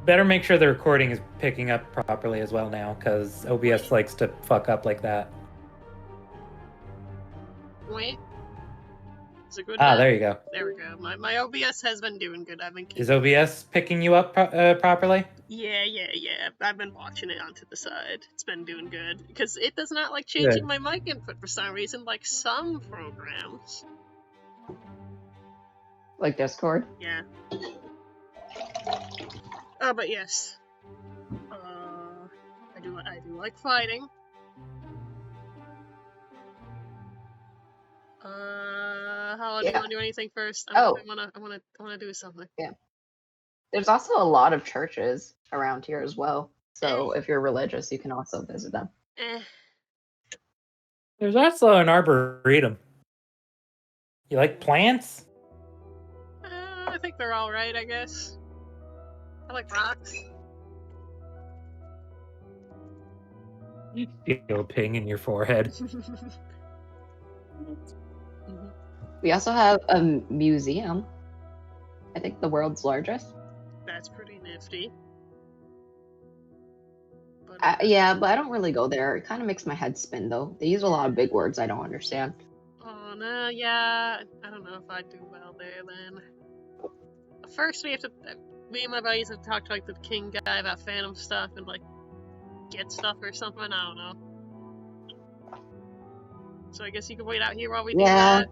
Better make sure the recording is picking up properly as well now, because OBS likes to fuck up like that. Wait. Is it good Ah, now? there you go. There we go. My OBS has been doing good. I've been Is OBS picking you up properly? Yeah. I've been watching it onto the side. It's been doing good. Because it does not like changing my mic input for some reason, like some programs. like Discord? Yeah. But yes. I do like fighting. How do you Yeah. want to do anything first? Oh. I wanna do something. There's also a lot of churches around here as well. So if you're religious, you can also visit them. There's also an arboretum. You like plants? I think they're alright, I guess. I like rocks. You feel a ping in your forehead. We also have a museum. I think the world's largest. That's pretty nifty. But Yeah, but I don't really go there. It kind of makes my head spin, though. They use a lot of big words I don't understand. oh no, yeah. I don't know if I'd do well there then. first we have to. Me and my buddies have talked to like the king guy about phantom stuff and like get stuff or something. I don't know. So I guess you can wait out here while we do Yeah. that.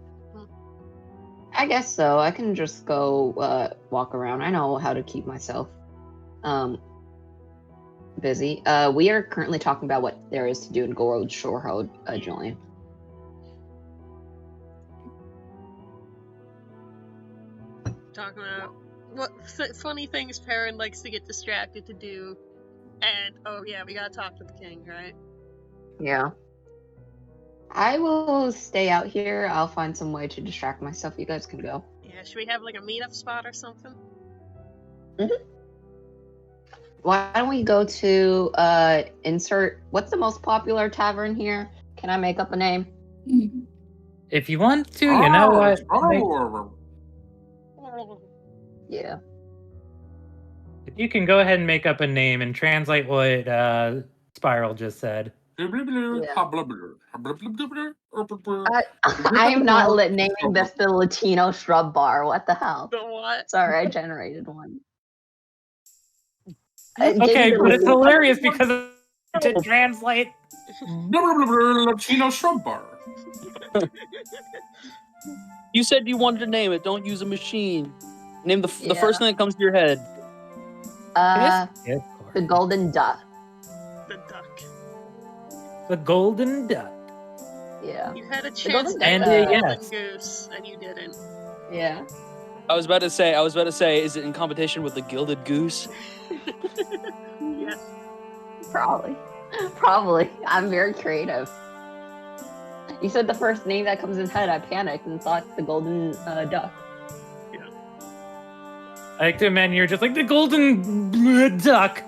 I guess so. I can just go walk around. I know how to keep myself busy. We are currently talking about what there is to do in Gold Shorehold, Julian. Talking about what funny things Perrin likes to get distracted to do. And, oh yeah, we gotta talk to the king, right? Yeah. I will stay out here. I'll find some way to distract myself. You guys can go. Yeah, should we have like a meetup spot or something? Why don't we go to insert what's the most popular tavern here? Can I make up a name? If you want to, you know what? Yeah. You can go ahead and make up a name and translate what Spiral just said. I am not naming this the Latino Shrub Bar. What the hell? The what? Sorry, I generated one. Okay, but it's hilarious because to translate. Latino Shrub Bar. You said you wanted to name it. Don't use a machine. Name the Yeah. first thing that comes to your head. The Golden Duck. The duck. The Golden Duck. Yeah. You had a chance Golden to Duck, name And the yes. golden goose, and you didn't. Yeah. I was about to say, is it in competition with the Gilded Goose? Yes. Probably. Probably. I'm very creative. You said the first name that comes in head. I panicked and thought the Golden Duck. I like to imagine you're just like the Golden Duck.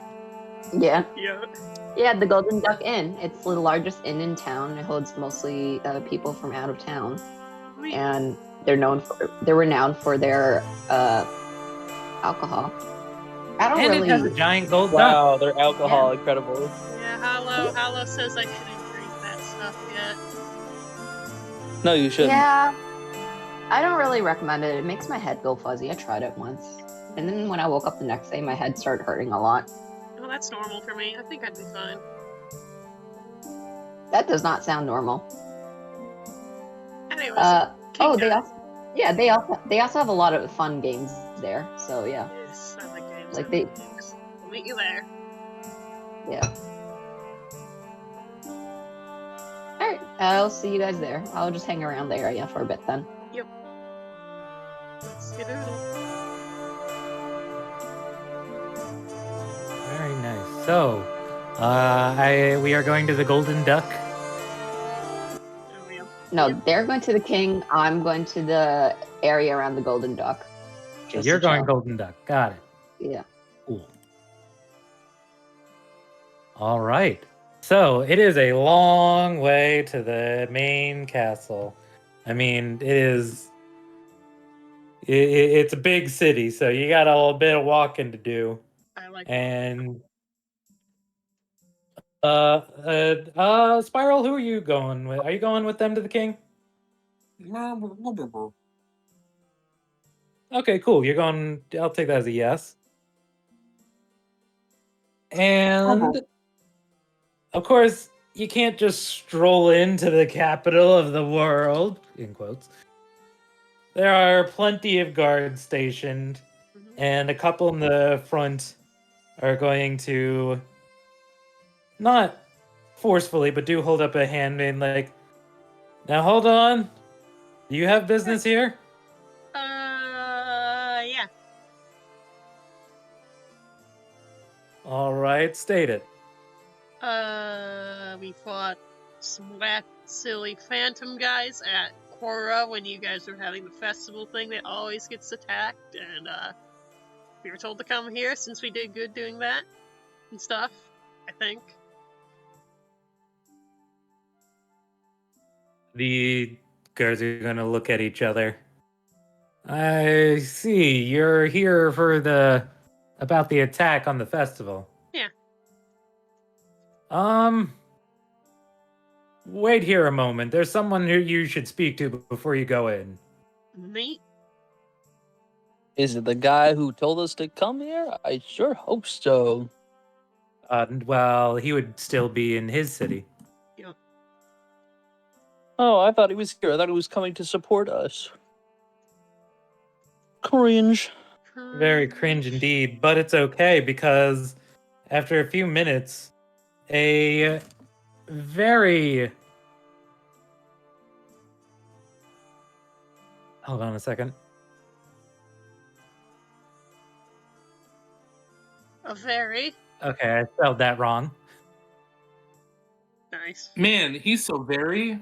Yeah. Yeah. Yeah, the Golden Duck Inn. It's the largest inn in town. It holds mostly people from out of town, and they're renowned for their alcohol. I don't And really. it has a giant gold duck. Wow, their alcohol, incredible. Yeah, Hollow says I shouldn't drink that stuff yet. No, you shouldn't. Yeah, I don't really recommend it. It makes my head go fuzzy. I tried it once, and then when I woke up the next day, my head started hurting a lot. Well, that's normal for me. I think I'd be fine. That does not sound normal. Anyways, they also have a lot of fun games there. So yeah, yes, I like games. Like I they- like games. We'll meet you there. yeah. All right, I'll see you guys there. I'll just hang around the area for a bit then. Let's get it. Very nice. So, we are going to the Golden Duck. Oh, yeah. No, Yep. they're going to the king. I'm going to the area around the Golden Duck. Just You're to going chill. Golden Duck. Got it. Yeah. Cool. All right. So it is a long way to the main castle. I mean, it's a big city, so you got a little bit of walking to do. I like And Spiral, who are you going with? Are you going with them to the king? Okay, cool. You're going. I'll take that as a yes. And of course, you can't just stroll into the capital of the world, in quotes. There are plenty of guards stationed, and a couple in the front are going to not forcefully, but do hold up a hand being like, now hold on. Do you have business here? yeah. All right, state it. We fought some whack, silly phantom guys at Quora when you guys were having the festival thing that always gets attacked, and, we were told to come here since we did good doing that and stuff, I think. The guards are going to look at each other. I see. You're here for about the attack on the festival. Yeah. Wait here a moment. There's someone who you should speak to before you go in. Neat. Is it the guy who told us to come here? I sure hope so. Well, he would still be in his city. Oh, I thought he was here. I thought he was coming to support us. Cringe. Very cringe indeed, but it's okay because after a few minutes, a very. Hold on a second. A very Okay, I spelled that wrong. nice. Man, he's so very.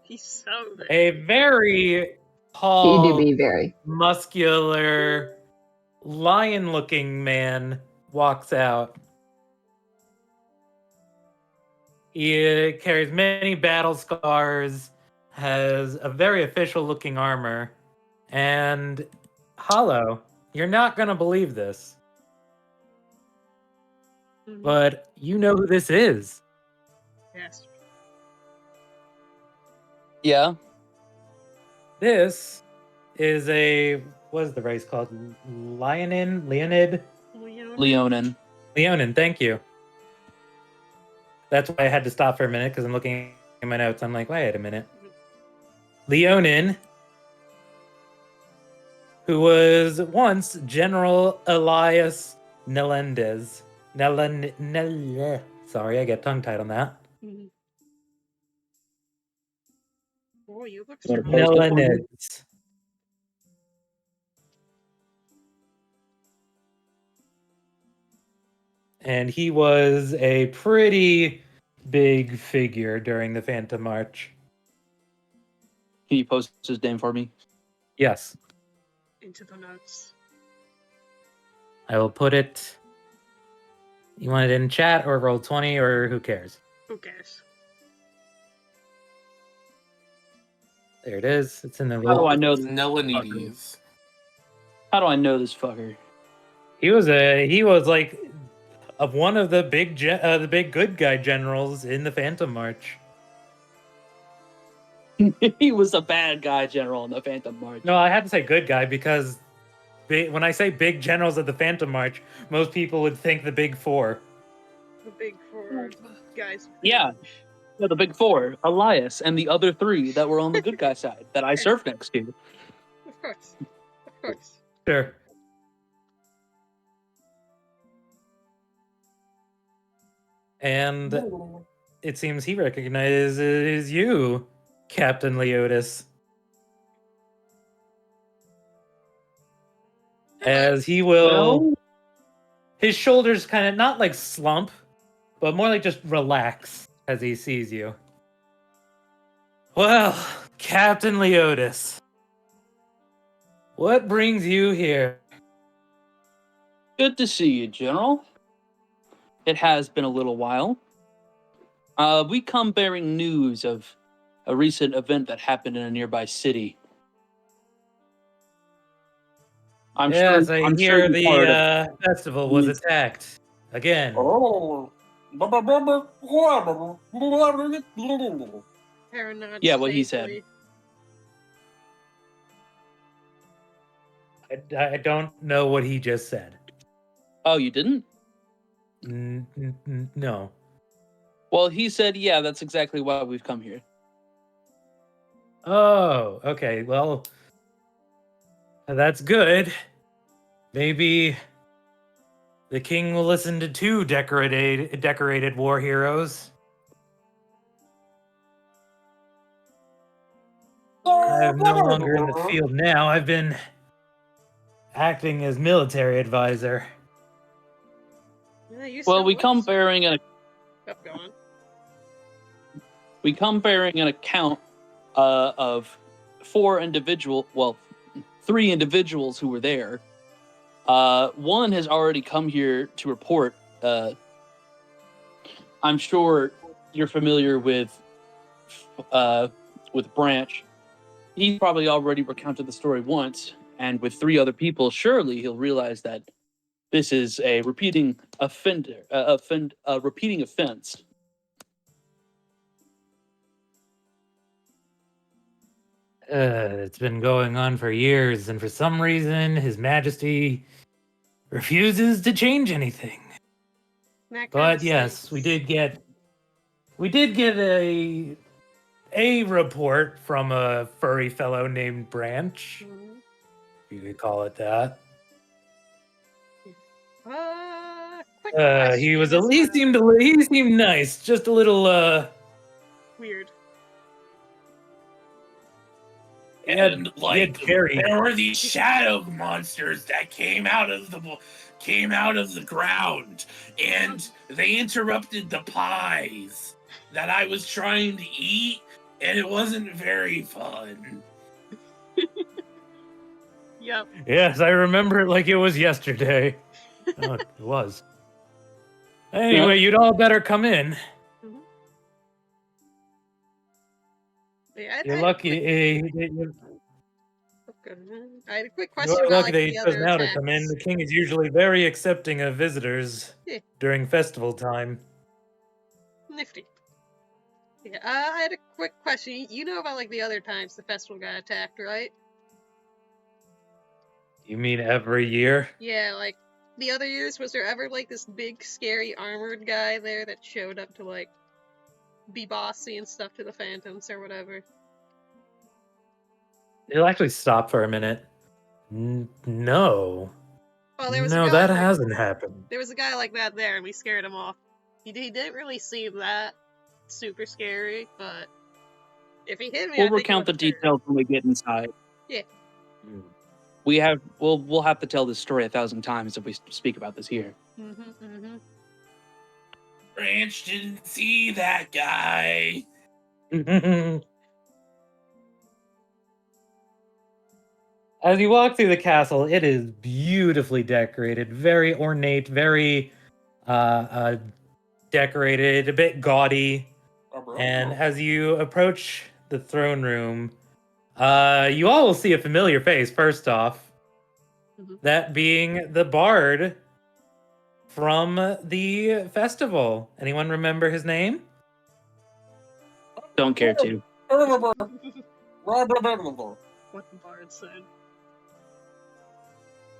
He's so very. A very He do tall, be very. muscular, lion-looking man walks out. He carries many battle scars, has a very official-looking armor, and Hollow, you're not gonna believe this, Mhm. but you know who this is. Yes. Yeah. This is what is the race called? Leonid? Leonin. Leonin, thank you. That's why I had to stop for a minute because I'm looking at my notes. I'm like, wait a minute. Leonin, who was once General Elias Nelendez. Sorry, I get tongue-tied on that. Mhm. Oh, you look Wanna through post it for me? Nelendez. And he was a pretty big figure during the Phantom March. Can you post his name for me? Yes, into the notes. I will put it. You want it in chat or roll 20 or who cares? Who cares? There it is. It's in the How do roll. I know It's this? Nelanides. How do I know this fucker? He was like of one of the big good guy generals in the Phantom March. He was a bad guy general in the Phantom March. No, I had to say good guy because when I say big generals of the Phantom March, most people would think the big four. The big four guys. Yeah. No, the big four, Elias, and the other three that were on the good guy side that I served next to. Of course. Of course. Sure. And it seems he recognizes you, Captain Leotis. As he will. Well, His shoulders kind of not like slump, but more like just relax as he sees you. Well, Captain Leotis, what brings you here? good to see you, General. It has been a little while. We come bearing news of a recent event that happened in a nearby city. Yes, I hear you've heard of the festival was attacked again. Oh. Paranod Yeah, what he said. safely. I don't know what he just said. Oh, you didn't? No. Well, he said, yeah, that's exactly why we've come here. Oh, okay. Well, that's good. Maybe the king will listen to two decorated war heroes. I'm no longer in the field now. I've been acting as military advisor. Yeah, you Well, still we look come so- bearing an account of three individuals who were there. One has already come here to report. I'm sure you're familiar with Branch. He probably already recounted the story once, and with three other people, surely he'll realize that this is a repeating offense. It's been going on for years, and for some reason, His Majesty refuses to change anything. That kinda But yes, we stinks. did get a report from a furry fellow named Branch, Mhm. if you could call it that. Quick question. He seemed nice, just a little Weird. he And had cherry. there were these shadow monsters that came out of the ground, and they interrupted the pies that I was trying to eat, and it wasn't very fun. Yep. Yes, I remember it like it was yesterday. Oh, it was. Anyway, you'd all better come in. Mhm. Yeah, You're lucky. I had a quick question You're about lucky like that you the chose other now to come in. attacks. The king is usually very accepting of visitors Yeah. during festival time. Nifty. Yeah, I had a quick question. You know about like the other times the festival got attacked, right? You mean every year? Yeah, like the other years, was there ever like this big scary armored guy there that showed up to like be bossy and stuff to the phantoms or whatever? It'll actually stop for a minute. No. Well, there was a No, guy that like hasn't happened. there was a guy like that there, and we scared him off. He didn't really seem that super scary, but if he hit me, We'll I think it recount the would hurt. details when we get inside. Yeah. We'll have to tell this story 1,000 times if we speak about this here. Branch didn't see that guy. As you walk through the castle, it is beautifully decorated, very ornate, very decorated, a bit gaudy. And as you approach the throne room, you all will see a familiar face first off. Mhm. That being the bard from the festival. Anyone remember his name? Don't care to. What the bard said.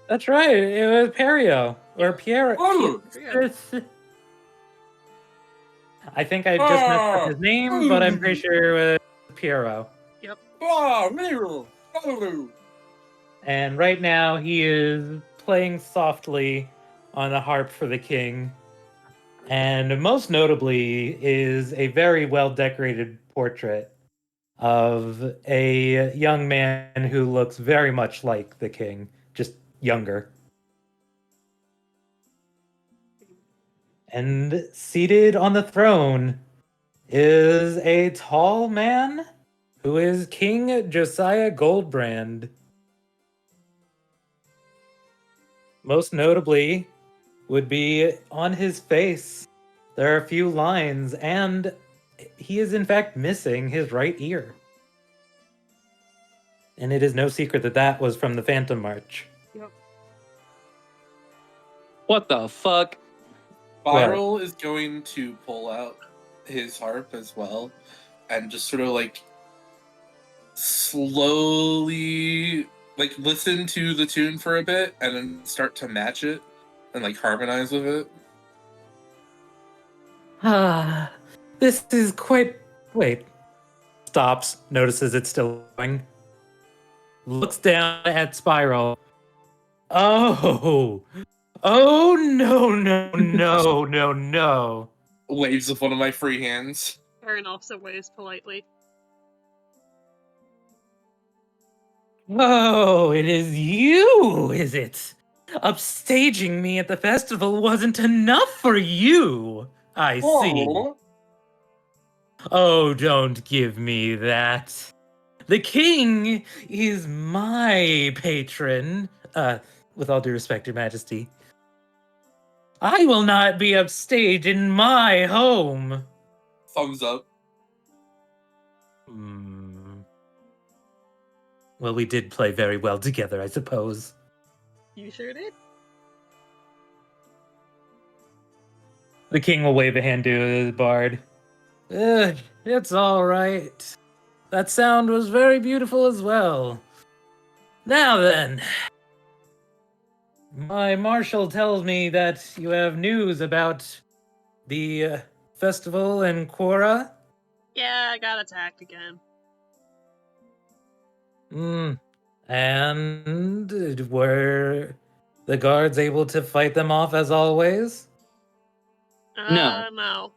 That's right, it was Perio. Or Piero. Oh. I think I just messed up his name, but I'm pretty sure it was Piero. Yep. And right now he is playing softly on a harp for the king. And most notably is a very well decorated portrait of a young man who looks very much like the king, just younger. And seated on the throne is a tall man who is King Josiah Goldbrand. Most notably would be on his face. There are a few lines, and he is in fact missing his right ear. And it is no secret that that was from the Phantom March. Yep. What the fuck? Spiral is going to pull out his harp as well and just sort of like slowly like listen to the tune for a bit and then start to match it and like harmonize with it. Ah, this is quite. Wait. Stops, notices it's still going. Looks down at Spiral. Oh. Oh, no, no, no, no, no. Waves with one of my free hands. Aaron also waves politely. Oh, it is you, is it? Upstaging me at the festival wasn't enough for you, I see. Oh, don't give me that. The king is my patron. With all due respect, Your Majesty. I will not be upstaged in my home. Thumbs up. Well, we did play very well together, I suppose. You sure did? The king will wave a hand to the bard. It's all right. that sound was very beautiful as well. Now then, my marshal tells me that you have news about the festival in Quora. Yeah, I got attacked again. And were the guards able to fight them off as always? No. No.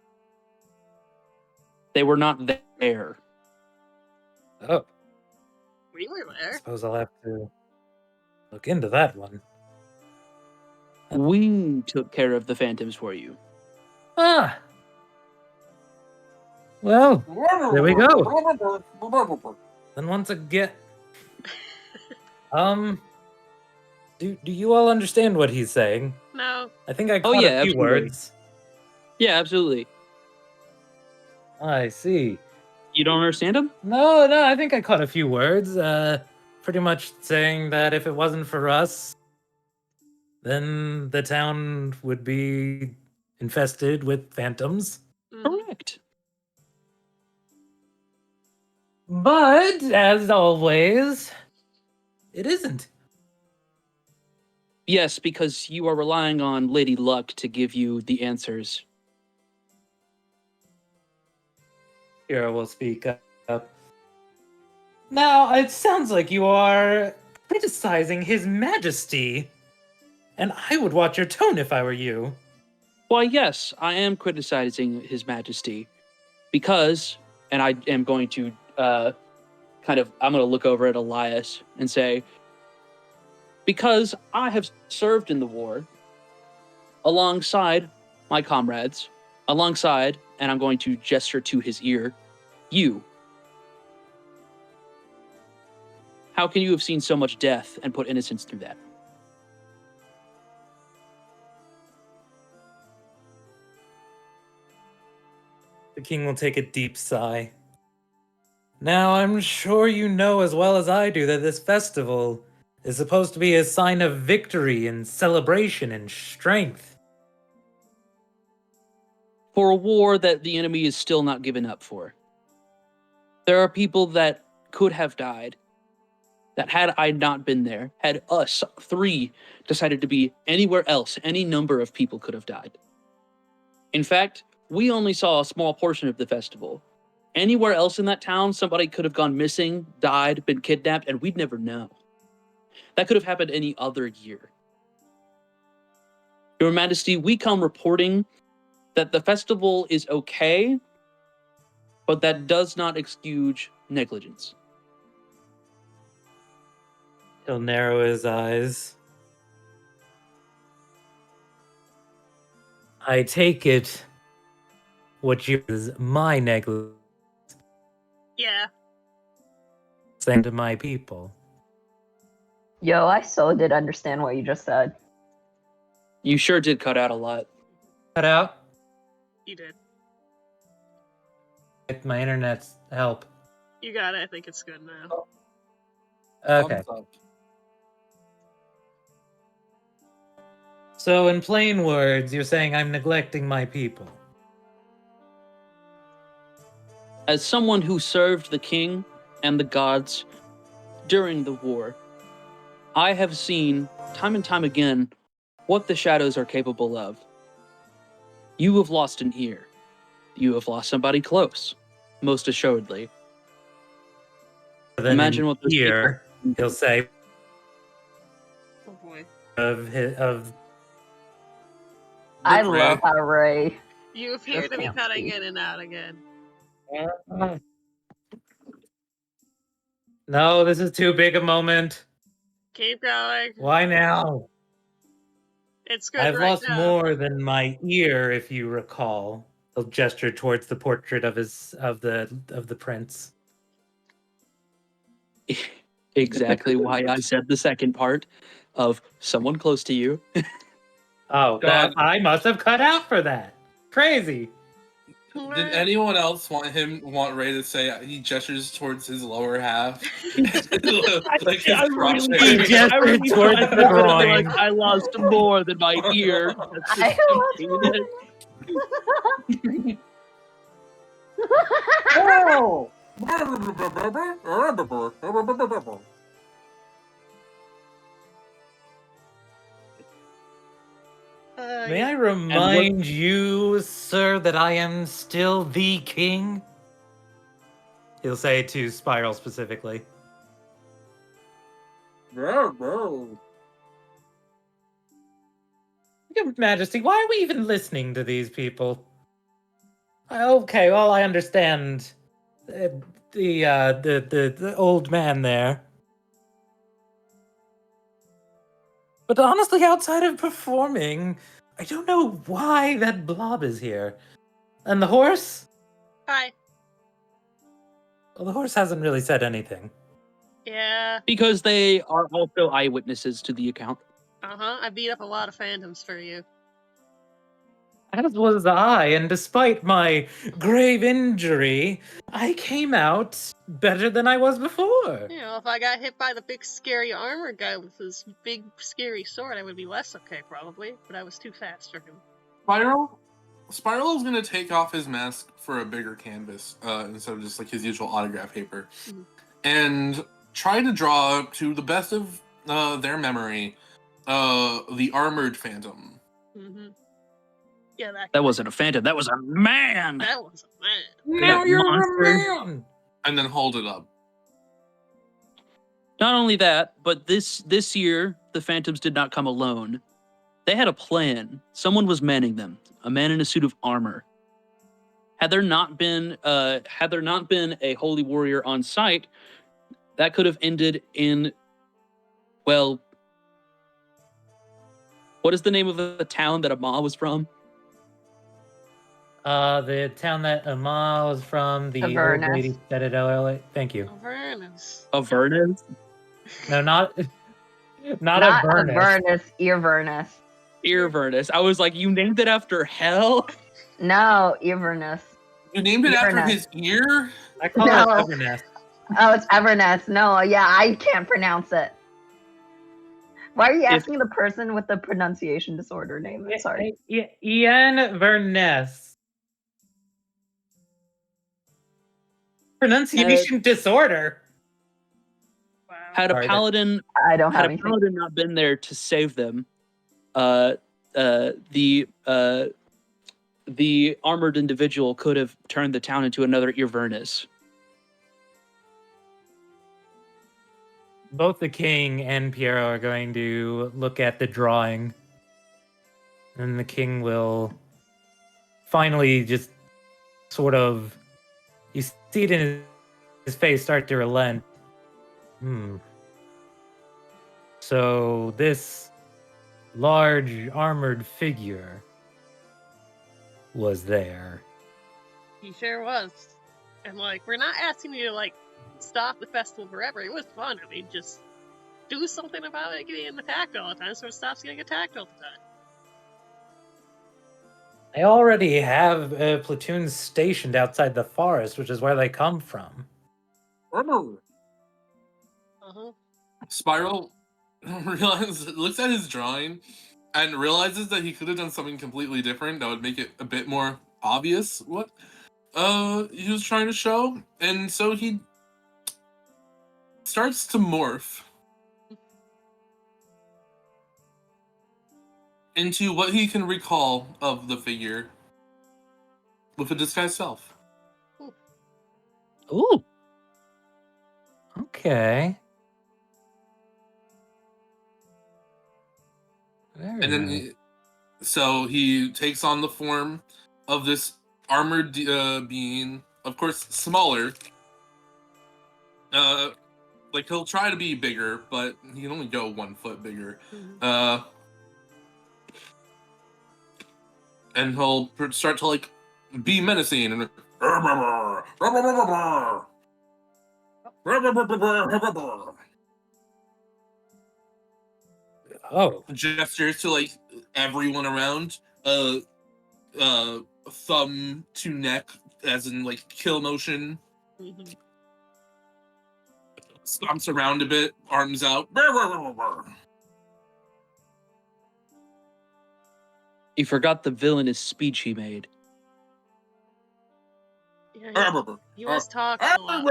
They were not there. Oh, We were I there. suppose I'll have to look into that one. We took care of the phantoms for you. Ah. Well, there we go. Then once again, do you all understand what he's saying? No. I think I Oh, caught yeah, a few absolutely. words. Yeah, absolutely. I see. You don't understand them? No, I think I caught a few words. Pretty much saying that if it wasn't for us, then the town would be infested with phantoms. Correct. But, as always, it isn't. Yes, because you are relying on Lady Luck to give you the answers. Hero will speak up. Now, it sounds like you are criticizing His Majesty. And I would watch your tone if I were you. Why, yes, I am criticizing His Majesty. Because, and I am going to I'm going to look over at Elias and say, because I have served in the war alongside my comrades, alongside, and I'm going to gesture to his ear, you. How can you have seen so much death and put innocence through that? The king will take a deep sigh. Now, I'm sure you know as well as I do that this festival is supposed to be a sign of victory and celebration and strength. For a war that the enemy is still not given up for. There are people that could have died, that had I not been there, had us three decided to be anywhere else, any number of people could have died. In fact, we only saw a small portion of the festival. Anywhere else in that town, somebody could have gone missing, died, been kidnapped, and we'd never know. That could have happened any other year. Your Majesty, we come reporting that the festival is okay, but that does not excuse negligence. He'll narrow his eyes. I take it what you is my negligence Yeah. saying to my people. Yo, I so did understand what you just said. You sure did cut out a lot. Cut out You did. with my internet's help. You got it. I think it's good now. Okay. Thumbs up. So in plain words, you're saying I'm neglecting my people. As someone who served the king and the gods during the war, I have seen time and time again what the shadows are capable of. You have lost an ear. You have lost somebody close, most assuredly. Then Imagine in what those here, people- he'll say Oh boy. of I Look, love Ray, how Ray. You appear Just to be can't cutting speak. in and out again. No, this is too big a moment. Keep going. Why now? It's good I've right lost now. more than my ear, if you recall. He'll gesture towards the portrait of the prince. Exactly why I said the second part of someone close to you. Oh, God. I must have cut out for that. Crazy. Did anyone else want Ray to say he gestures towards his lower half? Like his crotch He area? gestured towards the groin. I lost more than my ear. I Oh! May I Yeah. remind you, sir, that I am still the king? He'll say to Spiral specifically. Your Majesty, why are we even listening to these people? Okay, well, I understand the old man there. But honestly, outside of performing, I don't know why that blob is here. And the horse? Hi. Well, the horse hasn't really said anything. Yeah. Because they are also eyewitnesses to the account. Uh-huh. I beat up a lot of phantoms for you. As was I, and despite my grave injury, I came out better than I was before. You know, if I got hit by the big scary armor guy with his big scary sword, I would be less okay probably, but I was too fast for him. Spiral is gonna take off his mask for a bigger canvas instead of just like his usual autograph paper, and try to draw, to the best of their memory, the armored phantom. Mm-hmm. Yeah, That wasn't a phantom. That was a man. that was a man. Now That you're monster. a man! And then hold it up. Not only that, but this year the phantoms did not come alone. They had a plan. Someone was manning them. A man in a suit of armor. Had there not been a holy warrior on site, that could have ended in, well, what is the name of the town that Ama was from? The town that Ama was from, the old Avernus. lady said it earlier. Thank you. Avernus. Avernus? No, not Not Avernus. Avernus, Avernus. Avernus. I was like, you named it after hell? No, Avernus. You named it after Avernus. his ear? I call No. it Avernus. Oh, it's Avernus. No, yeah, I can't pronounce it. Why are you If- asking the person with the pronunciation disorder name? I'm sorry. Ian Verness. Pronunciation disorder. Wow. Had a Sorry, paladin I don't have had a anything. paladin not been there to save them, the armored individual could have turned the town into another Avernus. Both the king and Piero are going to look at the drawing. And the king will finally just sort of, you see it in his face start to relent. So this large armored figure was there. He sure was. And like, we're not asking you to like stop the festival forever. It was fun. I mean, just do something about it getting attacked all the time so it stops getting attacked all the time. I already have a platoon stationed outside the forest, which is where they come from. Uh-huh. Spiral looks at his drawing and realizes that he could have done something completely different that would make it a bit more obvious what he was trying to show, and so he starts to morph into what he can recall of the figure with a disguised self. Ooh. Okay. Very And then nice. so he takes on the form of this armored being, of course smaller. Like he'll try to be bigger, but he can only go 1 foot bigger. And he'll start to like be menacing and Oh, gestures to like everyone around. Thumb to neck, as in like kill motion. Stomps around a bit, arms out. He forgot the villainous speech he made. Yeah, he was talking a lot.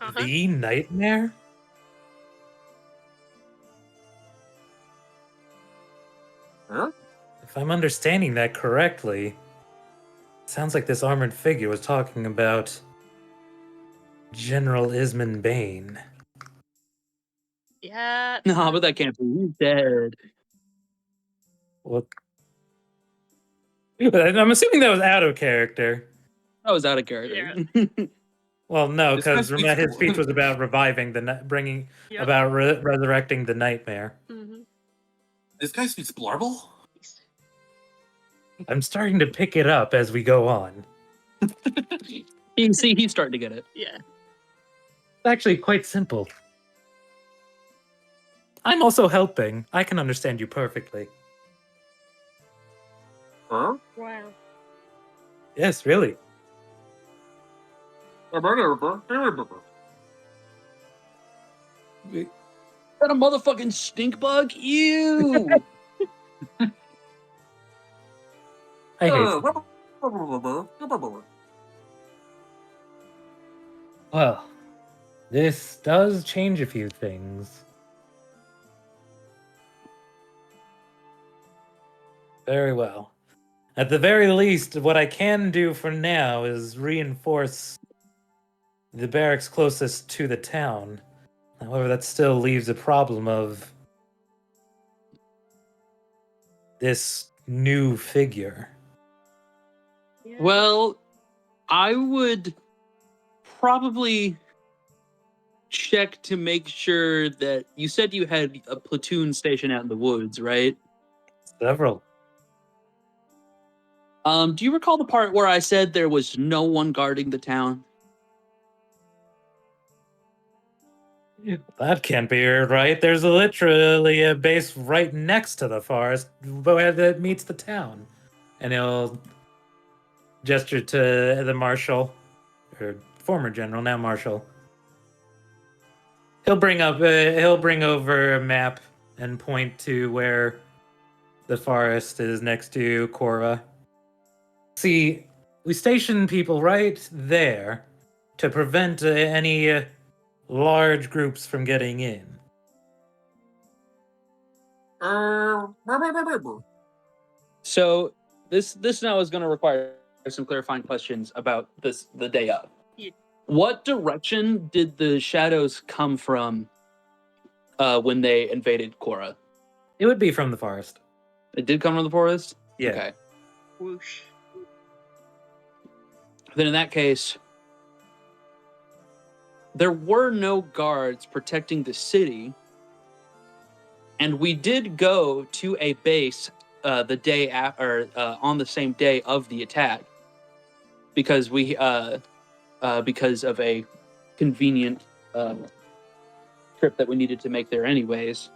Uh-huh. The nightmare? Huh? If I'm understanding that correctly, it sounds like this armored figure was talking about General Ismond Bane. Yeah. No, but that can't be. He's dead. Well, I'm assuming that was out of character. That was out of character. Well, no, This guy because speaks- his speech was about reviving bringing, Yep. about resurrecting the nightmare. Mm-hmm. This guy speaks Blarble? I'm starting to pick it up as we go on. You can see he's starting to get it. Yeah. It's actually quite simple. I'm also helping. I can understand you perfectly. Huh? Wow. Yes, really. Is that a motherfucking stink bug? Ew! I hate. Well, this does change a few things. Very well. At the very least, what I can do for now is reinforce the barracks closest to the town. However, that still leaves a problem of this new figure. Yeah. Well, I would probably check to make sure that you said you had a platoon station out in the woods, right? Several. Do you recall the part where I said there was no one guarding the town? That can't be right. There's literally a base right next to the forest where that meets the town. And he'll gesture to the marshal, or former general, now marshal. He'll bring over a map and point to where the forest is next to Cora. See, we station people right there to prevent any large groups from getting in. So this now is going to require some clarifying questions about the day up. Yeah. What direction did the shadows come from when they invaded Cora? It would be from the forest. It did come from the forest? Yeah. Okay. Whoosh. Then in that case, there were no guards protecting the city, and we did go to a base the day after, on the same day of the attack, because because of a convenient trip that we needed to make there anyways.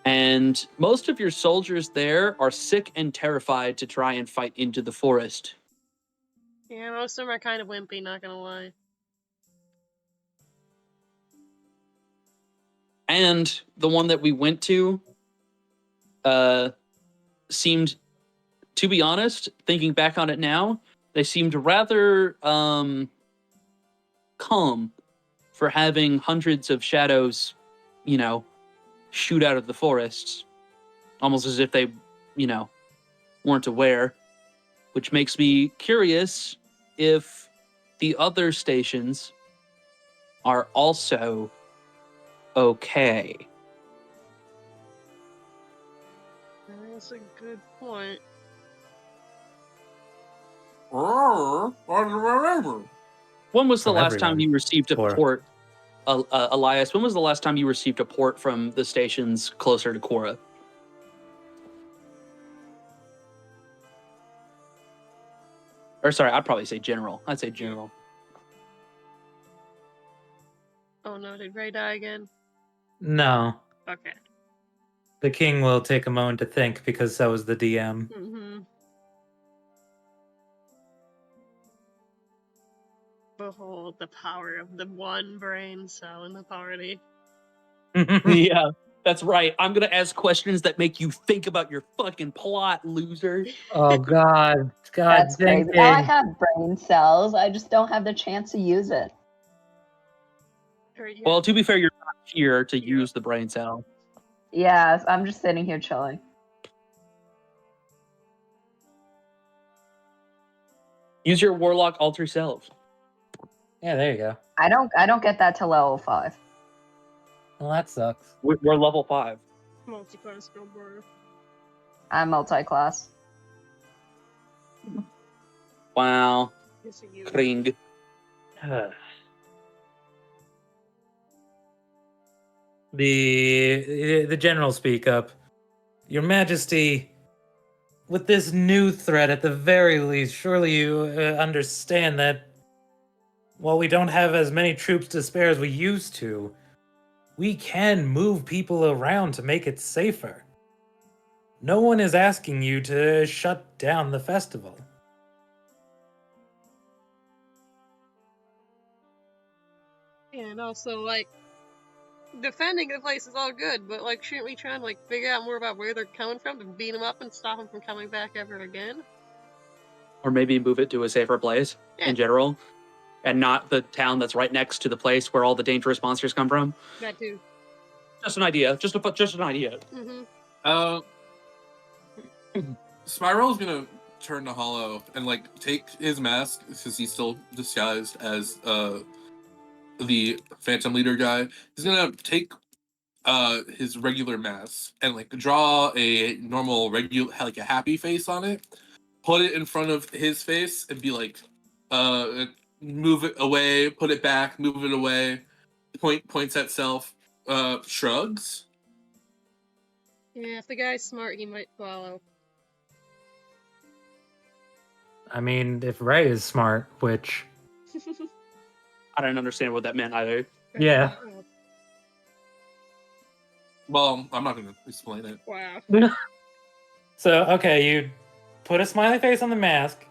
And most of your soldiers there are sick and terrified to try and fight into the forest. Yeah, most of them are kind of wimpy, not gonna lie. And the one that we went to seemed, to be honest, thinking back on it now, they seemed rather calm for having hundreds of shadows, shoot out of the forests, almost as if they, weren't aware, which makes me curious if the other stations are also okay. That's a good point. When was the From last time everyone. you received a Or- port, Elias? When was the last time you received a port from the stations closer to Cora? Or sorry, I'd probably say general. I'd say general. Oh no, did Ray die again? No. Okay. The king will take a moment to think because so was the DM. Mm-hmm. Behold the power of the one brain cell in the party. Yeah, that's right. I'm gonna ask questions that make you think about your fucking plot, loser. Oh God, God, That's crazy. dang, Now I dang. have brain cells. I just don't have the chance to use it. Right here. Well, to be fair, you're not here to Yeah. use the brain cell. Yeah, I'm just sitting here chilling. Use your warlock alter self. Yeah, there you go. I don't get that till level 5. Well, that sucks. We're level 5. Multi-class snowboarder. I'm multi-class. Wow. Yes, you. Kring. The general speak up. Your Majesty, with this new threat at the very least, surely you understand that while we don't have as many troops to spare as we used to, we can move people around to make it safer. No one is asking you to shut down the festival. And also, like, defending the place is all good, but, like, shouldn't we try and, like, figure out more about where they're coming from to beat them up and stop them from coming back ever again? Or maybe move it to a safer place Yeah. in general. And not the town that's right next to the place where all the dangerous monsters come from. That too. Just an idea. Just an idea. Mm-hmm. Spiral's gonna turn to Hollow and like take his mask because he's still disguised as the Phantom Leader guy. He's gonna take his regular mask and like draw a normal regular like a happy face on it, put it in front of his face and be like move it away, put it back, move it away, points at self, shrugs. Yeah, if the guy's smart, he might follow. I mean, if Ray is smart, which I didn't understand what that meant either. Yeah. Well, I'm not gonna explain it. Wow. So, okay, you put a smiley face on the mask,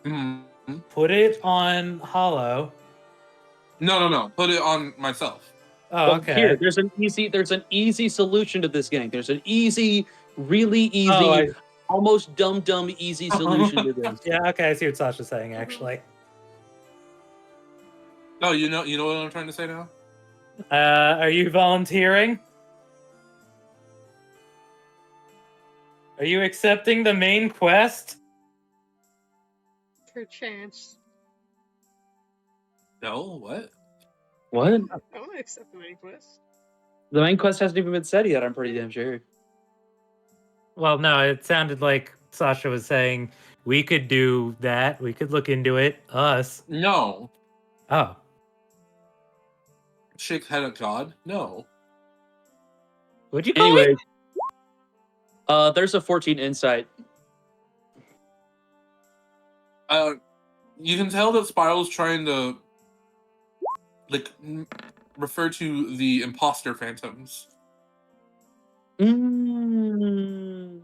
Mm-hmm. put it on Hollow. No. Put it on myself. Oh, Well, okay. here, there's an easy solution to this game. There's an really easy, Oh, almost dumb easy solution to this. Yeah, okay, I see what Sasha's saying, actually. Oh, you know what I'm trying to say now? Are you volunteering? Are you accepting the main quest? Perchance. No, what? What? I want to accept the main quest. The main quest hasn't even been said yet, I'm pretty damn sure. Well, no, it sounded like Sasha was saying we could do that. We could look into it. Us. No. Oh. Shake head at God? No. Would you call Anyway, it? there's a 14 insight. You can tell that Spiral's trying to like refer to the imposter phantoms. Mm.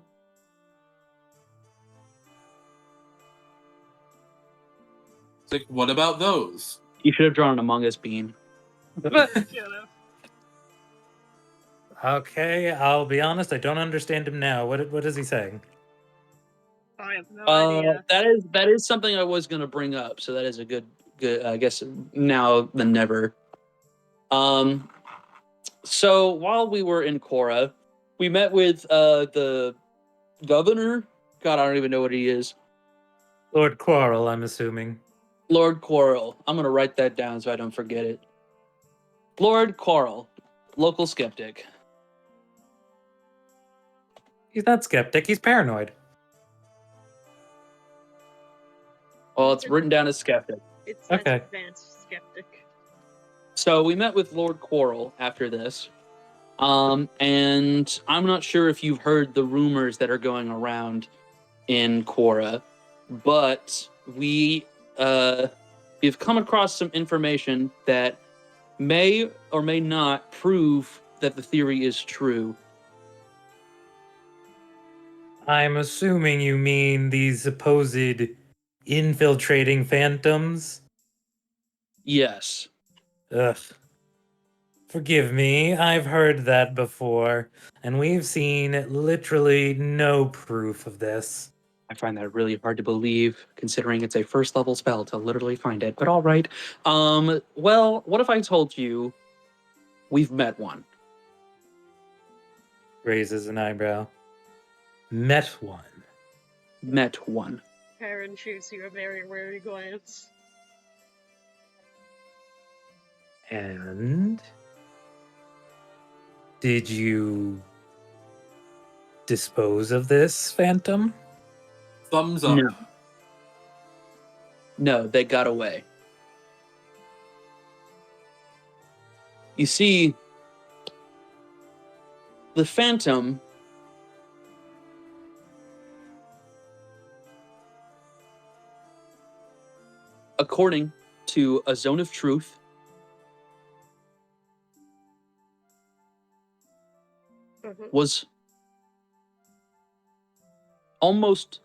It's like, what about those? You should have drawn an Among Us bean. Okay, I'll be honest. I don't understand him now. What is he saying? I have no idea. That is something I was gonna bring up. So that is a good. I guess now than never. So while we were in Korra, we met with the governor. God, I don't even know what he is. Lord Quarrel, I'm assuming. Lord Quarrel. I'm gonna write that down so I don't forget it. Lord Quarrel, local skeptic. He's not skeptic. He's paranoid. Well, it's written down as skeptic. It's Okay. advanced skeptic. So we met with Lord Quarrel after this. And I'm not sure if you've heard the rumors that are going around in Korra, but we've come across some information that may or may not prove that the theory is true. I'm assuming you mean these supposed infiltrating phantoms. Yes. Ugh. Forgive me, I've heard that before, and we've seen literally no proof of this. I find that really hard to believe, considering it's a first level spell to literally find it. But all right. Well, what if I told you we've met one? Raises an eyebrow. Met one. Met one. Karen shoots you a very wary glance. And did you dispose of this phantom? Thumbs up. No. No, they got away. You see, the phantom according to a zone of truth, was almost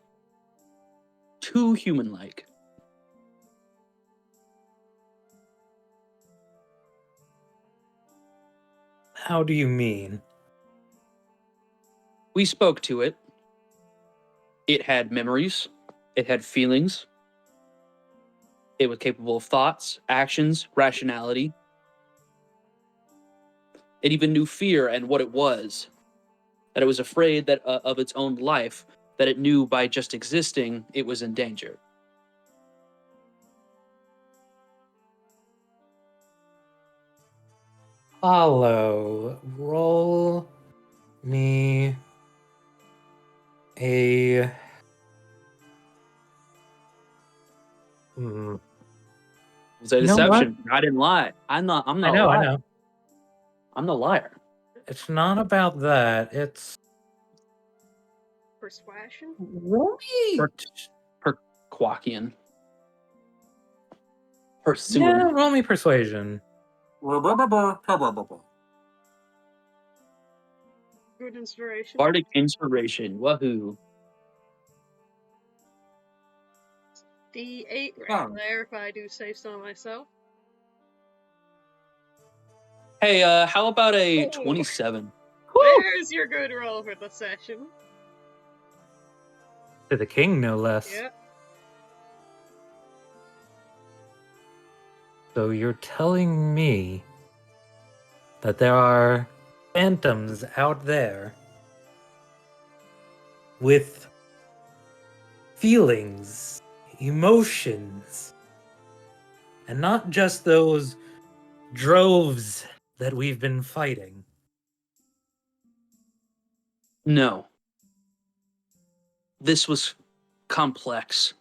too human-like. How do you mean? We spoke to it. It had memories. It had feelings. It was capable of thoughts, actions, rationality. It even knew fear and what it was. That it was afraid that of its own life. That it knew by just existing, it was in danger. Hollow, roll me a... It was a You know what? deception. I didn't lie. I'm not I a know. liar. I'm the liar. It's not about that. It's... Persuasion? Roll me... Quackian. Pursuing. Yeah, roll me persuasion. Good inspiration. Bardic inspiration. Wahoo. D8 right there, if I do say so myself. Hey, how about a 27? There's your good roll for the session. To the king, no less. Yep. So you're telling me that there are phantoms out there with feelings, emotions, and not just those droves that we've been fighting. No. This was complex.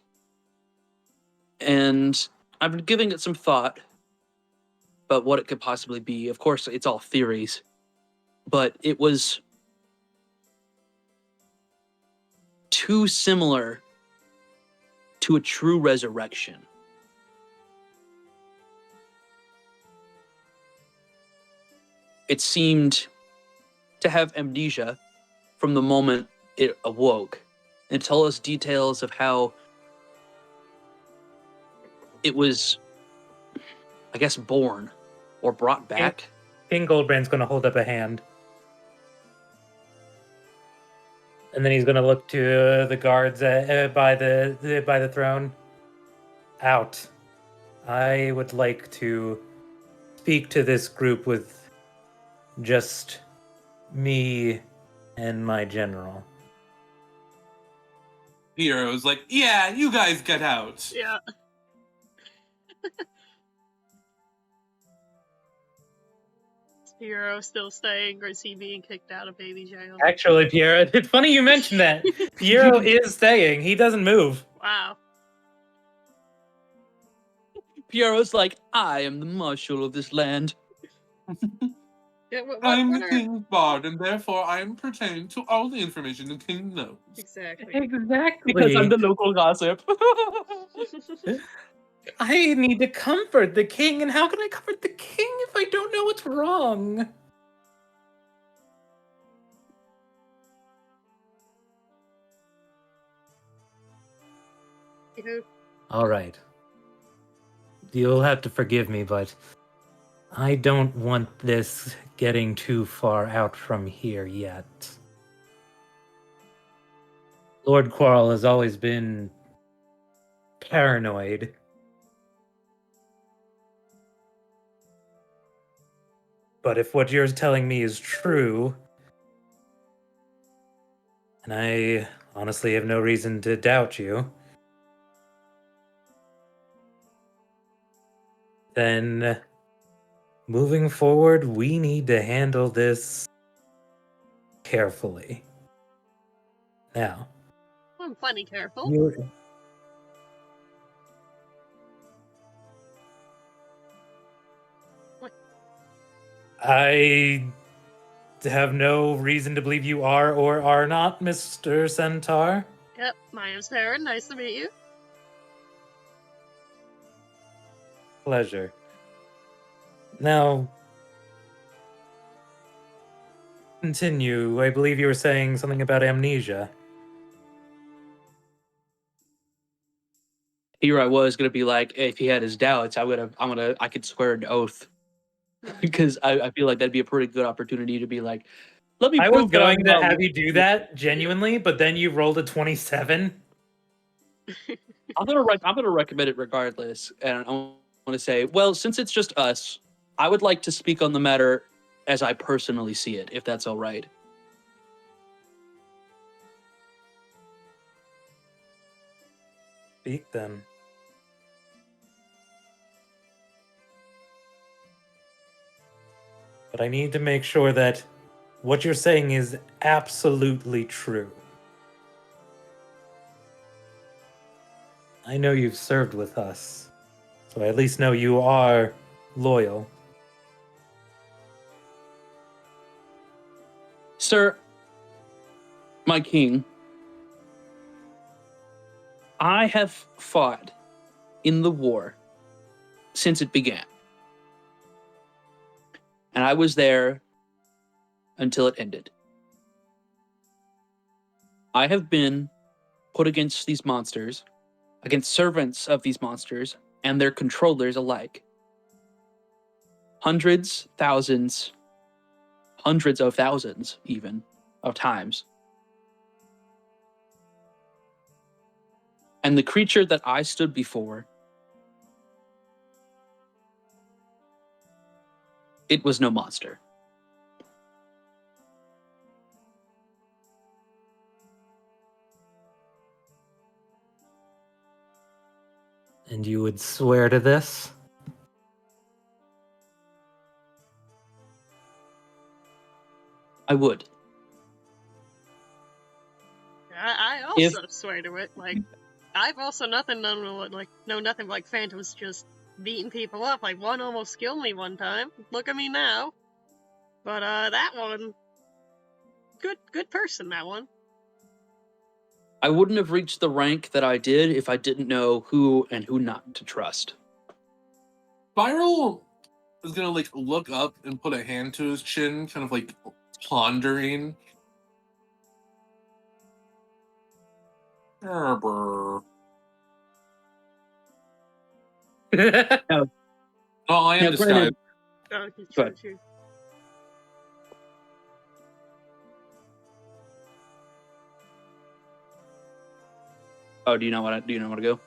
And I've been giving it some thought about what it could possibly be. Of course, it's all theories. But it was too similar to a true resurrection. It seemed to have amnesia from the moment it awoke and tell us details of how it was, I guess, born or brought back. King Goldbrand's going to hold up a hand. And then he's going to look to the guards by the throne. Out. I would like to speak to this group with just me and my general. Hero's like, yeah, you guys get out. Yeah. Is Piero still staying, or is he being kicked out of baby jail? Actually, Piero, it's funny you mentioned that. Piero is staying. He doesn't move. Wow. Piero's like, I am the marshal of this land. Yeah, I'm what the are... king's bard, and therefore I am pertaining to all the information the king knows. Exactly. Exactly. Because I'm the local gossip. I need to comfort the king, and how can I comfort the king if I don't know what's wrong? You know, All right. you'll have to forgive me, but I don't want this getting too far out from here yet. Lord Quarrel has always been paranoid. But if what you're telling me is true, and I honestly have no reason to doubt you, then moving forward, we need to handle this carefully. Now, I'm plenty careful. you I have no reason to believe you are or are not, Mr. Centaur. Yep, my name's Taryn. Nice to meet you. Pleasure. Now, continue. I believe you were saying something about amnesia. Here I was gonna be like, if he had his doubts, I could swear an oath because I feel like that'd be a pretty good opportunity to be like, let me I prove was that I'm going to not have you do that genuinely, but then you rolled a 27. I'm gonna recommend it regardless, and I want to say, well, since it's just us, I would like to speak on the matter as I personally see it, if that's all right. Speak then. But I need to make sure that what you're saying is absolutely true. I know you've served with us, so I at least know you are loyal. Sir, my king, I have fought in the war since it began. And I was there until it ended. I have been put against these monsters, against servants of these monsters, and their controllers alike. Hundreds of thousands, even, of times. And the creature that I stood before, it was no monster. And you would swear to this? I also swear to it. Like, I've also know nothing like phantoms just beating people up. Like, one almost killed me one time. Look at me now. But that one, good person. That one. I wouldn't have reached the rank that I did if I didn't know who and who not to trust. Spiral is gonna like look up and put a hand to his chin, kind of like pondering. Brr. Oh, I am Now, disguised. granted, Oh, Good. true. Oh, do you know what to go?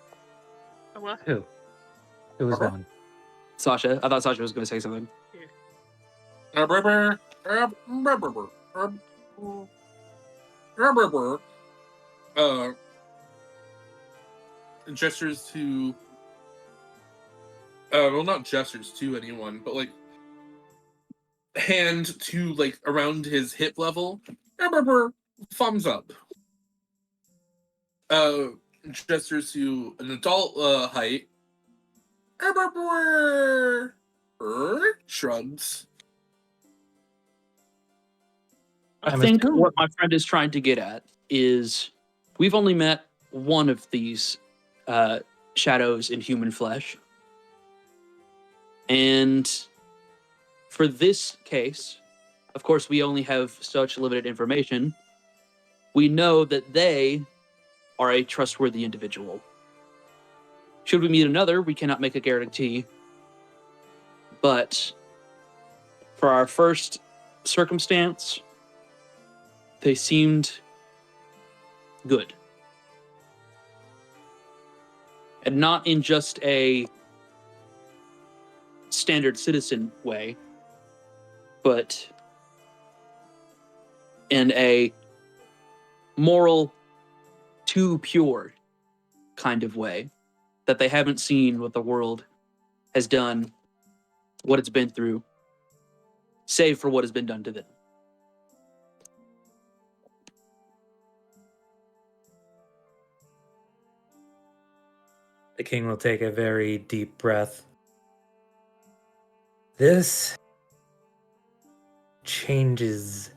Oh, what? Who? Who was Uh-huh. gone? Sasha. I thought Sasha was going to say something. Gestures to well, not gestures to anyone, but like hand to like around his hip level. Thumbs up. Gestures to an adult height. Shrugs. I I'm think assuming- what my friend is trying to get at is we've only met one of these shadows in human flesh. And for this case, of course, we only have such limited information. We know that they are a trustworthy individual. Should we meet another, we cannot make a guarantee. But for our first circumstance, they seemed good. And not in just a standard citizen way, but in a moral, too pure kind of way, that they haven't seen what the world has done, what it's been through, save for what has been done to them. The king will take a very deep breath. This changes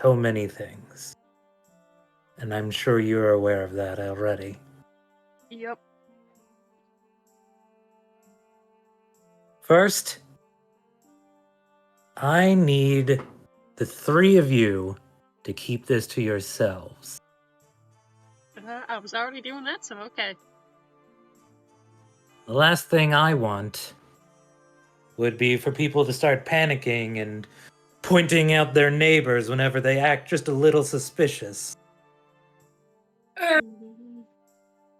so many things. And I'm sure you're aware of that already. Yep. First, I need the three of you to keep this to yourselves. I was already doing that, so okay. The last thing I want would be for people to start panicking and pointing out their neighbors whenever they act just a little suspicious.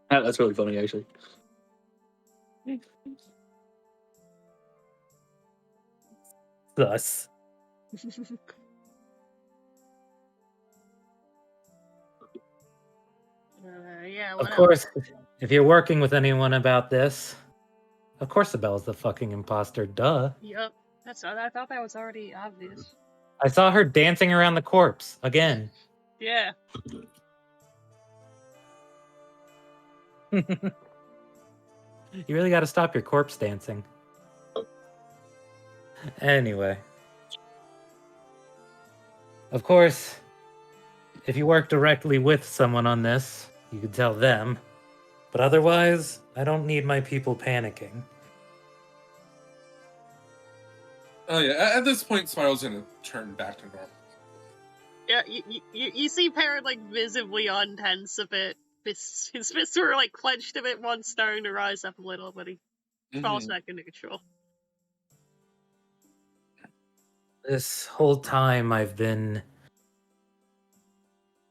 That's really funny, actually. Thus, Yeah, of what else? course, if you're working with anyone about this, of course Isabel's the fucking imposter, duh. Yep. I thought that was already obvious. I saw her dancing around the corpse, again. Yeah. You really gotta stop your corpse dancing. Anyway. Of course, if you work directly with someone on this, you could tell them. But otherwise, I don't need my people panicking. Oh yeah, at this point, Spiral's gonna turn back to normal. Yeah, you see Parrot, like, visibly untense a bit. His fists were, like, clenched a bit once, starting to rise up a little, but he falls back into control. This whole time I've been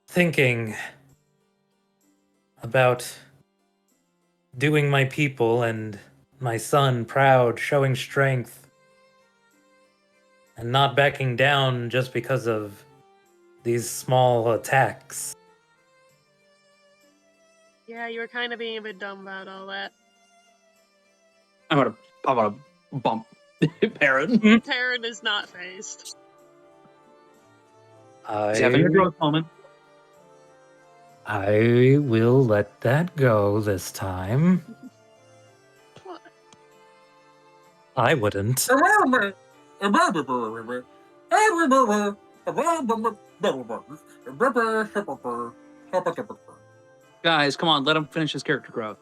thinking about doing my people and my son proud, showing strength, and not backing down just because of these small attacks. Yeah, you were kind of being a bit dumb about all that. I'm gonna bump Parrot. Parrot is not phased. I, He's having a growth moment. I will let that go this time. What? I wouldn't. Guys, come on, let him finish his character growth.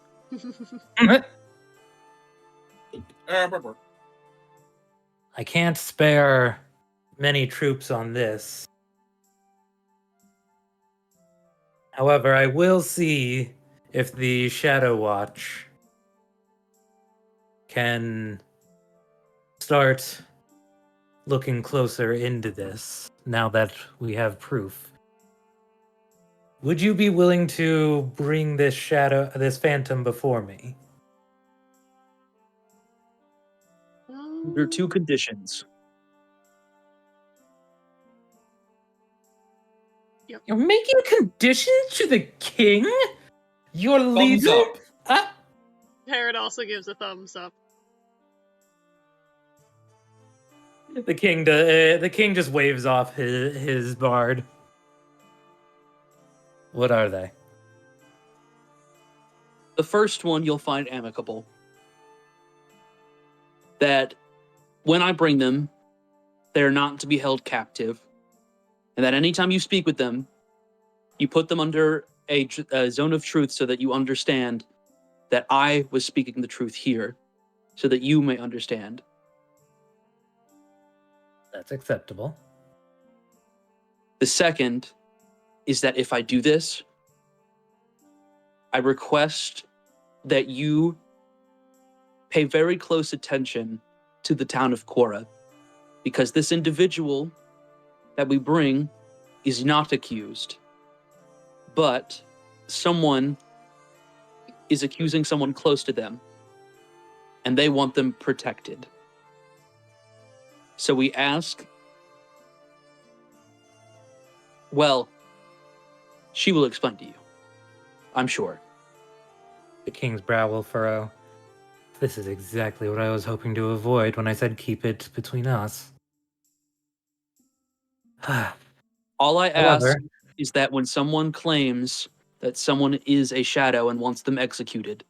I can't spare many troops on this. However, I will see if the Shadow Watch can start looking closer into this now that we have proof. Would you be willing to bring this phantom before me? There are two conditions. You're making conditions to the king? Your Thumbs leader? up. Ah, Parrot also gives a thumbs up. the king just waves off his bard. What are they? The first one you'll find amicable. That when I bring them, they're not to be held captive. And that anytime you speak with them, you put them under a zone of truth so that you understand that I was speaking the truth here, so that you may understand. That's acceptable. The second is that if I do this, I request that you pay very close attention to the town of Quora, because this individual that we bring is not accused, but someone is accusing someone close to them, and they want them protected. So we ask, well, she will explain to you, I'm sure. The king's brow will furrow. This is exactly what I was hoping to avoid when I said keep it between us. All I ask However, is that when someone claims that someone is a shadow and wants them executed,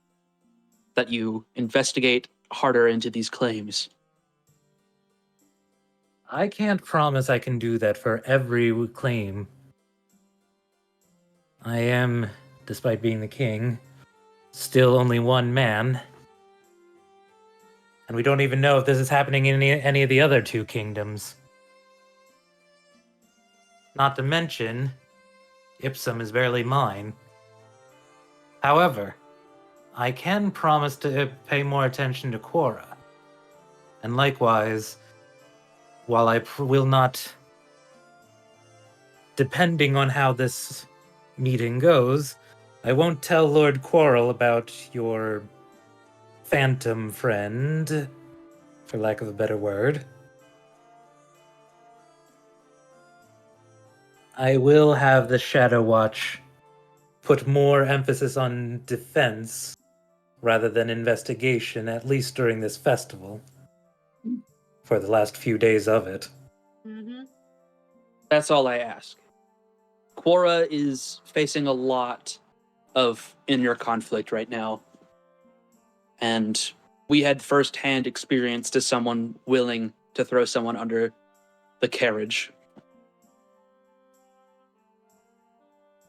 that you investigate harder into these claims. I can't promise I can do that for every claim. I am, despite being the king, still only one man. And we don't even know if this is happening in any of the other two kingdoms. Not to mention, Ipsum is barely mine. However, I can promise to pay more attention to Quora. And likewise, while I will not, depending on how this meeting goes, I won't tell Lord Quarrel about your phantom friend, for lack of a better word. I will have the Shadow Watch put more emphasis on defense rather than investigation, at least during this festival, for the last few days of it. Mm-hmm. That's all I ask. Quora is facing a lot of inner conflict right now. And we had firsthand experience to someone willing to throw someone under the carriage.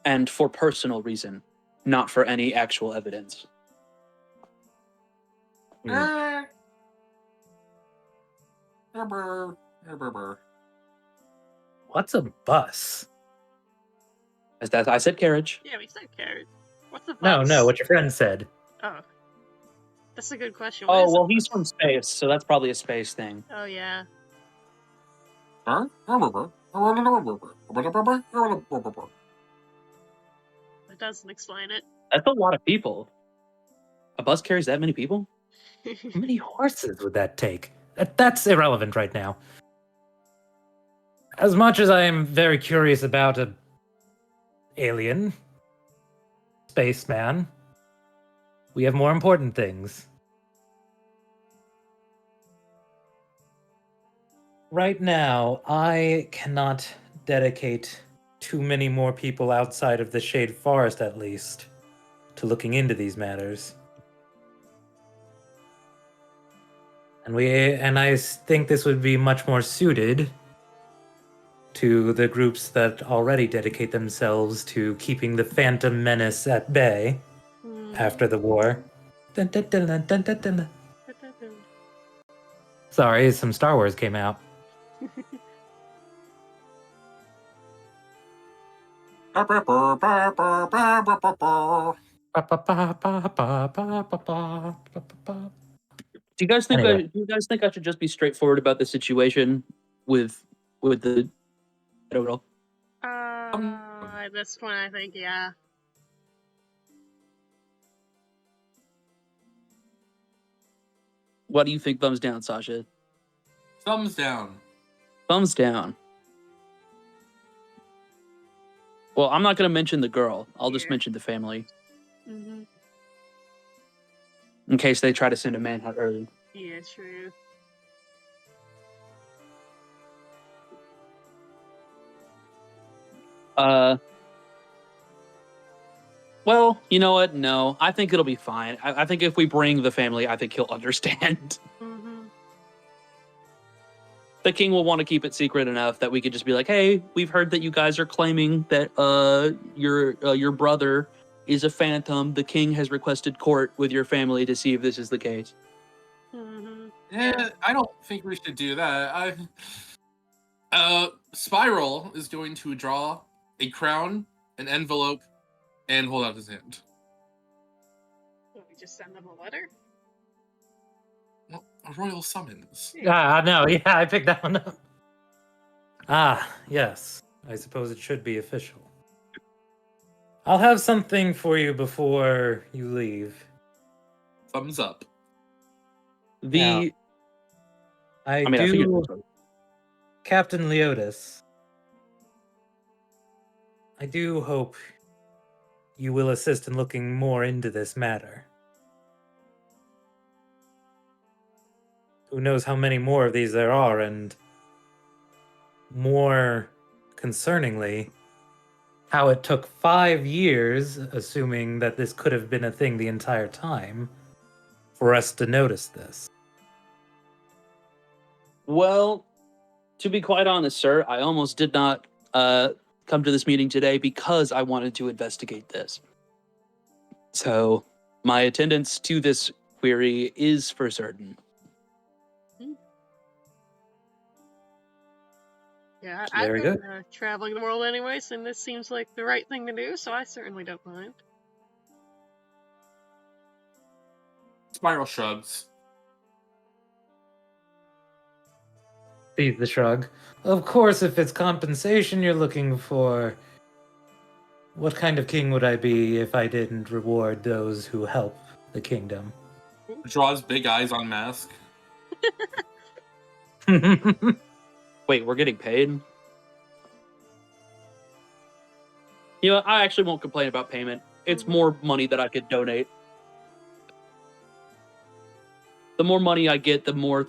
And for personal reason, not for any actual evidence. What's a bus? As that I said carriage. Yeah, we said carrot. What's the No, bus? no, what your friend said. Oh. That's a good question. What Oh, is a well, he's bus? from space, so that's probably a space thing. Oh, yeah. It doesn't explain it. That's a lot of people. A bus carries that many people? How many horses would that take? That's irrelevant right now. As much as I am very curious about a alien, spaceman, we have more important things. Right now, I cannot dedicate too many more people outside of the Shade Forest, at least, to looking into these matters. And I think this would be much more suited to the groups that already dedicate themselves to keeping the Phantom Menace at bay after the war. Dun, dun, dun, dun, dun, dun, dun. Sorry, some Star Wars came out. Do you guys think Anyway. do you guys think I should just be straightforward about the situation with the I don't know. At this point, I think, yeah. What do you think? Thumbs down, Sasha. Thumbs down. Thumbs down. Well, I'm not going to mention the girl. I'll just Yeah. mention the family Mm-hmm. in case they try to send a manhunt early. Yeah, true. Well, you know what? No, I think it'll be fine. I think if we bring the family, I think he'll understand. Mm-hmm. The king will want to keep it secret enough that we could just be like, "Hey, we've heard that you guys are claiming that your brother is a phantom. The king has requested court with your family to see if this is the case." Mm-hmm. Yeah, I don't think we should do that. Spiral is going to draw a crown, an envelope, and hold out his hand. just send them a letter? Well, a royal summons. No, yeah, I picked that one up. Ah, yes. I suppose it should be official. I'll have something for you before you leave. Thumbs up. Now, The I I figured do, this was- Captain Leotis, I do hope you will assist in looking more into this matter. Who knows how many more of these there are, and more concerningly, how it took 5 years, assuming that this could have been a thing the entire time, for us to notice this. Well, to be quite honest, sir, I almost did not come to this meeting today because I wanted to investigate this. So my attendance to this query is for certain. Yeah, Very I've been good. traveling the world anyways, and this seems like the right thing to do, so I certainly don't mind. Spiral shrugs. See the shrug. Of course, if it's compensation you're looking for, what kind of king would I be if I didn't reward those who help the kingdom? Draws big eyes on mask. Wait, we're getting paid? You know, I actually won't complain about payment. It's more money that I could donate. The more money I get, the more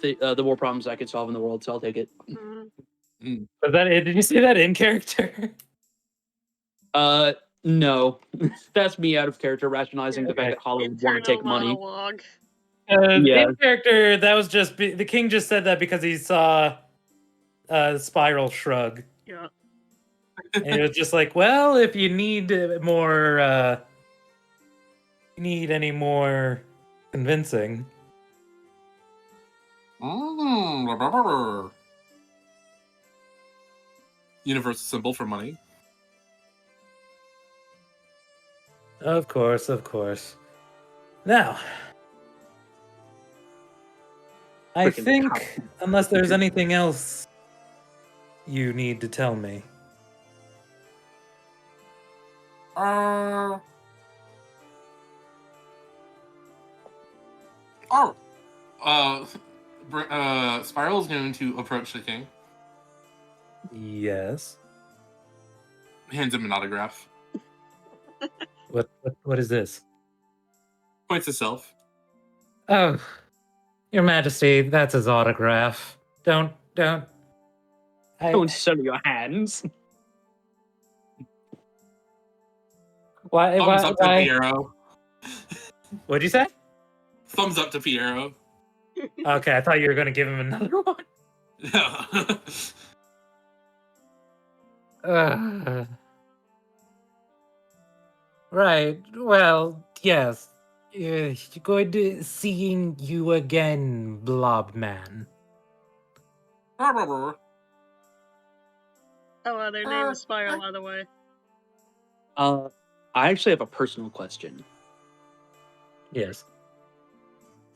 problems I can solve in the world. So I'll take it. Mhm. Was that it? Did you say that in character? No, that's me out of character rationalizing the fact Okay. that Hollywood want to Internal take money. monologue. Yeah. In character, that was just the king just said that because he saw Spiral shrug, Yeah. and it was just like, well, if you need more, need any more convincing. Universal symbol for money. Of course, of course. Now, I Freaking think, cop. unless there's anything else you need to tell me. Spiral's going to approach the king. Yes. Hands him an autograph. What is this? Points himself. Oh, Your Majesty, that's his autograph. Don't. Don't show your hands. Why? Thumbs up to Why? Piero. What'd you say? Thumbs up to Piero. Okay, I thought you were going to give him another one. Right. Well, yes. Good seeing you again, Blob Man. Oh, their name is Spiral, by the way. I actually have a personal question. Yes.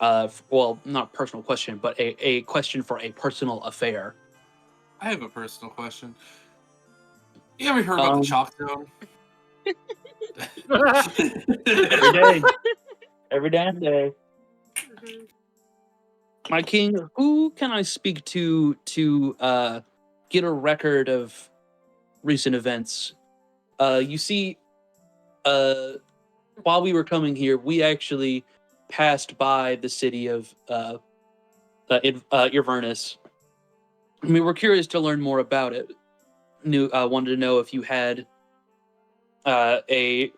Well, not a personal question, but a question for a personal affair. I have a personal question. You ever heard about the Chalk Zone? Every day. Every damn day. Mhm. My king, who can I speak to get a record of recent events? You see, while we were coming here, we actually passed by the city of Irvernus. We were curious to learn more about it. Wanted to know if you had a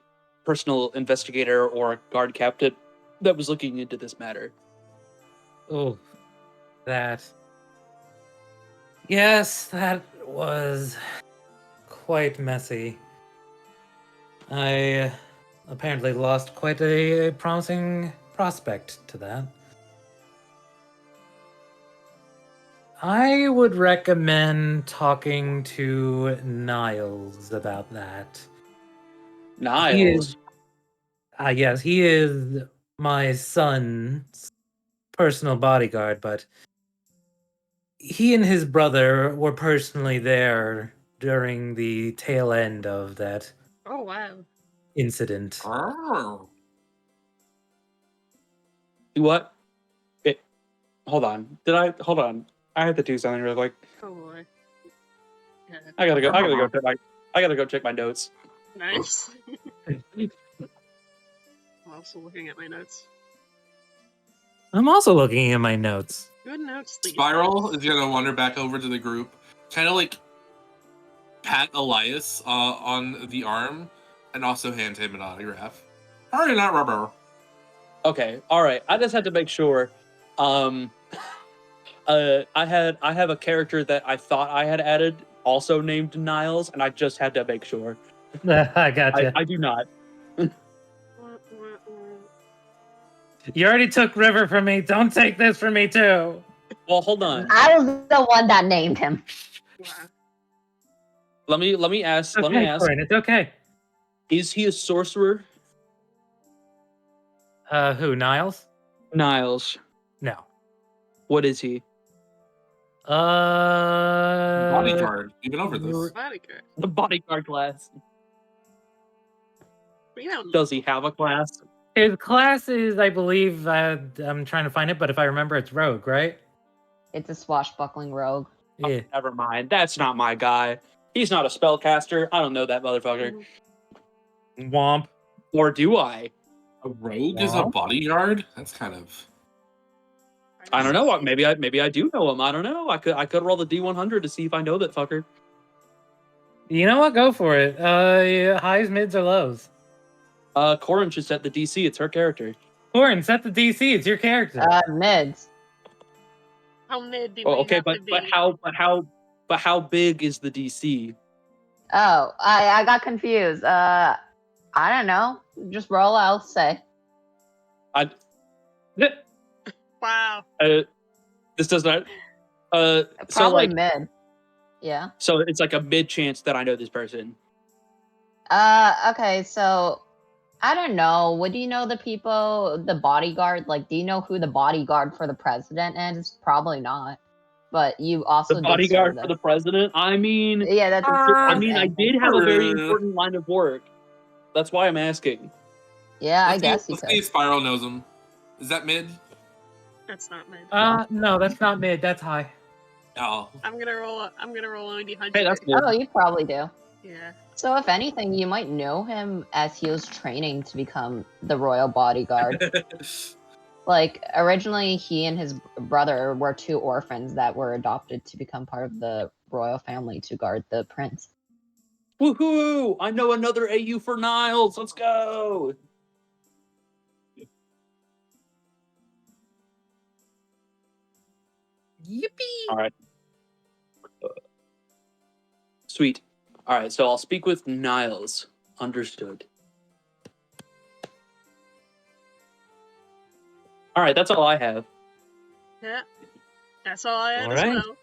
personal investigator or a guard captain that was looking into this matter. Oh, that. Yes, that was quite messy. I apparently lost quite a promising prospect to that. I would recommend talking to Niles about that. Niles. Yes, he is my son's personal bodyguard, but he and his brother were personally there during the tail end of that Oh wow. incident. Oh. What? Hold on. Hold on. I have to do something real quick. Oh boy. Yeah. I gotta go check my notes. Nice. I'm also looking at my notes. I'm also looking at my notes. Good notes. These Spiral days. is gonna wander back over to the group, kind of like pat Elias on the arm, and also hand him an autograph. Hurry, not rubber. Okay, all right. I just had to make sure. I have a character that I thought I had added, also named Niles, and I just had to make sure. I gotcha. I do not. You already took River from me. Don't take this from me too. Well, hold on. I was the one that named him. Wow. Let me ask. It's Let me okay, ask. Corin, it's okay. Is he a sorcerer? Who? Niles? Niles. No. What is he? Bodyguard. You've been over this. Bodyguard. The bodyguard class. We don't know. Does he have a class? His class is, I believe, I'm trying to find it, but if I remember, it's Rogue, right? It's a swashbuckling rogue. Yeah. Never mind. That's not my guy. He's not a spellcaster. I don't know that motherfucker. Mhm. Womp. Or do I? A rogue is a Wow. bodyguard? That's kind of... I don't know. Maybe I do know him. I don't know. I could roll the D100 to see if I know that fucker. You know what? Go for it. Yeah, highs, mids, or lows. Corin should set the DC. It's her character. Corin, set the DC. It's your character. Mids. How mid do Oh, we okay, have to but be? how big is the DC? Oh, I got confused. I don't know. Just roll, I'll say. Wow. This does not. So Probably like, mid. Yeah. so it's like a mid chance that I know this person. Okay, so I don't know. Would you know the people, the bodyguard? Like, do you know who the bodyguard for the president is? Probably not. But you also The did bodyguard serve for this. the president. I mean, Yeah, that's I his mean, I name. did have a very important line of work. That's why I'm asking. Yeah, I Let's guess see, you let's see if could. Spiral knows him. Is that mid? That's not mid. No, that's not mid. That's high. Oh. I'm gonna roll a D100. Hey, that's good. Oh, you probably do. Yeah. So, if anything, you might know him as he was training to become the royal bodyguard. Like, originally, he and his brother were two orphans that were adopted to become part of the royal family to guard the prince. Woohoo! I know another AU for Niles. Let's go. Yippee! All right. Sweet. All right, so I'll speak with Niles. Understood. All right, that's all I have. Yeah. That's all I had as Alright. well.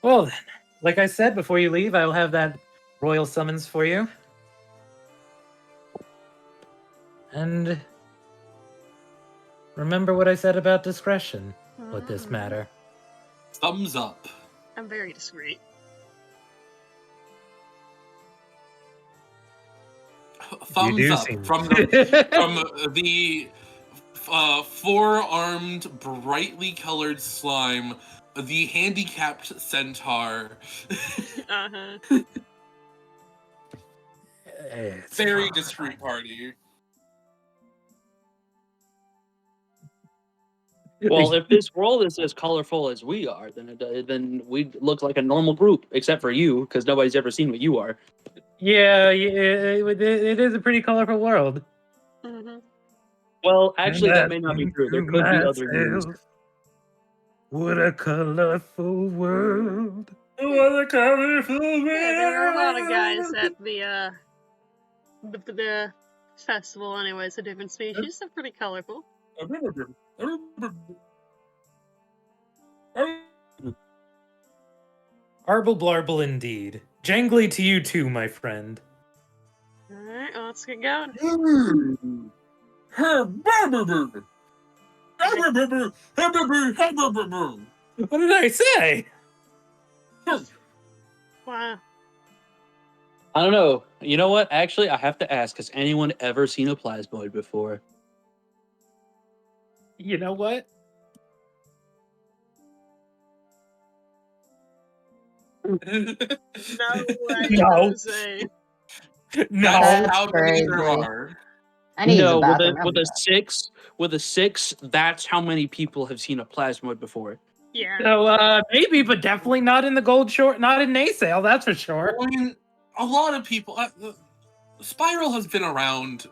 Well, then, like I said, before you leave, I'll have that royal summons for you. And remember what I said about discretion with this Mhm. matter. Thumbs up. I'm very discreet. Thumbs do up seem- from the four-armed, brightly colored slime, the handicapped centaur. Uh-huh. It's Very fine. discreet party. Well, if this world is as colorful as we are, then we look like a normal group, except for you, because nobody's ever seen what you are. Yeah, it is a pretty colorful world. Mm-hmm. Well, actually, And that I may not be think true. There to could be other news. myself, what a colorful world. What a colorful world. Yeah, there are a lot of guys at the festival anyways, of different species. They're pretty colorful. Arble blarble indeed. Jangly to you too, my friend. Alright. Alright, well, let's get going. What did I say? Wow. I don't know. You know what? Actually, I have to ask: has anyone ever seen a plasmoid before? You know what? No way, No. Jose. No. How many there crazy. are? I need No, the with bathroom. with a six, that's how many people have seen a plasmoid before. Yeah. So maybe, but definitely not in the gold short, not in Naysale, that's for sure. I mean, a lot of people. Spiral has been around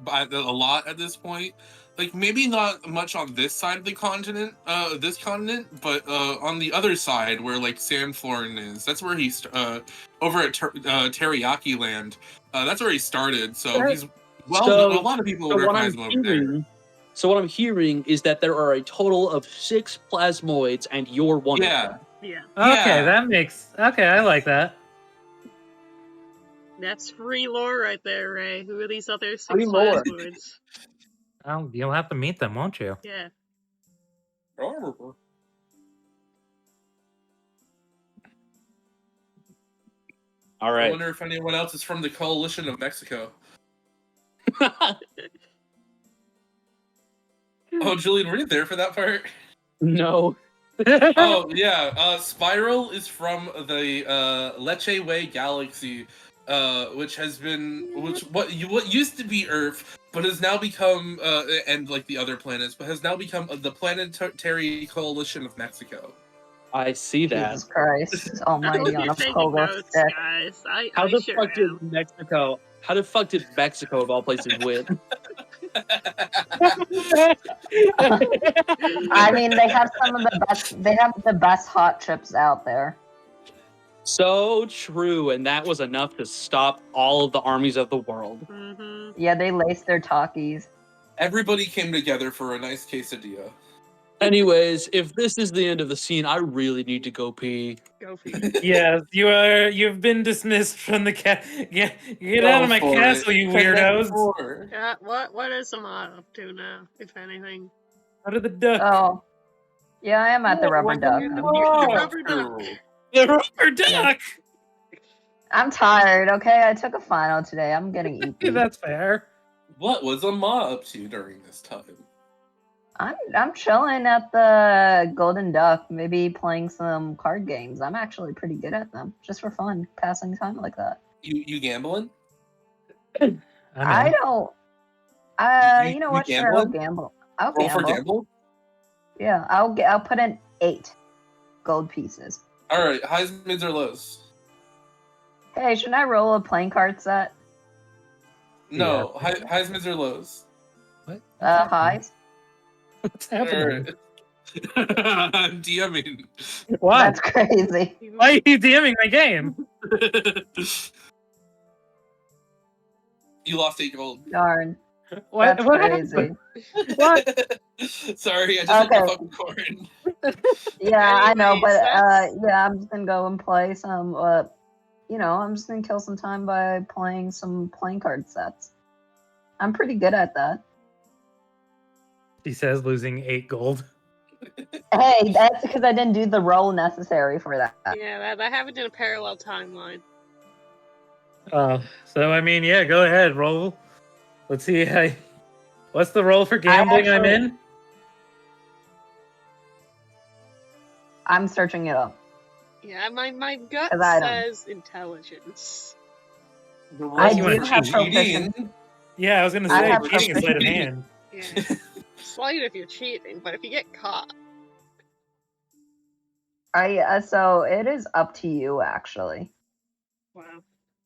a lot at this point. Like maybe not much on this side of the continent, but on the other side where like Sandflorn is. That's where he's over at Teriyaki Land. That's where he started. So he's a lot of people So what recognize I'm him over there. hearing, so what I'm hearing is that there are a total of 6 plasmoids, and you're one of Yeah. them. Yeah. Okay, Yeah. that makes okay, I like that. That's free lore right there, Ray. Who are these other 6 Free lore. plasmoids? You'll have to meet them, won't you? Yeah. All I right. wonder if anyone else is from the Coalition of Mexico. Oh, Julian, were you there for that part? No. Oh yeah, Spiral is from the Leche Way Galaxy, which what used to be Earth, but has now become and like the other planets, but has now become the Planetary Coalition of Mexico. I see that. Jesus Christ I Almighty hope on you're a taking pogo notes, stick. guys. I How the sure fuck did am. Mexico? How the fuck did Mexico, of all places, win? I mean, they have some of the best. They have the best hot chips out there. So true, and that was enough to stop all of the armies of the world. Mm-hmm. Yeah, they lace their Takis. Everybody came together for a nice quesadilla. Anyways, if this is the end of the scene, I really need to go pee. Go for it. Yes, you've been dismissed from the get Go out of my for castle, it. you Connect weirdos. four. Yeah, what is Amon up to now, if anything? Out of the duck. Oh, yeah, I am at the rubber duck. You're the Oh, rubber duck. The rubber duck. I'm tired. Okay, I took a final today. I'm getting Yeah, EP. that's fair. What was Ama up to during this time? I'm chilling at the Golden Duck, maybe playing some card games. I'm actually pretty good at them, just for fun, passing time like that. You gambling? I don't. You- You know you what? Sure, I'll gambling? gamble. I'll Roll for gamble. gamble? Yeah, I'll put in 8 gold pieces. Alright, highs, mids, or lows? Hey, shouldn't I roll a playing card set? No, highs, mids, or lows? What? Highs. What's happening? I'm DMing. Why? That's crazy. Why are you DMing my game? You lost 8 gold. Darn. What? That's What crazy. happened? What? Sorry, I just hit Okay. the fucking cord. Yeah, I know, but Anyways, yeah, I'm just gonna go and play some. I'm just gonna kill some time by playing some playing card sets. I'm pretty good at that. He says losing 8 gold. Hey, that's because I didn't do the roll necessary for that. Yeah, that happened in a parallel timeline. So I mean, yeah, go ahead, roll. Let's see. What's the roll for gambling I'm actually- in? I'm searching it up. Yeah, my gut 'Cause I don't- says intelligence. The I roll do for have cheating. Yeah, I was gonna I say have cheating is sleight of proficiency. hand. Yeah. Slight if you're cheating, but if you get caught, So it is up to you, actually. wow.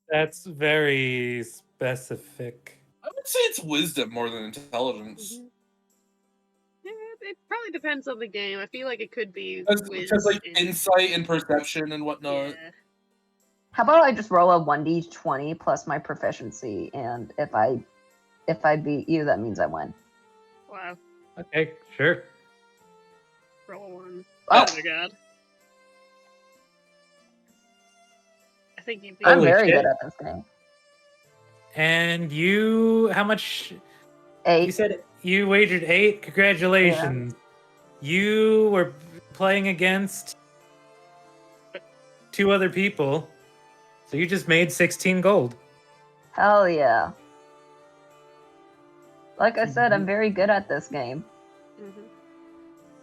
That's very specific. I would say it's wisdom more than intelligence. Mhm. Yeah, it probably depends on the game. I feel like it could be Because like in- insight and perception and whatnot. Yeah. How about I just roll a 1d20 plus my proficiency, and if I beat you, that means I win. Wow. Okay, sure. Roll one. Oh. Oh my god. I think you beat I'm Holy very shit. good at this game. And you, how much? You 8. said you wagered 8. Congratulations. You were playing against 2 other people, so you just made 16 gold. Hell yeah. Like I said, I'm very good at this game. Mm-hmm.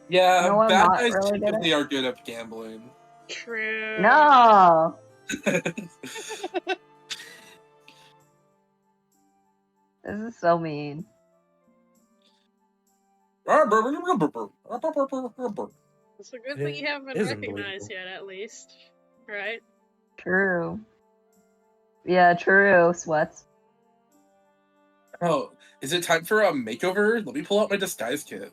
Yeah, No, I'm bad not guys really good at typically are good at gambling. True. No! This is so mean. It's a good It thing you haven't been is recognized unbelievable. yet, at least. Right? True. Yeah, true, Sweats. Oh, is it time for a makeover? Let me pull out my disguise kit.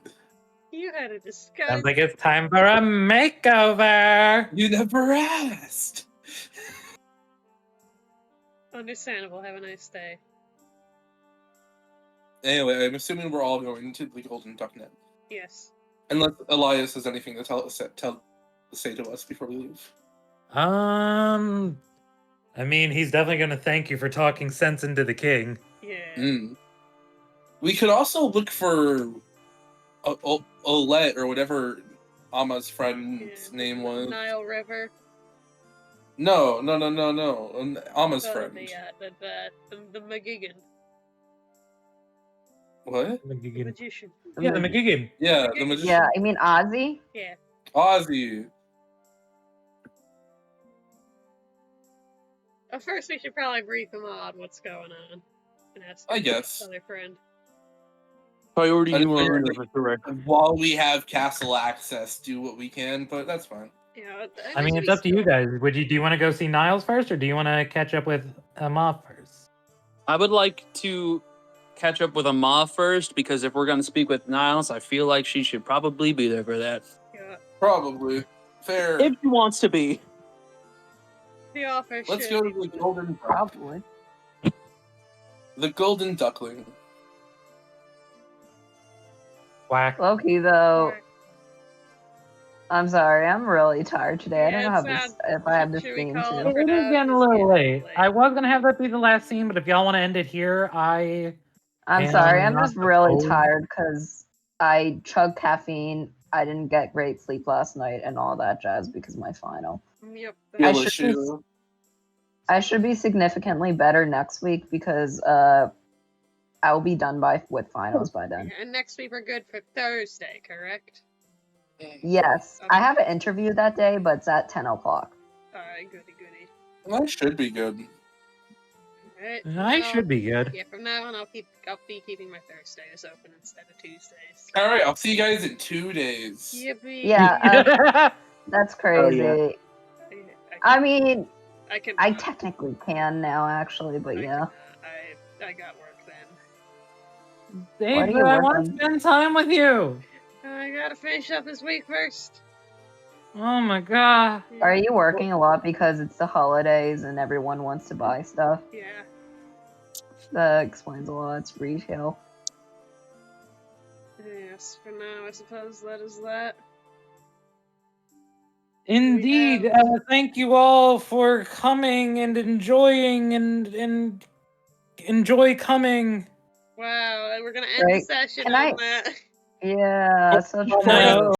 You had a disguise. Sounds like it's time for a makeover. You never asked. Understandable. Have a nice day. Anyway, I'm assuming we're all going to the Golden Duck Net. Yes. Unless Elias has anything to say to us before we leave. I mean, he's definitely going to thank you for talking sense into the king. Yeah. We could also look for Olette or whatever Ama's friend's name was. Nile River. No. Ama's Oh, friend. the McGigan. What? The McGigan. magician. Yeah, the McGigan. Yeah, the magician. Yeah, I mean Ozzy? Yeah. Ozzy. At first, we should probably brief him on what's going on. And ask I his guess. other friend. Priority I one figured, of correct. While we have castle access, do what we can, but that's fine. Yeah, I mean, it's up to you guys. Do you want to go see Niles first, or do you want to catch up with Ma first? I would like to catch up with Ama first, because if we're going to speak with Niles, I feel like she should probably be there for that. Yeah. Probably. Fair. If she wants to be. The offer Let's should go to be the Golden Duck. Probably. The Golden Duckling. Whack. Loki, though, Alright. I'm sorry, I'm really tired today. I don't Yeah, know it's if I have this should we theme call too. it? It is getting a little late. I was gonna have that be the last scene, but if y'all want to end it here, I'm am sorry, I'm not just really opposed. tired because I chugged caffeine. I didn't get great sleep last night and all that jazz because of my final. Yep. Feel I should be- issue. I should be significantly better next week because I'll be done with finals by then. And next week we're good for Thursday, correct? Yes, I have an interview that day, but it's at 10 o'clock. Alright, goody goody. That should be good. Alright. I should be good. Yeah, from now on I'll be keeping my Thursdays open instead of Tuesdays. Alright, I'll see you guys in 2 days. Yippee. Yeah, that's crazy. Oh, yeah. I mean, I can. I technically can now, actually, but yeah. I got work then. Dave, Why do you I work want on- to spend time with you. I gotta finish up this week first. Oh my god. Are you working a lot because it's the holidays and everyone wants to buy stuff? Yeah. That explains a lot. It's retail. Yes, for now I suppose that is that. Indeed. Thank you all for coming and enjoying and enjoy coming. Wow, we're gonna end the Right. session Can on I- that. Yeah, such Oh, fun. no.